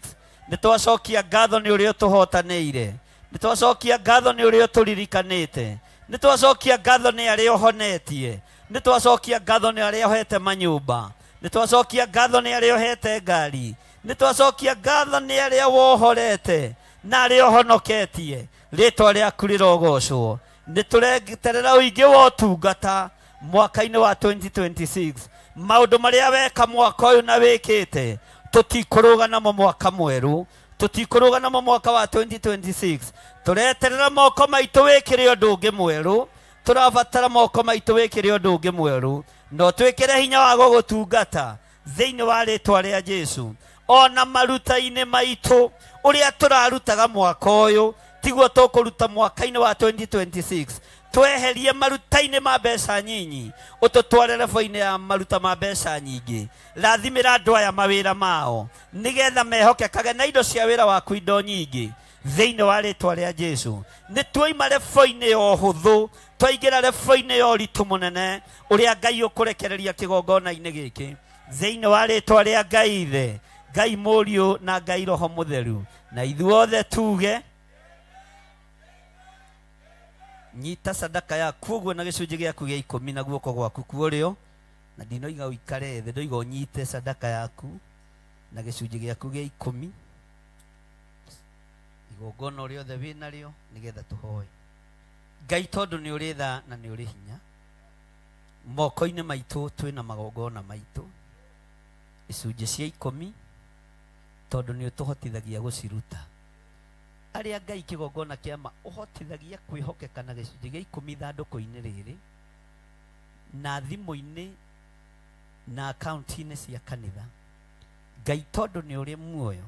A: nĩ twacokia ngatho nĩ ũrĩa ũtũhotanĩire nĩ twacokia ngatho nĩ ũrĩa ũtũririkanĩte nĩ twacokia ngatho nĩ arĩa ũhonetie nĩ twacokia ngatho nĩ arĩa ũhete manyũmba nĩ twacokia ngatho nĩ arĩa ũhete ngari nĩ twacokia ngatho nĩ arĩa wohorete na arĩa ũhonoketie ritwa rĩaku rĩrogocwo. Nĩ tũreterera ũingĩ wa ũtungata mwaka-inĩ wa 2026. Maũndũ marĩa weka mwaka ũyũ na wĩkĩte tũtikũrũga namo mwaka mwerũ, tũtikũrũga namo mwaka wa 2026. Tũreterera moko maitũ wĩkĩre ũndũ ũngĩ mwerũ, tũrabatara moko maitũ wĩkĩre ũndũ ũngĩ mwerũ, no twĩkĩre hinya wa gũgũtungata thĩinĩ wa rĩtwa rĩa Jesu. Ona maruta-inĩ maitũ ũrĩa tũrarutaga mwaka ũyũ tiguo tũkũruta mwaka-inĩ wa 2026. Tweherie maruta-inĩ ma mbeca nyinyi ũtũtware level-inĩ ya maruta ma mbeca nyingĩ. Rathimĩra andũ aya mawĩra mao nĩgetha mehokekage na indo cia wĩra waku indo nyingĩ thĩinĩ wa rĩtwa rĩa Jesu. Nĩ tuoima level-inĩ ya ũhũthũ twaingĩra level-inĩ ya ũritũ mũnene ũrĩa Ngai ũkũrekereria kĩgongona-inĩ gĩkĩ thĩinĩ wa rĩtwa rĩa Ngai Ithe, Ngai Mũriũ na Ngai Roho Mũtheru. Na ithuothe tuge nyita sadaka yaku ũguo na gĩcunjĩ gĩaku gĩa 10 na guoko gwaku kũrĩo, na ndinoiga ũikare thĩ, ndoiga ũnyite sadaka yaku na gĩcunjĩ gĩaku gĩa 10 igongona rĩothe wĩ narĩo nĩgetha tũhoe. Ngai tondũ nĩ ũrĩ tha na nĩ ũrĩ hinya, moko-inĩ maitũ twĩna magongona maitũ icunjĩ cia 10 tondũ nĩ ũtũhotithagia gũciruta. Arĩa Ngai kĩgongona kĩama ũhotithagia kwĩhokeka na gĩcunjĩ gĩa 10 ithandũkũ-inĩ rĩrĩ na thimũ-inĩ na akaunti-inĩ cia kanitha. Ngai tondũ nĩ ũrĩ muoyo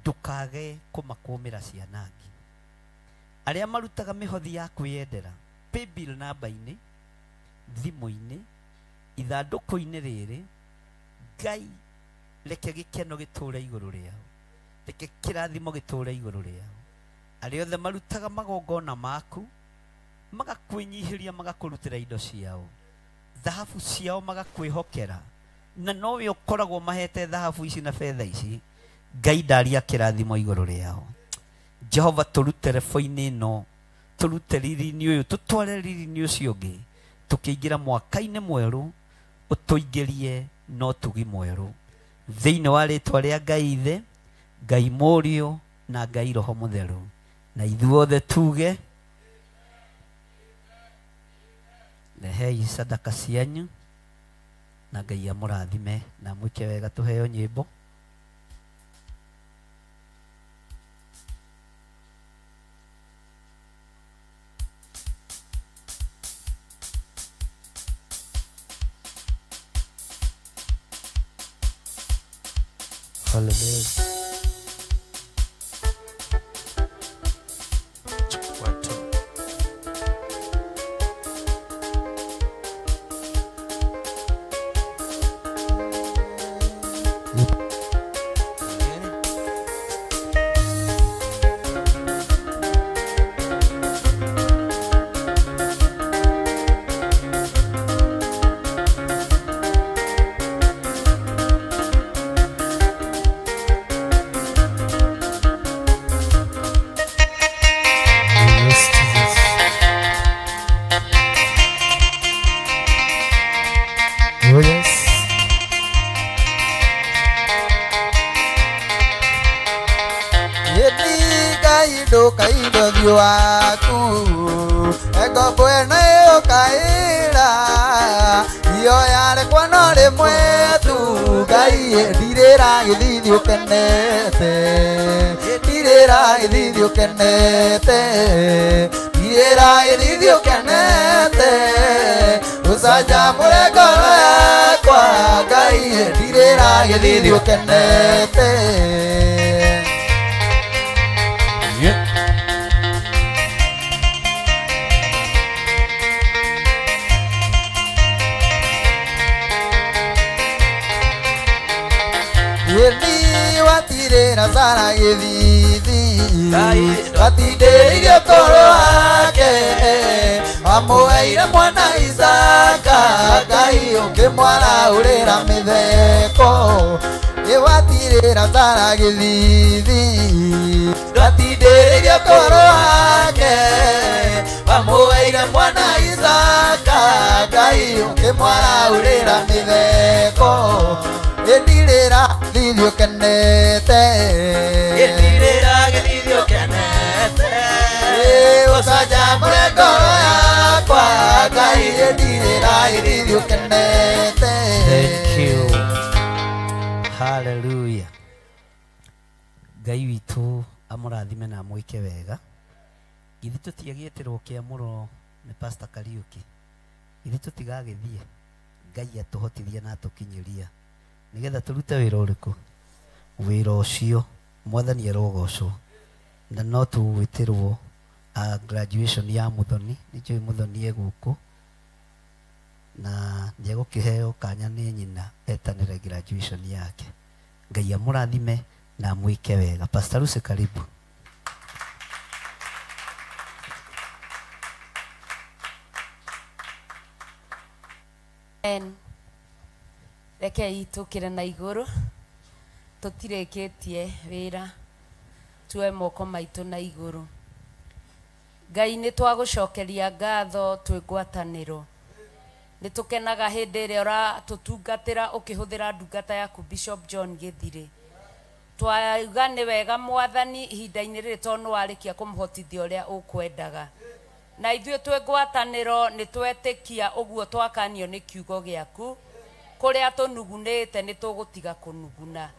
A: ndũkage kũmakũmĩra cianangi. Arĩa marutaga mĩhothi ya kwĩyendera paybill namba-inĩ, thimũ-inĩ, ithandũkũ-inĩ rĩrĩ, Ngai reke gĩkeno gĩtũũre igũrũ rĩao, reke kĩrathimo gĩtũũre igũrũ rĩao. Arĩa othe marutaga magongona maku magakwĩnyihĩria magakũrutĩra indo ciao, thahabu ciao magakwĩhokera, na nowe ũkoragwo mahete thahabu ici na fedha ici. Ngai ndaria kĩrathimo igũrũ rĩao. Jehova tũrute level-inĩ ĩno, tũrute riri-inĩ ũyũ, tũtware riri-inĩ ũcio ũngĩ, tũkĩingĩra mwaka-inĩ mwerũ ũtũingĩrie no tugi mwerũ thĩinĩ wa rĩtwa rĩa Ngai Ithe, Ngai Mũriũ na Ngai Roho Mũtheru. Na ithuothe tuge rehei sadaka cianyu na Ngai amũrathime na mwĩke wega. Tũheo nyĩmbo.
C: Hallelujah.
D: Ngai ukimwara urira mitheko indirira thithio kenete indirira githithio kenete usajamure ngoro yakwa Ngai indirira githithio kenete.
A: Thank you. Hallelujah. Ngai witũ amũrathime na amwĩke wega. Ithe tũtiagĩeterwo kĩamũro nĩ Pastor Kariuki. Ithe tũtigagĩthiĩ. Ngai atũhotithie na atũkinyĩria nĩgetha tũrute wĩra ũrĩkũ. Wĩra ũcio Mwathani arogocwo. Na no tũgwĩtĩrwo graduation ya Muthoni. Nĩnjũĩ Muthoni egũkũ na nĩegũkĩheo kanya nĩ nyina etanĩre graduation yake. Ngai amũrathime na amwĩke wega. Pastor Lucy, karibu.
E: Rekei tukire na iguru tutireketie wira tuwe moko maitu na iguru. Ngai ni twagucokeria ngatho twi ngwataniro. Ni tukenaga hindi ria ora tutungatira ukihuthira ndungata yaku Bishop John Githire. Twauga ni wega Mwathani ihinda-ini riri tonu warikia kumuhotithia uria ukwendaga. Na ithuĩ twĩ ngwatanĩro nĩ twetĩkia ũguo twakanio nĩ kiugo gĩaku. Kũrĩa tũnugunĩte nĩ tũgũtiga kũnuguna.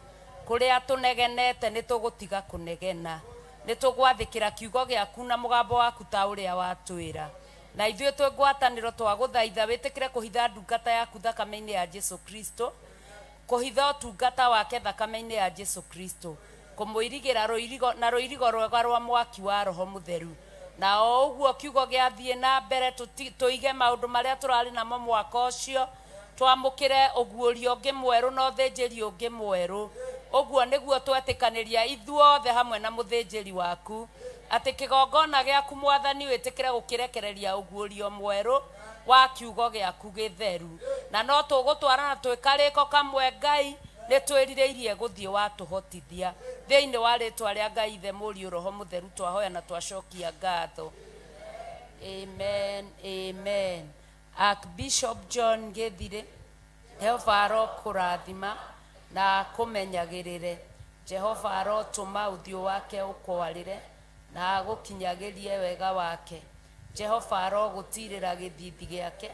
E: Kũrĩa tũnegenete nĩ tũgũtiga kũnegena. Nĩ tũgwathĩkĩra kiugo gĩaku na mũgambo waku ta ũrĩa watwĩra. Na ithuĩ twĩ ngwatanĩro twagũthaitha wĩtĩkĩre kũhitha ndungata yaku thakame-inĩ ya Jesu Kristo. Kũhitha ũtungata wake thakame-inĩ ya Jesu Kristo. Kũmũirigĩra rũirigo rwega rwa mwaki wa Roho Mũtheru. Na ũguo kiugo gĩathiĩ na mbere tũige maũndũ marĩa tũrarĩ namo mwaka ũcio, twamũkĩre ũguũrio ũngĩ mwerũ na ũthĩnjĩri ũngĩ mwerũ. Ũguo nĩguo twetĩkanĩria ithuothe hamwe na mũthĩnjĩri waku atĩ kĩgongona gĩaku Mwathani wĩtĩkĩre gũkĩrekereria ũguũrio mwerũ wa kiugo gĩaku gĩtheru. Na no tũgũtwarana twĩ karĩko kamwe Ngai nĩ twĩrirĩirie gũthiĩ watũhotithia. Thĩinĩ wa rĩtwa rĩa Ngai Ithe Mũriũ Roho Mũtheru twahoya na twacokia ngatho. Amen, amen. Archbishop John Githire, Jehova arokũrathima na akũmenyagĩrĩre. Jehova arotũma ũthiũ wake ũkwarĩre na agũkinyagĩrie wega wake. Jehova arogũtirĩra gĩthithi gĩake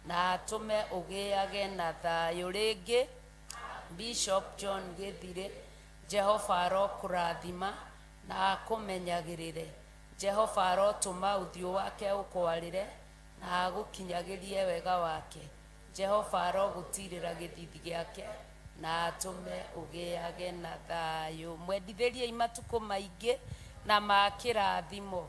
E: na atũme ũgĩage na thayũ. Rĩngĩ Bishop John Githire, Jehova arokũrathima na akũmenyagĩrĩre. Jehova arotũma ũthiũ wake ũkwarĩre na agũkinyagĩrie wega wake. Jehova arogũtirĩra gĩthithi gĩake na atũme ũgĩage na thayũ. Mwendithĩriei matukũ maingĩ na ma kĩrathimo.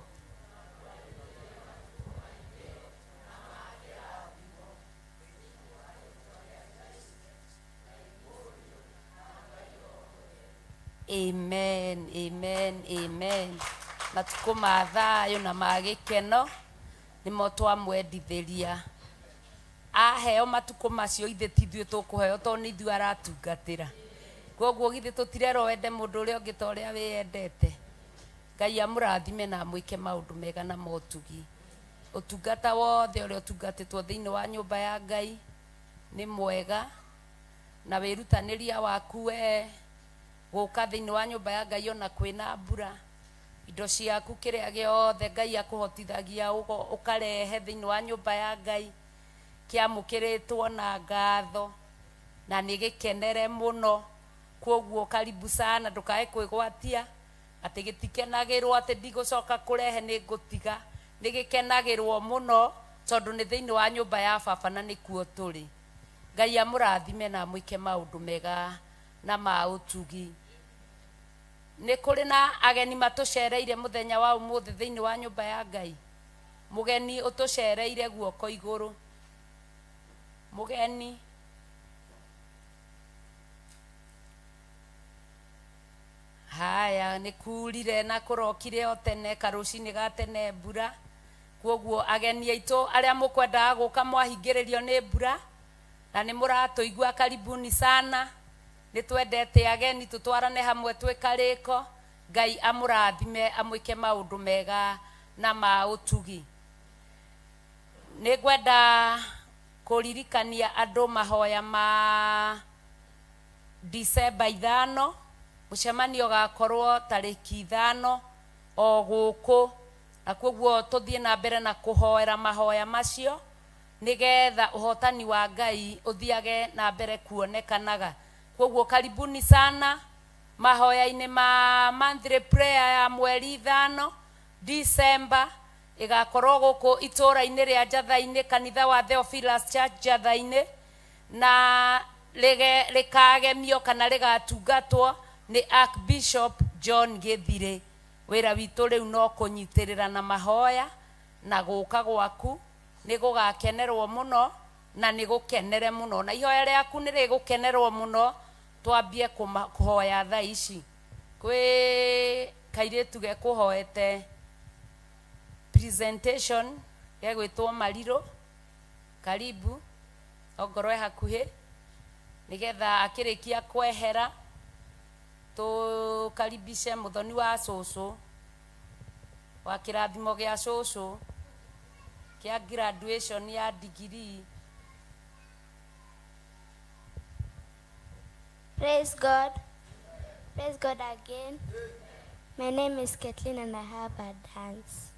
E: Amen, amen, amen. Matukũ ma thayũ na ma gĩkeno nĩmo twamwendithĩria. Aheo matukũ macio ithe ti ithuĩ tũkũheo tondũ nĩ ithuĩ aratungatĩra. Koguo githĩ tũtirerwo wende mũndũ ũrĩa ũngĩ ta ũrĩa wĩyendete. Ngai amũrathime na amwĩke maũndũ mega na motugi. Ũtungata wothe ũrĩa ũtungatĩtwo thĩinĩ wa nyũmba ya Ngai nĩ mwega, na wĩrutanĩria waku we gũka thĩinĩ wa nyũmba ya Ngai ona kwĩna mbura. Indo ciaku kĩrĩa gĩothe Ngai akũhotithagia ũkarehe thĩinĩ wa nyũmba ya Ngai kĩamũkĩrĩtwo na ngatho na nĩ gĩkenere mũno. Koguo karibu sana, ndũkae kwĩgwatia atĩ gĩtikenagĩrwo atĩ ndigũcoka kũrehe nĩ ngũtiga. Nĩ gĩkenagĩrwo mũno tondũ nĩ thĩinĩ wa nyũmba ya Baba na nĩkuo tũrĩ. Ngai amũrathime na amwĩke maũndũ mega na ma ũtugi. Nĩ kũrĩ na ageni matũcereire mũthenya wa ũmũthĩ thĩinĩ wa nyũmba ya Ngai. Mũgeni ũtũcereire guoko igũrũ. Mũgeni haya nĩ kurire na kũrokire o tene, karũcinĩ ga tene mbura. Koguo ageni aitũ arĩa mũkwendaga gũka mwahingĩrĩrio nĩ mbura na nĩ mũratũigua, karibuni sana. Nĩ twendete ageni tũtwarane hamwe twĩ karĩko. Ngai amũrathime amwĩke maũndũ mega na ma ũtugi. Nĩ ngwenda kuririkania andu mahoya ma December 5 mucemanio gakorwo tariki 5 o guku na koguo tuthie na mbere na kuhoera mahoya macio nigetha uhotani wa Ngai uthiage na mbere kuonekanaga. Koguo karibuni sana mahoya-ini ma monthly prayer ya mweri 5 December igakorwo guku itura-ini ria Njatha-ini kanitha wa Theophilus Church Njatha-ini na rikagemio kana rigatungatwo ni Archbishop John Githire. Wira witu riu no kunyitirira na mahoya na guka gwaku ni gugakenerwo muno na ni gukenere muno na ihoya riaku ni rigukenerwo muno. Twambie kuhoya thaa ici kwi kairitu ge kuhoete presentation ya gwitwo Mariro. Karibu ogorwe hakuhi nigetha akirikia kwehera tukaribishe muthoni wa cucu wa kirathimo gia cucu kia graduation ya degree.
F: Praise God. Praise God again. My name is Kathleen and I have a dance.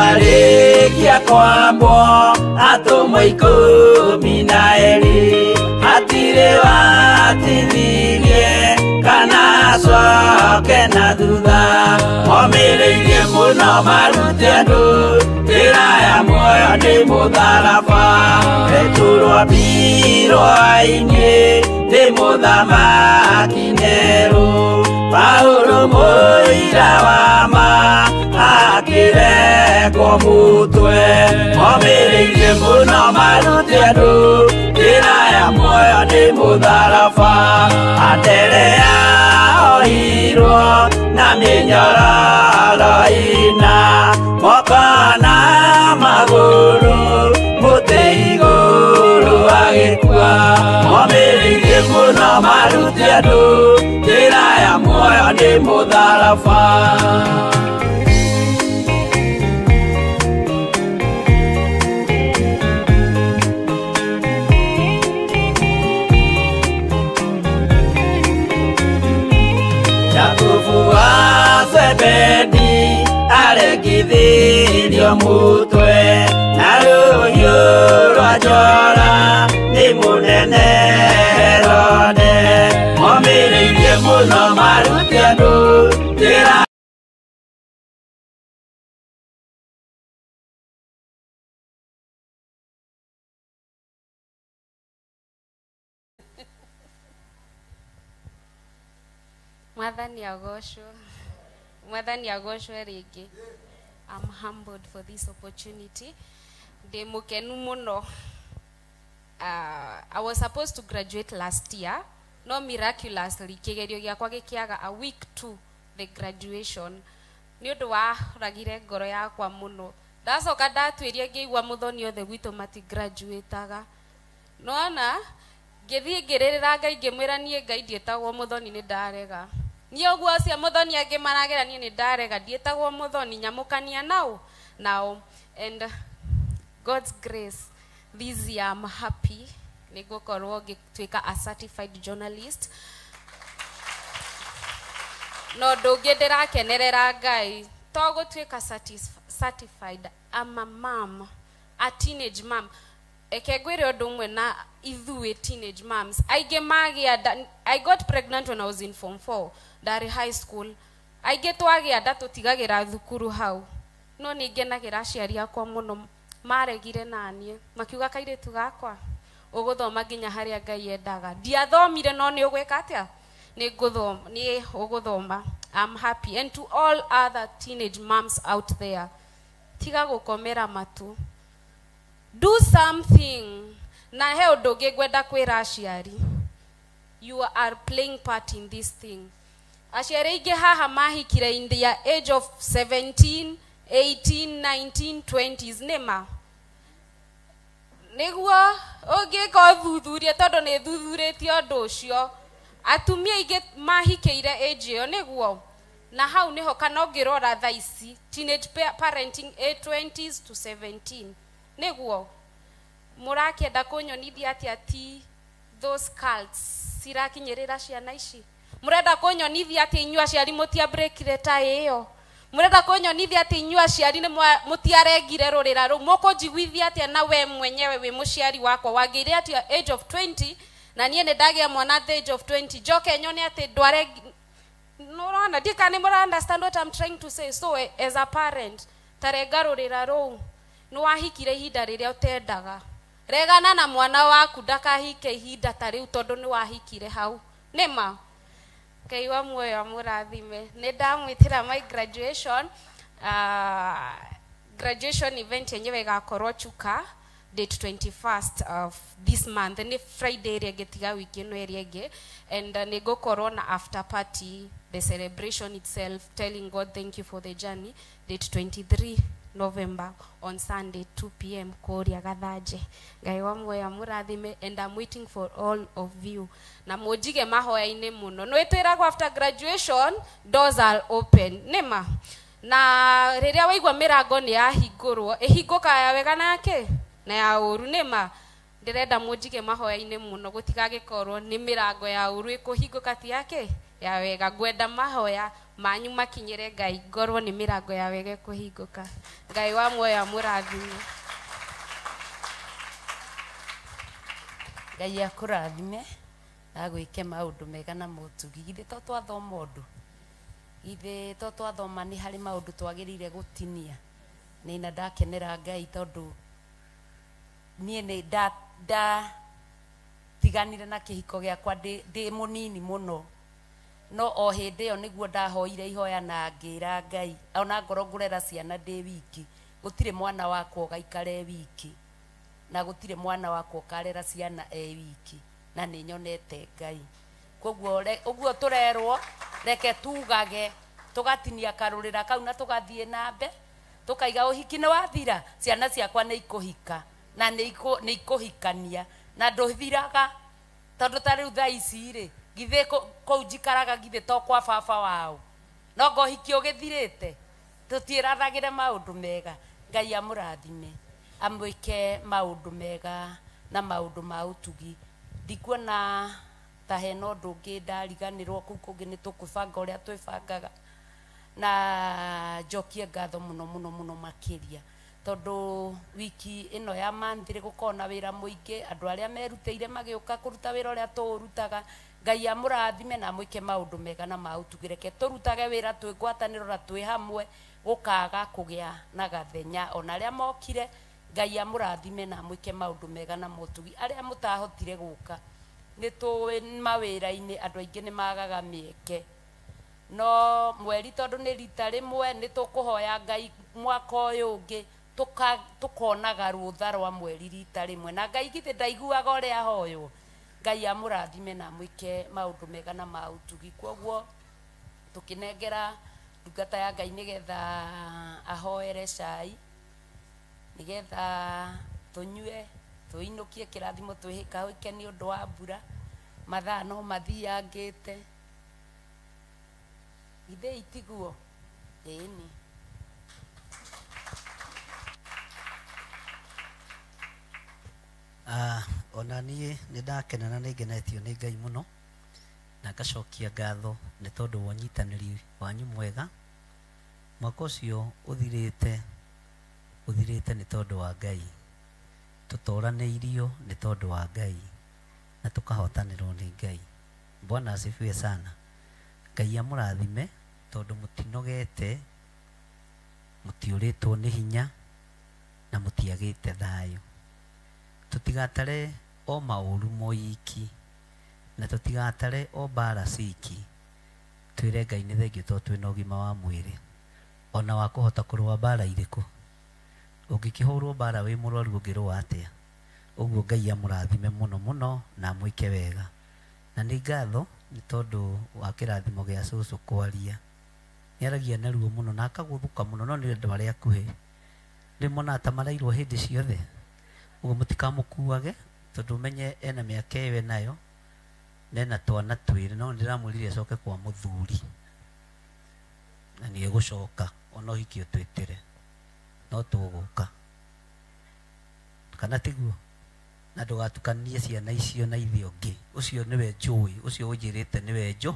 D: Arikia kwambwo atumwo 12 hatire watithirie kana coke na thutha momireirie muno marute andu njira ya muoyo ni mutharaba eturwo mbirwa-ini ni muthamaki Neru Paulo muira wa ma akireko mutwe momireirie muno marute andu njira ya muoyo ni mutharaba atere ohirwo na minyororo ina moko na maguru muti iguru agikua momireirie muno marute andu njira ya muoyo ni mutharaba. Zebedi aregithirio mutwe na ruhiu rwa njora ni munene Herode momireirie muno marute andu njira
G: Mwathani agocwo. Mwathani agocwo rĩngĩ. I'm humbled for this opportunity. Ndĩ mũkenu mũno. I was supposed to graduate last year. No miraculously kĩgerio gĩakwa gĩkĩaga a week to the graduation. Nĩ ũndũ wa ragire ngoro yakwa mũno. Ndacoka ndatuĩria ngĩigua mũthoni othe gwitũ mati graduataga. Nona ngĩthiĩ ngĩrĩrĩra Ngai ngĩmwĩra niĩ Ngai ndiĩtagwo mũthoni nĩ ndarega. Niĩ ũguo cia mũthoni angĩ maragera niĩ nĩ ndarega ndiĩtagwo mũthoni nyamũkania nao. And God's grace this year I'm happy nĩgũkorwo ngĩtuĩka a certified journalist. No ndũngĩ ndĩrakenerera Ngai to gũtuĩka certified. I'm a mom, a teenage mom. Eke ngwĩre ũndũ ũmwe na ithuĩ teenage moms. Aingĩ magĩa I got pregnant when I was in form 4 ndarĩ high school. Aingĩ twagĩa nda tũtigagĩra thukuru hau. No nĩ ngenagĩra aciari akwa mũno maregire naniĩ makiuga kairĩtu gakwa ũgũthoma nginya harĩa Ngai endaga. Ndiathomire no nĩ ũgwĩka atĩa? Nĩ ũgũthoma. I'm happy. And to all other teenage moms out there, tiga gũkomera matu. Do something. Na he ũndũ ũngĩ ngwenda kwĩra aciari. You are playing part in this thing. Aciari aingĩ haha mahikire in the age of 17, 18, 19, 20s nĩma. Nĩguo ũngĩka ũthuthuria tondũ nĩ thuthurĩtio ũndũ ũcio. Atumia aingĩ mahikĩire age ĩyo nĩguo. Na hau nĩho kana ũngĩrora thaa ici teenage parenting 20s to 17 nĩguo. Mũrakĩenda kũnyonithia atĩ ati those cults cirakinyĩrĩra ciana ici. Mũrenda kũnyonithia atĩ inyuĩ aciari mũtiambreakire ta ĩyo. Mũrenda kũnyonithia atĩ inyuĩ aciari nĩ mũtiarengire rũrĩra rũu. Mũkũnjiguithia atĩa na we mwenyewe wĩ mũciari wakwa wagĩire atĩ age of 20 na niĩ nĩ ndagĩa mwana at the age of 20. Njoke nyone atĩ ndware. No, ndika nĩ mũra understand what I'm trying to say. So as a parent tarenga rũrĩra rũu nĩ wahikire ihinda rĩrĩa ũtendaga. Regana na mwana waku ndakahike ihinda ta rĩu tondũ nĩ wahikire hau. Nĩma. Ngai wa muoyo amũrathime. Nĩ ndamwĩtĩra my graduation. Graduation event yenyewe ĩgakorwo Chuka date 21st of this month. Nĩ Friday ĩrĩa ĩngĩtiga wiki ĩno ĩrĩa ĩngĩ. And nĩ gũkorwo na after party, the celebration itself, telling God thank you for the journey, date 23 November on Sunday 2 p.m. Korea Gathaje. Ngai wa muoyo amũrathime. And I'm waiting for all of you. Na mũnjige mahoya-inĩ mũno. No ĩtwĩragwo after graduation doors are open. Nĩma. Na rĩrĩa waigua mĩrango nĩ yahingũrwo, ĩhingũkaga wega nake na ya ũru nĩma. Ndĩrenda mũnjige mahoya-inĩ mũno gũtigagĩkorwo nĩ mĩrango ya ũru ĩkũhingũka ti yake ya wega. Ngwenda mahoya manyu makinyĩre Ngai ngorwo nĩ mĩrango ya wega ĩkũhingũka. Ngai wa muoyo amũrathime.
E: Ngai akũrathime na gwĩke maũndũ mega na mũtugi. Githĩ to twathoma ũndũ? Githĩ to twathoma nĩ harĩ maũndũ twagĩrĩire gũtinia? Nĩ na ndakenera Ngai tondũ niĩ nĩ tiganire na kĩhiko gĩakwa ndĩ mũnini mũno. No o hĩndĩ ĩyo nĩguo ndahoire ihoya na ngĩra Ngai ona ngoro ngũrera ciana ndĩ wiki. Gũtirĩ mwana wakwa ũgaikare wiki na gũtirĩ mwana wakwa ũkarera ciana wiki na nĩ nyonete Ngai. Koguo ũguo tũrerwo reke tugage tũgatinia karũrĩra kau na tũgathiĩ nambe tũkaiga ũhiki nĩ wathira. Ciana ciakwa nĩ ikũhika na nĩ ikũhikania na ndũthiraga tondũ ta rĩu thaa ici rĩ githĩ kũu njikaraga githĩ to kwa baba wao no ngohiki ũgĩthirĩte. Tũtiĩranagĩre maũndũ mega. Ngai amũrathime amwĩke maũndũ mega na maũndũ ma ũtugi. Ndikuona ta hena ũndũ ũngĩ ndariganĩrwo. Kũu kũngĩ nĩ tũkũbanga ũrĩa twĩbangaga na njokie ngatho mũno mũno mũno makĩria tondũ wiki ĩno ya manthirĩ gũkorwo na wĩra mũingĩ. Andũ arĩa merutĩire magĩũka kũruta wĩra ũrĩa tũũrutaga. Ngai amũrathime na mwĩke maũndũ mega na maũtugĩreke tũrutage wĩra twĩ ngwatanĩro na twĩ hamwe gũkaga kũgĩa na gathenya. Ona arĩa mokire Ngai amũrathime na mwĩke maũndũ mega na mũtugi. Arĩa mũtahotire gũka nĩ tũĩ mawĩra-inĩ andũ aingĩ nĩ magaga mĩeke no mweri tondu ni rita rimwe ni tukuhoya Ngai mwaka uyu ungi tukonaga rutha rwa mweri rita rimwe na Ngai githi ndaiguaga uria hoyo Ngai amurathime na mwike maundu mega na mautugi kwoguo tukinengera ndungata ya Ngai nigetha ahoere cai nigetha tunyue tuinukie kirathimo twihika hoike ni undu wa mbura mathaa no mathiangite ithe itiguo ĩni
H: ona niĩ nĩ ndakena na nĩ ngenetio nĩ Ngai mũno na ngacokia ngatho nĩ tondũ wa ũnyitanĩri wanyu mwega mwaka ũcio ũthirĩte nĩ tondũ wa Ngai tũtoranĩirio nĩ tondũ wa Ngai na tũkahotanĩrwo nĩ Ngai. Bwana asifiwe sana. Ngai amũrathime tondũ mũtinogete mũtiũrĩtwo nĩ hinya na mũtiagĩte thayũ. Tũtigatare o maũru moiki na tũtigatare o mbara ciki twĩre Ngai nĩ thengiũ tondũ twĩna ũgima wa mwĩrĩ ona wa kũhota kũrũa mbara irĩkũ. Ũngĩkĩhũrwo mbara wĩ mũrwaru ũngĩrũa atĩa? Ũguo Ngai amũrathime mũno mũno na mwĩke wega na nĩ ngatho nĩ tondũ wa kĩrathimo gĩa cũcũ kwaria. Nĩaragia naruo mũno na akagũthũka mũno no nĩ andũ arĩa akuhĩ rĩmwe ta marairwo hĩndĩ ciothe. Ũguo mũtikamũkuage tondũ menye ena mĩaka ĩyo nayo nena twana twĩrĩ no ndĩramwĩrire acoke kwa mũthuri na nĩ egũcoka ona ũhiki ũtwĩtĩre no tũgũka kana tiguo na ndũgatukanie ciana icio na ithe ũngĩ. Ũcio nĩwe njũĩ, ũcio ũnjĩrĩte nĩwe njũ.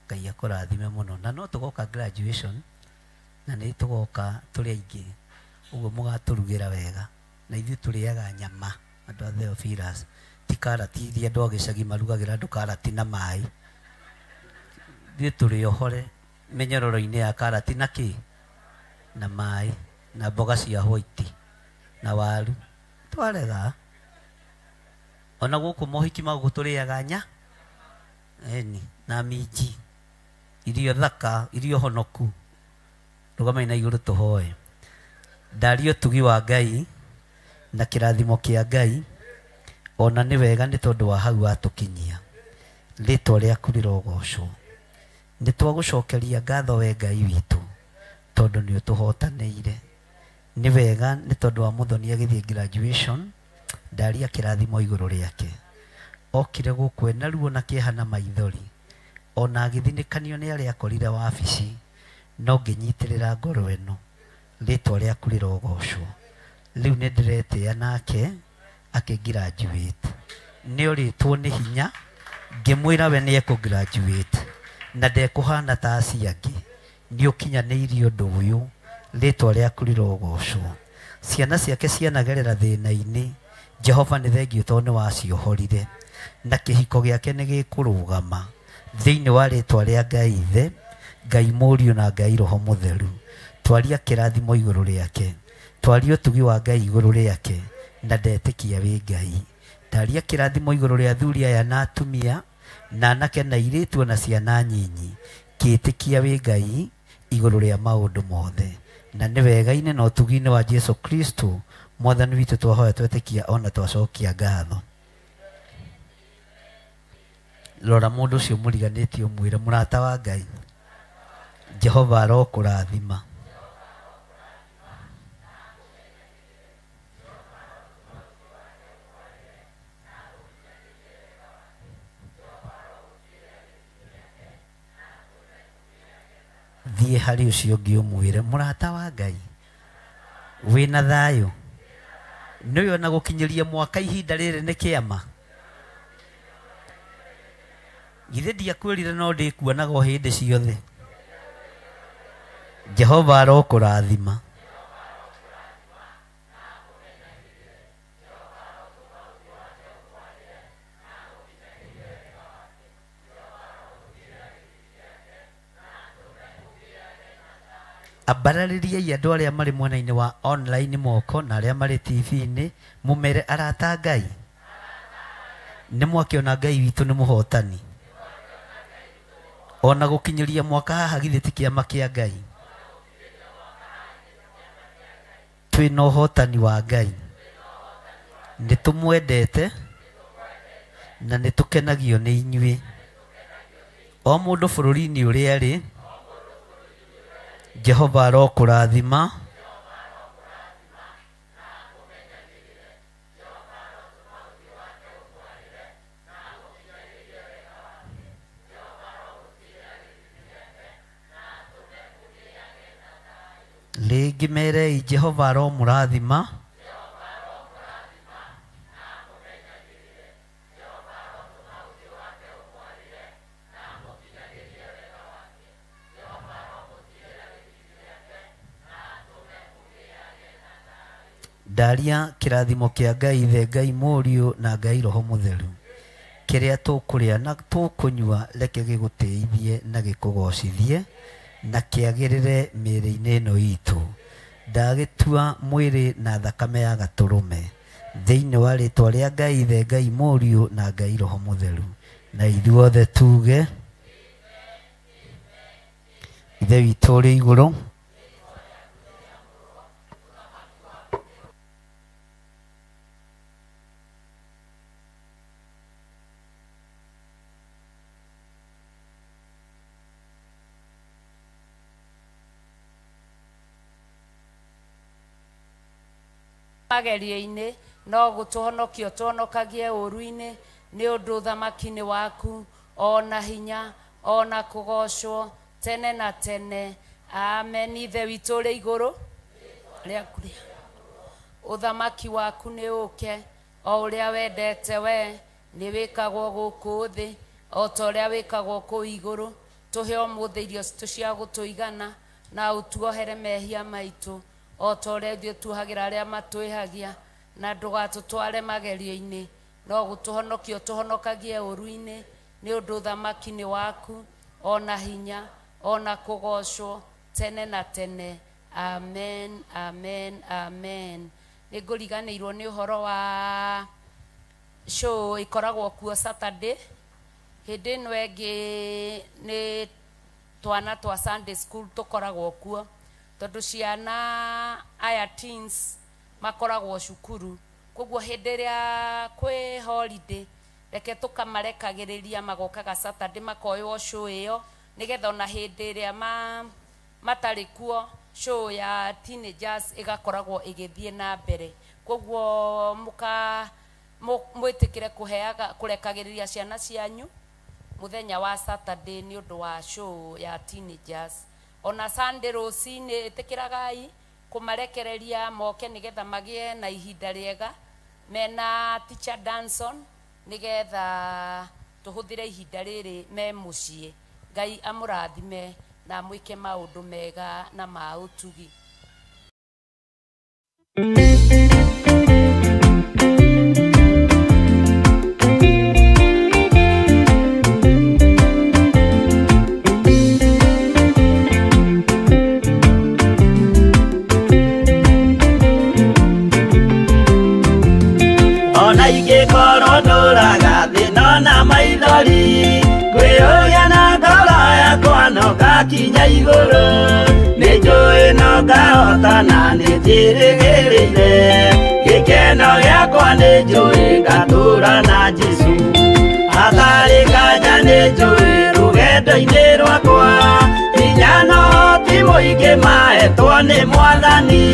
H: Ngai akũrathime mũno na no tũgoka graduation na nĩ tũgoka tũrĩ aingĩ ũguo mũgatũrugĩra wega na ithuĩ tũrĩaga nyama andũ a Theophilus ti karati iria andũ a gĩcagi marugagĩra andũ karati na maĩ. Ithuĩ tũrĩ ohore mĩnyororo-inĩ ya karati na kĩ na maĩ na mboga cia white na waru twarega ona gũkũ mohiki magũkũ tũrĩaga eni na minji irio thaka irio honoku. Rũgamai na igũrũ tũhoe. Ndario ũtugi wa Ngai na kĩrathimo kĩa Ngai ona nĩ wega nĩ tondũ wa hau atũkinyia. Rĩtwa rĩaku rĩrogocwo. Nĩ twagũcokeria ngatho we Ngai witũ tondũ nĩ ũtũhotanĩire. Nĩ wega nĩ tondũ wa Mũthoni agĩthiĩ graduation ndaria kĩrathimo igũrũ rĩake. Okire gũkũ ena ruo na kĩeha na maithori ona agĩthinĩkanio nĩ arĩa akorire wabici no ngĩnyitĩrĩra ngoro ĩno. Rĩtwa rĩaku rĩrogocwo. Rĩu nĩ ndĩretĩĩa nake akĩgraduate. Nĩ orĩtwo nĩ hinya ngĩmwĩra we nĩ ekũgraduate na ndekũhana ta acio angĩ. Nĩ ũkinyanĩirie ũndũ ũyũ. Rĩtwa rĩaku rĩrogocwo. Ciana ciake cianagerera thĩna-inĩ Jehova nĩ thengiũ tondũ nĩ waciohorire na kĩhiko gĩake nĩ gĩkũrũgama thĩinĩ wa rĩtwa rĩa Ngai Ithe, Ngai Mũriũ na Ngai Roho Mũtheru. Twaria kĩrathimo igũrũ rĩake, twaria ũtugi wa Ngai igũrũ rĩake na ndetĩkia wĩ Ngai. Ndaria kĩrathimo igũrũ rĩa athuri aya na atumia na anake na airĩtu na ciana nyinyi. Kĩĩtĩkia wĩ Ngai igũrũ rĩa maũndũ mothe na nĩ wega-inĩ na ũtugi-inĩ wa Jesu Kristo Mwathani witũ twahoya twetĩkia ona twacokia ngatho. Rora mũndũ ũcio mũriganĩtie ũmwĩre mũrata wa Ngai Jehova arokũrathima. Thiĩ harĩ ũcio ũngĩ ũmwĩre mũrata wa Ngai wĩna thayũ. Nĩwe ona gũkinyĩria mwaka ihinda rĩrĩ nĩ kĩama. Githĩ ndiakwĩrire no ndĩkuonaga o hĩndĩ ciothe. Jehova arokũrathima. Ambararĩriai andũ arĩa marĩ mwena-inĩ wa online moko na arĩa marĩ TV-inĩ mũmere arata Ngai nĩ mwakĩona Ngai witũ nĩ mũhotani. ona gukinyiria mwaka haha githĩ ti kĩama kĩa Ngai twĩna ũhotani wa Ngai nĩtũmwendete na nĩtũkenagio nĩ inyuĩ o mũndũ bũrũri-inĩ ũrĩa arĩ Jehova arokũrathima rĩngĩ merei Jehova aromũrathima ndaria kĩrathimo kĩa Ngai Ithe Ngai Mũriũ na Ngai Roho Mũtheru kĩrĩa tũkũrĩa na tũkũnyua reke gĩgũteithie na gĩkũgocithie na kĩagĩrĩre mĩĩrĩ-inĩ ĩno itũ ndagĩtua mwĩrĩ na thakame ya Gatũrũme thĩinĩ wa rĩtwa rĩa Ngai Ithe Ngai Mũriũ na Ngai Roho Mũtheru na ithuothe tuge Ithe witũ ũrĩ igũrũ
E: magerio-inĩ no gũtũhonokia ũtũhonokagie ũru-inĩ nĩ ũndũ ũthamaki-nĩ waku ona hinya ona kũgocwo tene na tene amen. Ithe witũ ũrĩ igũrũ rĩaku ũthamaki waku nĩ ũke o ũrĩa wendete we nĩ wĩkagwo gũkũ thĩ o ta ũrĩa wĩkagwo kũu igũrũ tũhe ũmũthĩ irio citũ cia gũtũigana na ũtuohere mehia maitũ o ta ũrĩa ithuĩ tuohagĩra arĩa matwĩhagia na ndũgatũtware magerio-inĩ no gũtũhonokia ũtũhonokagie ũru-inĩ nĩ ũndũ ũthamaki-nĩ waku ona hinya ona kũgocwo tene na tene amen amen amen. Nĩ ngũriganĩirwo nĩ ũhoro wa show ĩkoragwo kuo Saturday hĩndĩ ĩno ĩngĩ nĩ twana twa Sunday school tũkoragwo kuo tondũ ciana aya teens makoragwo cukuru koguo hĩndĩ ĩrĩa kwĩ holiday reke tũkamarekagĩrĩria magokaga Saturday makoywo show ĩyo nĩgetha ona hĩndĩ ĩrĩa matarĩ kuo show ya teenagers ĩgakoragwo ĩgĩthiĩ na mbere koguo mwĩtĩkĩre kũrekagĩrĩria ciana cianyu mũthenya wa Saturday nĩ ũndũ wa show ya teenagers. Ona Sunday rũcinĩ ĩtĩkĩragai kũmarekereria moke nĩgetha magĩe na ihinda rĩega mena teacher Danson nĩgetha tũhũthĩre ihinda rĩrĩ me mũciĩ. Ngai amũrathime na mwĩke maũndũ mega na ma ũtugi.
A: Ingĩkorwo ndũraga thĩna na maithori ngwĩyũria na ngoro yakwa no ngakinya igũrũ nĩnjũĩ no ngahotana nĩnjĩrĩgĩrĩire gĩkeno gĩakwa nĩnjũĩ ngatũũra na Jesũ hatarĩ nganja nĩnjũĩ rũgendo-inĩ rwakwa hinya na ũhoti mũingĩ mahetwo nĩ Mwathani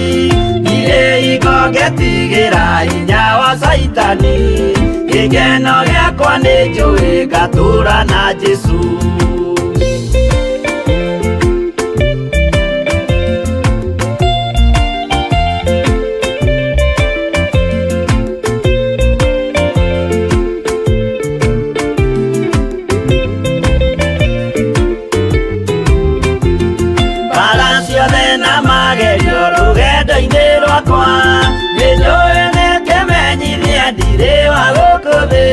A: irĩ igongetigĩra hinya wa Saitani gĩkeno gĩakwa nĩnjũĩ ngatũũra na Jesũ. Mbara ciothe na magerio rũgendo-inĩ rwakwa nĩnjũĩ nĩkĩmenyithia ndirĩ wa gũkũ thĩ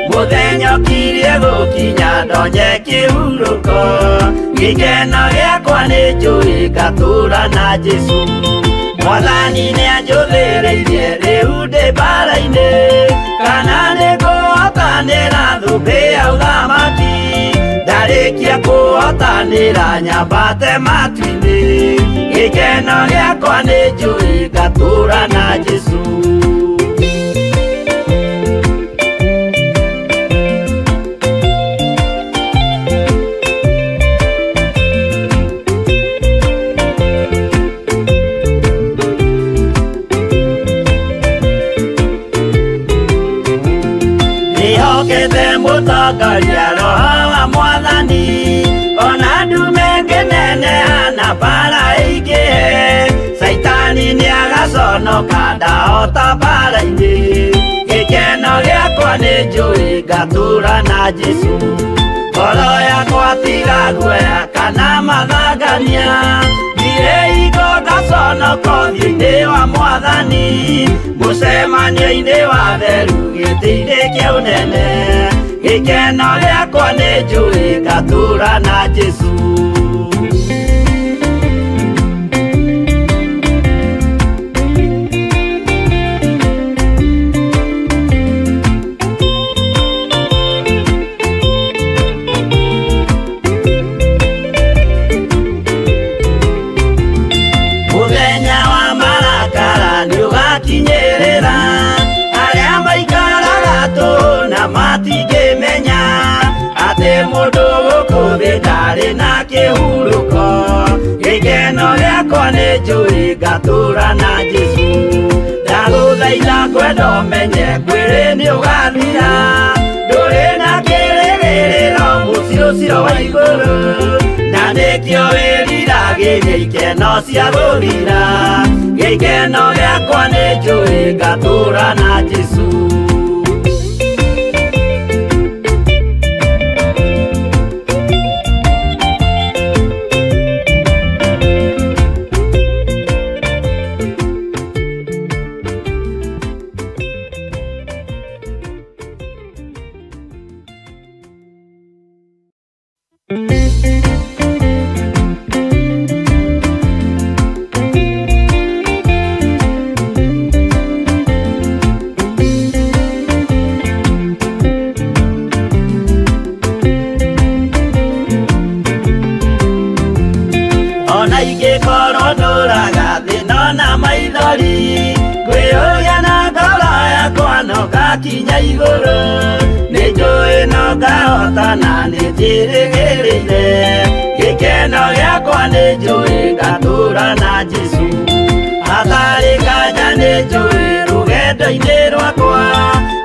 A: mũthenya ũkirie gũkinya ndonye kĩhurũko gĩkeno gĩakwa nĩnjũĩ ngatũũra na Jesũ. Mwathani nĩanjũthĩrĩirie rĩu ndĩ mbara-inĩ kana nĩngũhotanĩra thũmbĩ ya ũthamaki ndarĩkia kũ ngwatanĩra nyambate matu-inĩ gĩkeno gĩakwa nĩ njũĩ ngatũũra na Jesũ nĩhokete mũtongoria Roho wa Mwathani ona ndume ngĩneneha mbara ĩingĩhe Saitani nĩagaconoka ndahota mbara-inĩ gĩkeno gĩakwa nĩ njũĩ ngatũũra na Jesũ ngoro yakwa tiga guoya kana mathangania thire igo ngaconoka ũthiũ-inĩ wa Mwathani mũcemanio-inĩ wa theru gĩtĩ-inĩ kĩa ũnene gĩkeno gĩakwa nĩ njũĩ ngatũũra na Jesũ mũthenya wa marakara nĩũgakinyĩrĩra arĩa maikaraga tũhũ na matingĩmenya atĩ mũndũ gũkũ thĩ ndarĩ na kĩhurũko gĩkeno gĩakwa nĩ njũĩ ngatũũra na Jesũ ndagũthaitha ngwenda ũmenye kwĩrĩ nĩũgathira ndũrĩ na kĩrĩgĩrĩro mũciĩ ũcio wa igũrũ na nĩkĩo wĩriragĩria ikeno cia gũthira gĩkeno gĩakwa nĩ njũĩ ngatũũra na Jesũ ona ingĩkorwo ndũraga thĩna na maithori ngwĩyũria na ngoro yakwa no ngakinya igũrũ nĩ njũĩ no ngahotana nĩ njĩrĩgĩrĩire gĩkeno gĩakwa nĩ njũĩ ngatũũra na Jesũ hatarĩ nganja nĩ njũĩ rũgendo-inĩ rwakwa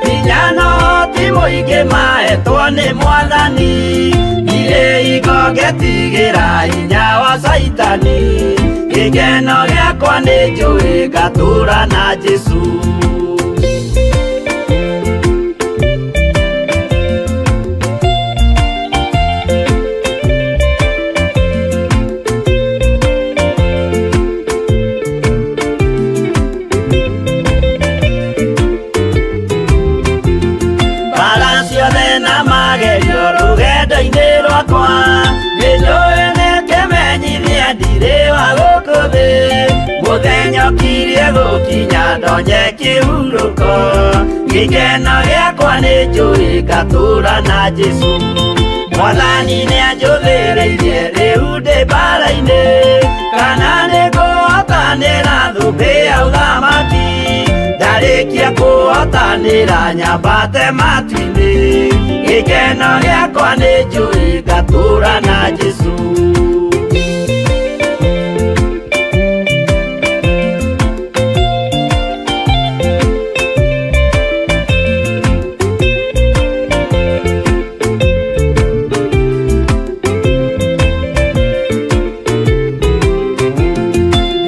A: hinya no ti mũingĩ mahetwo nĩ Mwathani irĩ igo ngetigĩra hinya wa Saitani gĩkeno gĩakwa nĩ njũĩ ngatũũra na Jesũ mbara ciothe na magerio rũgendo-inĩ rwakwa nĩ njũĩ nĩngĩmenyithia ndirĩ wa gũkũ thĩ mũthenya ũkirie gũkinya ndonye kĩhurũko gĩkeno gĩakwa nĩ njũĩ ngatũũra na Jesũ Mwathani nĩanjũthĩrĩirie rĩu ndĩ mbara-inĩ kana nĩngũhotanĩra thũmbĩ ya ũthamaki ndarĩkia kũhotanĩra nyambate matu-inĩ gĩkeno gĩakwa nĩ njũĩ ngatũũra na Jesũ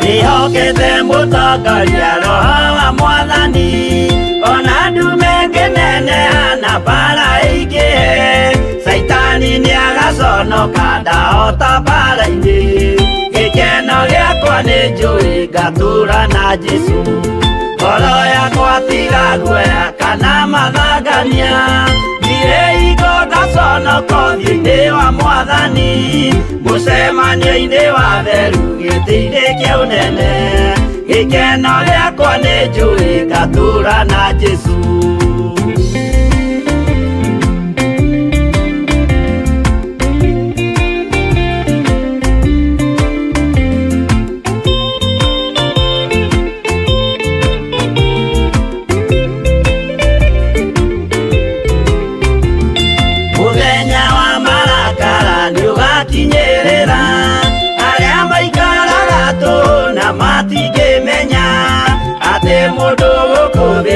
A: nĩhokete mũtongoria Roho wa Mwathani ona ndume ngĩneneha mbara ĩingĩhe Saitani nĩagaconoka ndahota mbara-inĩ gĩkeno gĩakwa nĩ njũĩ ngatũũra na Jesũ ngoro yakwa tiga guoya kana mathangania thire igo ngaconoka ũthiũ-inĩ wa Mwathani mũcemanio-inĩ wa theru gĩtĩ-inĩ kĩa ũnene gĩkeno gĩakwa nĩ njũĩ ngatũũra na Jesũ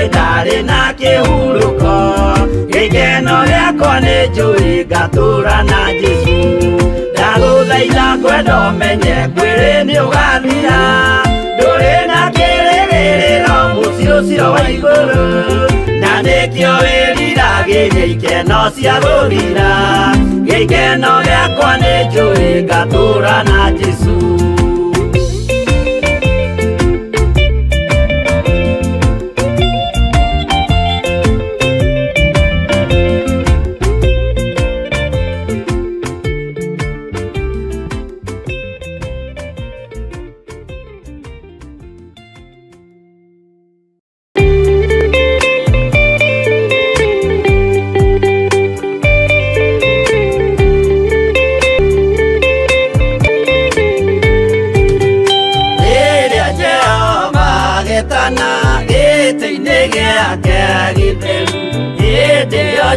A: ndari na kihuruko gikeno giakwa ni njui ngatura na Jesu ndaguthaitha ngwenda umenye mwiri ni ugathira nduri na kirigiriro muci ucio wa iguru na nikio wiriragiria ikeno cia guthira gikeno giakwa ni njui ngatura na Jesu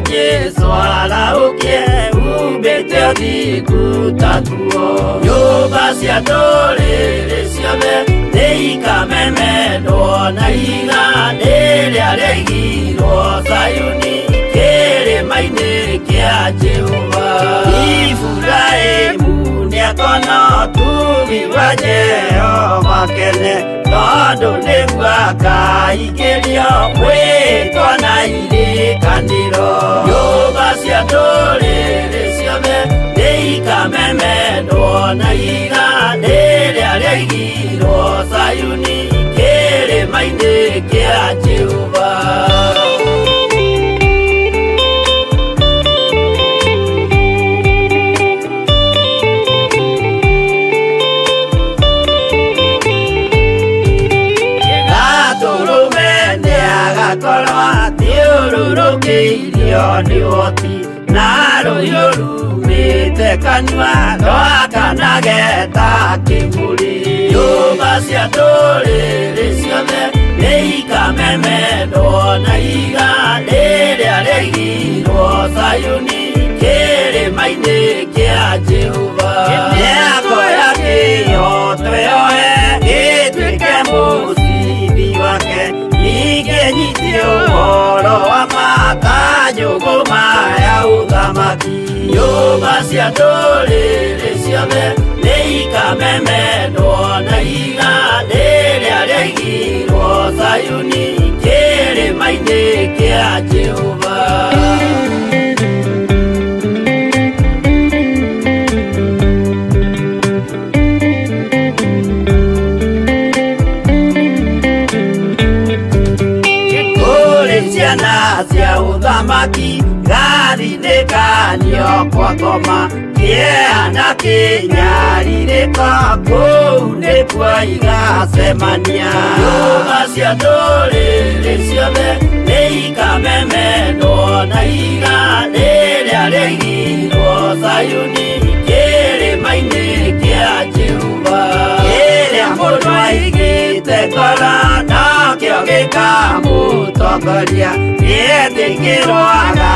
A: Jesu araukie umbite thiku tatuo nyumba cia ndũrĩrĩ ciothe nĩikamemendwo na iga rĩrĩa rĩaigirwo Zayuni kĩrĩma-inĩ kĩa Jehova Iburahĩmu nĩakona ũtugi wa Jehova kene tondũ nĩguo akaingĩrio gwĩtwo na irikanĩro nyũmba cia ndũrĩrĩ ciothe nĩikamemendwo na iga rĩrĩa rĩaigirwo Zayuni kĩrĩma-inĩ kĩa Jehova thiũrũrũkĩirio nĩ ũhoti na rũhiũ rumĩte kanua rwakanageta kĩmũrĩ nyũmba cia ndũrĩrĩ ciothe nĩikamemendwo na iga rĩrĩa rĩaigirwo Zayuni kĩrĩma-inĩ kĩa Jehova mĩako ya kĩhooto yoe gĩtuĩke mũcibi wake ningĩnyitie ũhoro wa makanyũgũma ya ũthamaki nyũmba cia ndũrĩrĩ ciothe nĩikamemendwo na iga rĩrĩa rĩaigirwo Zayuni kĩrĩma-inĩ kĩa Jehova ciana cia ũthamaki gathinĩkanio kwa ngoma kĩeana kĩnyarirĩka kũu nĩkuo igacemania nyũmba cia ndũrĩrĩ ciothe nĩikamemendwo na iga rĩrĩa rĩaigirwo Zayuni kĩrĩma-inĩ kĩa Jehova kĩrĩa mũndũ aigĩte ngoro nakĩo gĩkamũtongoria gĩetĩkĩrwaga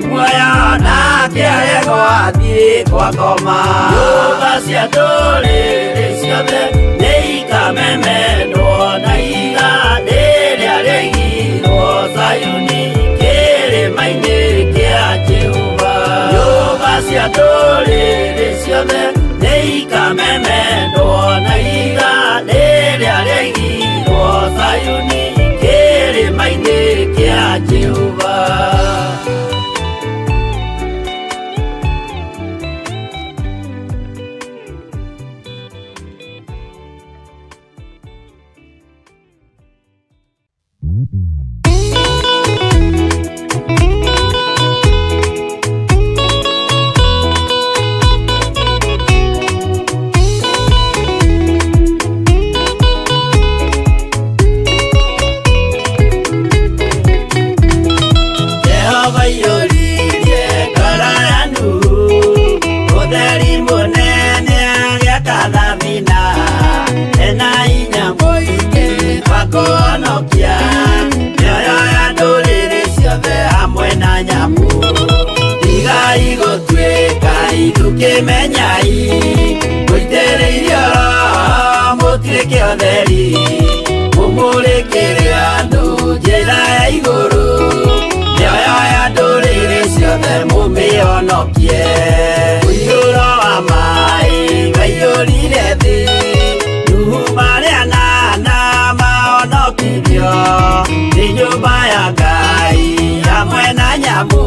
A: muoyo nake arego athiĩ kwa ngoma nyũmba cia ndũrĩrĩ ciothe nĩikamemendwo na iga rĩrĩa rĩaigirwo Zayuni kĩrĩma-inĩ kĩa Jehova nyũmba cia ndũrĩrĩ ciothe nĩikamemendwo na iga rĩrĩa rĩaigirwo Zayuni kĩrĩma-inĩ kĩa Jehova Menyai muitĩrĩirio mũtuĩke ũtheri mũmũrĩkĩre andũ njĩra ya igũrũ mĩoyo ya ndũrĩrĩ ciothe mũmĩonokie mũiyũro wa maĩ waiyũrire thĩ Nuhu marĩa nana maonokirio nĩ nyũmba ya Ngai hamwe na nyamũ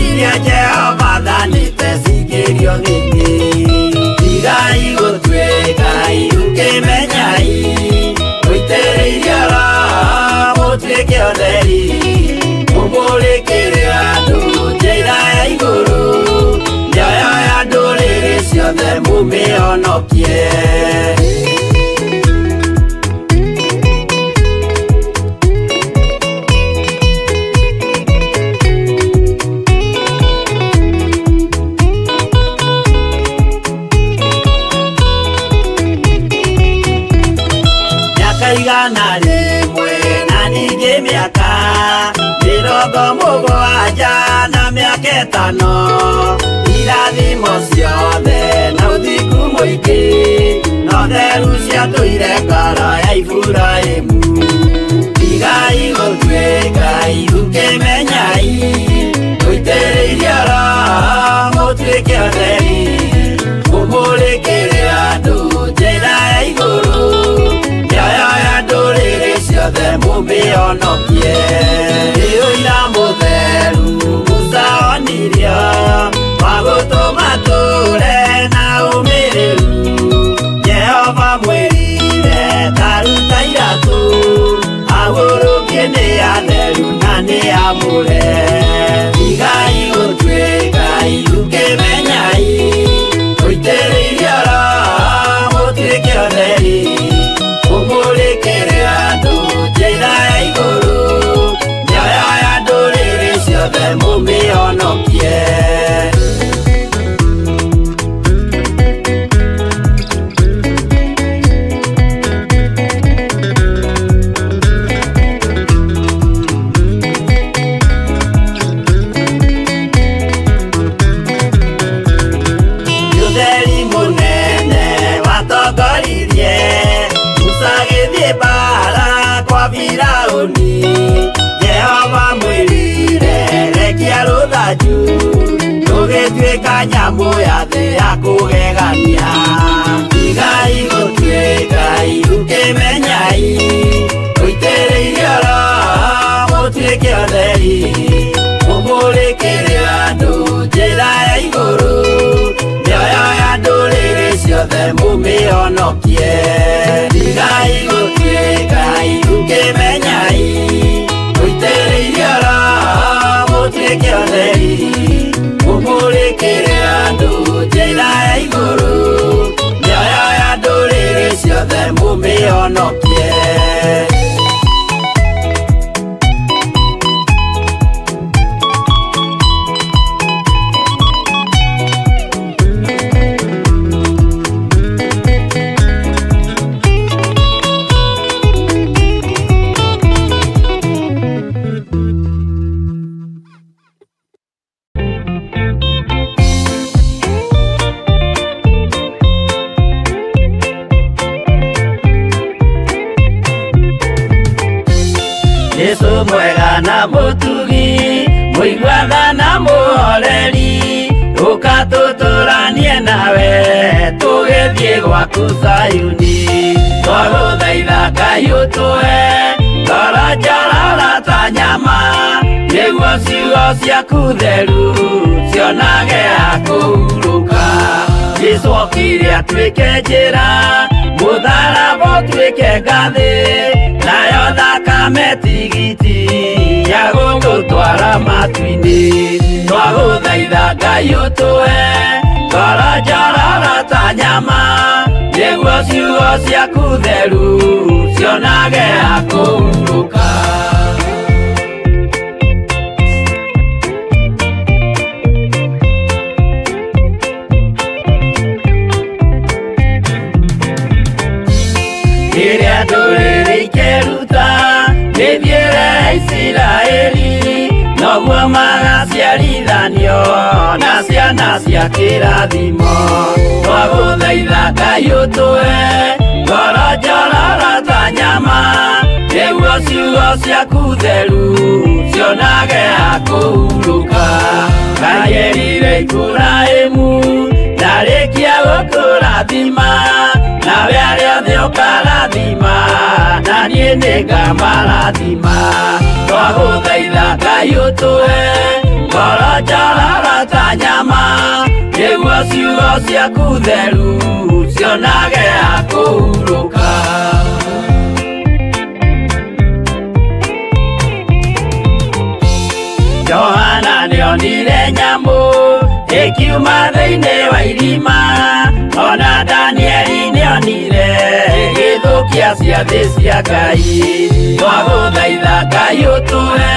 A: iria Jehova thanĩte cingĩrio thĩinĩ tigai gũtuĩka irũkĩmenyai mũitĩrĩirie Roho mũtuĩke ũtheri mũmũrĩkĩre andũ njĩra ya igũrũ mĩoyo ya ndũrĩrĩ ciothe mũmĩonokie igana rĩmwe na ningĩ mĩaka mĩrongo mũgwanja na mĩaka ĩtano irathimo ciothe na ũthingu mũingĩ na ũtheru ciatũire ngoro ya Iburahĩmu tigai gũtuĩka irũkĩmenyai mũitĩrĩirie Roho mũtuĩke ũtheri mũmũrĩkĩre andũ njĩra ya igũrũ ciothe mũmĩonokie ũira mũtheru Musa onirio wa gũtũma tũre na ũmĩrĩru Jehova mwĩrire taruta iratũ agũrũkie nĩ atheru na nĩ amũre tigai gũtuĩka irũkĩmenyai mũitĩrĩirie Roho mũtuĩke ũtheri mũmũrĩkĩre andũ njĩra ya igũrũ mĩoyo ya ndũrĩrĩ ciothe mũmĩonokie ũtheri mũnene watongoririe bara kwa Firaũni Jehova mwĩrire rekia rũthanju rũgĩtuĩka nyamũ ya thĩ ya kũgegania tigai gũtuĩka irũkĩmenyai mũitĩrĩirie Roho mũtuĩke ũtheri mũmũrĩkĩre andũ njĩra ya igũrũ mĩoyo ya ndũrĩrĩ ciothe mũmĩonokie tigai gũtuĩka irũkĩmenyai mũitĩrĩirie Roho mũtuĩke ũtheri mũmũrĩkĩre andũ njĩra ya igũrũ mĩoyo ya ndũrĩrĩ ciothe mũmĩonokie Yesu mwega na mũtugi mũigua na mũhoreri ũkatũtũranie nawe tũgĩthiĩ gwaku Zayuni twagũthaitha Ngai ũtũhe ngoro njororo ta nyama nĩguo ciugo ciaku theru cionage ha kũhurũka Jesũ okire atuĩke njĩra mũtharaba ũtuĩke ngathĩ nayo thakame tigiti ya gũgũtwara matu-inĩ twagũthaitha Ngai ũtũhe ngoro njororo ta nyama nĩguo ciugo ciaku theru cionage ha kũhurũka Ĩrĩa ndũrĩrĩ ikeruta mĩthiĩre ya Isiraeli noguo magaciarithanio na ciana cia kĩrathimo twagũthaitha Ngai ũtũhe ngoro njororo ta nyama
I: nĩguo ciugo ciaku theru cionage akũhurũka. Ngai erire Iburahĩmu ndarĩkia gũkũrathima, nawe arĩa othe ũkarathima na niĩ nĩngamarathima. Twagũthaitha Ngai ũtũhe ngoro njororo ta nyama, nĩguo ciugo ciaku theru cionage akũhurũka. Johana nĩonire nyamũ ĩkiuma thĩinĩ wa irima, ona Danieli nĩonire ĩgĩthũkia ciathĩ cia Ngai. Twagũthaitha Ngai ũtũhe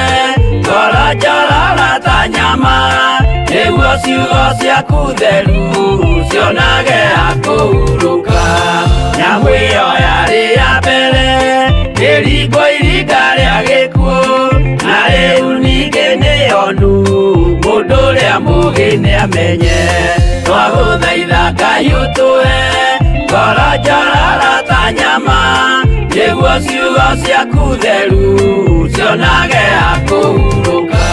I: ngoro njororo ta nyama, nĩguo ciugo ciaku theru cionage akũhurũka. Nyamũ ĩyo yarĩ ya mbere ĩringwo iringa rĩa gĩkuũ, na rĩu ningĩ nĩyonu mũndũ ũrĩa mũũgĩ nĩamenye. Twagũthaitha Ngai ũtũhe ngoro njororo ta nyama, nĩguo ciugo ciaku theru cionage akũhurũka.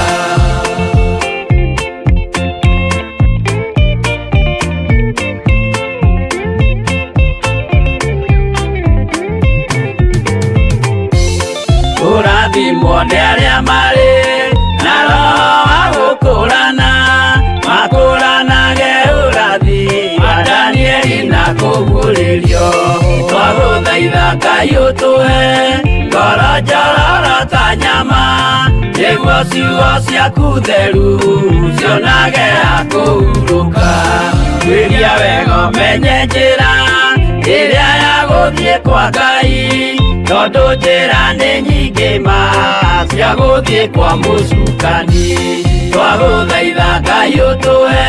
I: Ũrathimwo nĩ arĩa marĩ na roho wa gũkũrana, makũranage ũrathi wa Danieli na kũguũrĩrio. Twagũthaitha Ngai ũtũhe ngoro njororo ta nyama, nĩguo ciugo ciaku theru cionage akũhurũka. Twĩria wega ũmenye njĩra ĩrĩa ya gũthiĩ kwa Ngai, tondũ njĩra nĩ nyingĩ ma cia gũthiĩ kwa mũcukani. Twagũthaitha Ngai ũtũhe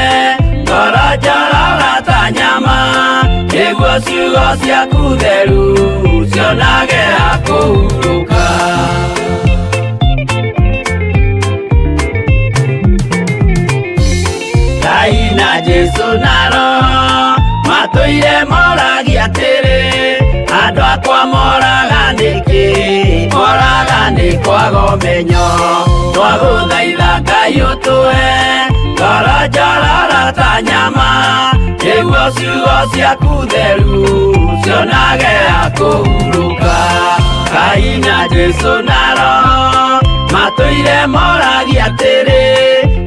I: ngoro njororo ta nyama, nĩguo ciugo ciaku theru cionage akũhurũka. Ngai na Jesũ na Roho matũire moragia atĩrĩ, andũ akwa moraga nĩkĩ, moraga nĩ kwaga ũmenyo. Twagũthaitha Ngai ũtũhe ngoro njororo ta nyama, nĩguo ciugo ciaku theru cionage akũhurũka. Ngai na Jesũ na Roho matũire moragia atĩrĩ,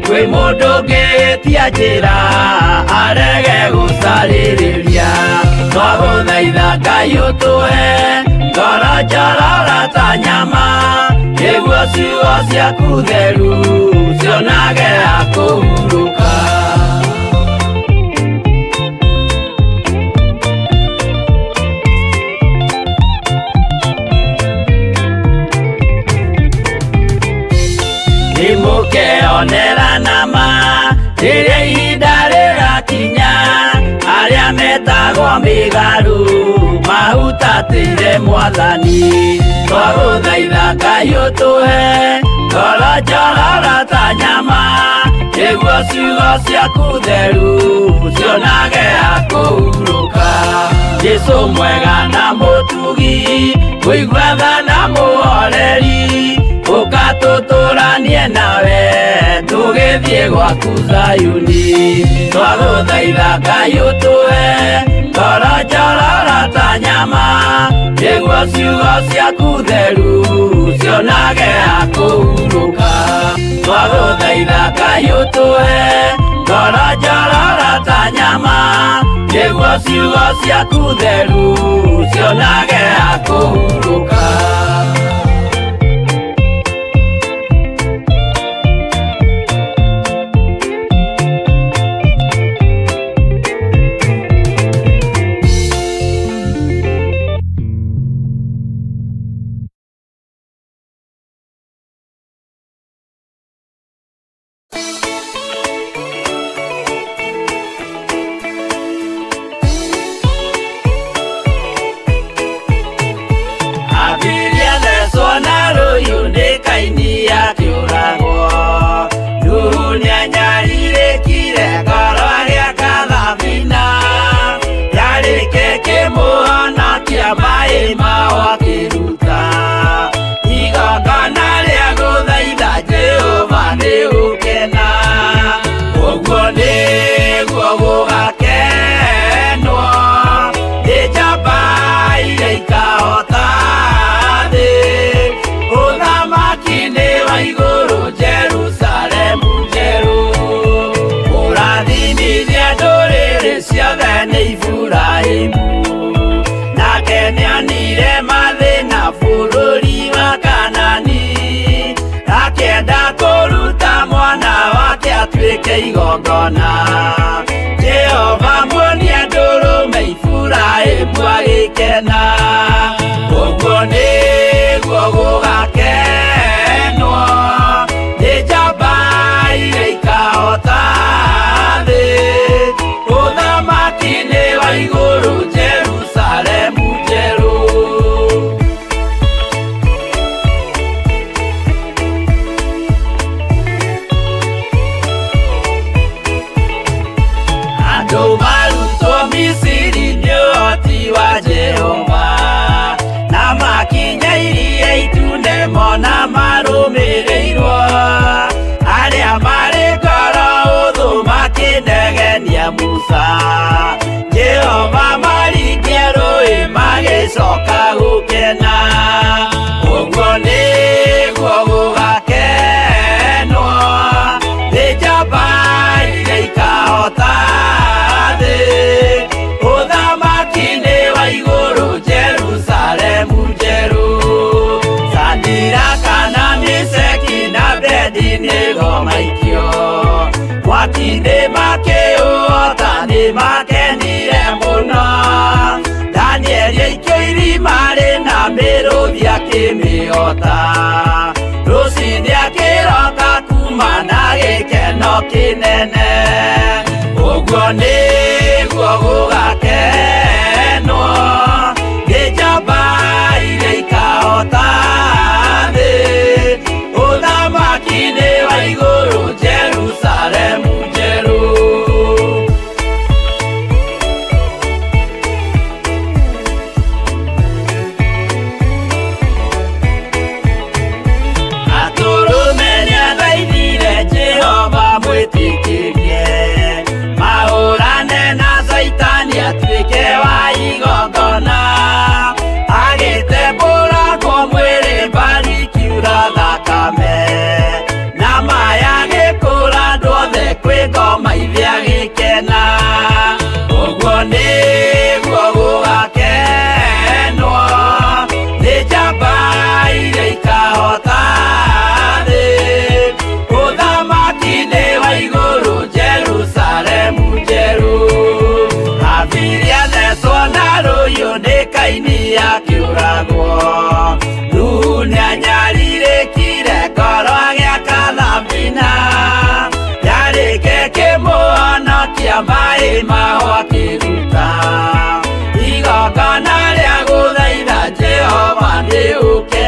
I: kwĩ mũndũ ũngĩtia njĩra arege gũcarĩrĩria. Twagũthaitha Ngai ũtũhe ngoro njororo ta nyama, nĩguo ciugo ciaku theru cionage akũhurũka. Nĩmũkeonera nama rĩrĩa ihinda rĩgakinya, arĩa metagwo mĩgarũ mahutatĩire Mwathani. Twagũthaitha Ngai ũtũhe ngoro njororo ta nyama, nĩguo ciugo ciaku theru cionage akũhurũka. Jesũ mwega na mũtugi, kũigua tha na mũhoreri, ũkatũtũranie nawe tũgĩthiĩ gwaku Zayuni. Twagũthaitha Ngai ũtũhe ngoro njororo ta nyama, nĩguo ciugo ciaku theru cionage akũhurũka. Twagũthaitha Ngai ũtũhe ngoro njororo ta nyama, nĩguo ciugo ciaku theru cionage akũhurũka. nĩ Iburahĩmu, nake nĩonire mathĩna bũrũri wa Kanani, akĩenda kũruta mwana wake atuĩke igongona. Jehova muonia ndũrũme Iburahĩmu agĩkena, ũguo nĩguo gũgakenwo nĩ njamba iria ikahota thĩ, ũthamaki-inĩ wa igũrũ Jerusalemu njerũ. Andũ marutwo Misiri nĩ ũhoti wa Jehova, na makinya Iria Itune mona marũmĩrĩirwo, arĩa marĩ ngoro hũthũ makĩnegenia Musa, Jehova maringie rũĩ magĩcoka gũkena, ũguo nĩguo gũgakenwo nĩ njamba iria ikahota thĩ, ũthamaki-inĩ wa igũrũ Jerusalemu njerũ. Shadiraka na Meshaki na Abedinego maikio mwaki-inĩ makĩũhota, nĩ makenire mũno. Danieli aikio irima rĩna mĩrũthi akĩmĩhota, rũciinĩ akĩroka kuma na gĩkeno kĩnene, ũguo nĩguo gũgakenwo nĩ njamba iria ikahota thĩ, ũthamaki-inĩ wa igũrũ Jerusalemu njerũ. Atũrũme nĩathaithire Jehova mwĩtĩkĩrie, mahũrane na Saitani atuĩke wa igongona, agĩtembũragwo mwĩrĩ mbari kiura thakame, na maya gĩkũra andũ othe kwĩ ngoma ithe agĩkena, ũguo nĩguo gũgakenwo nĩ njamba iria ikahota thĩ, ũthamaki-inĩ wa igũrũ Jerusalemu njerũ. Habiri athecwo na rũhiũ nĩ Kaini akĩũragwo, Nuhu nĩanyarirĩkire ngoro agĩaka thabina, yarĩke kĩmũhonokia maĩ maho akĩruta, igongona rĩa gũthaitha Jehova nĩ ũke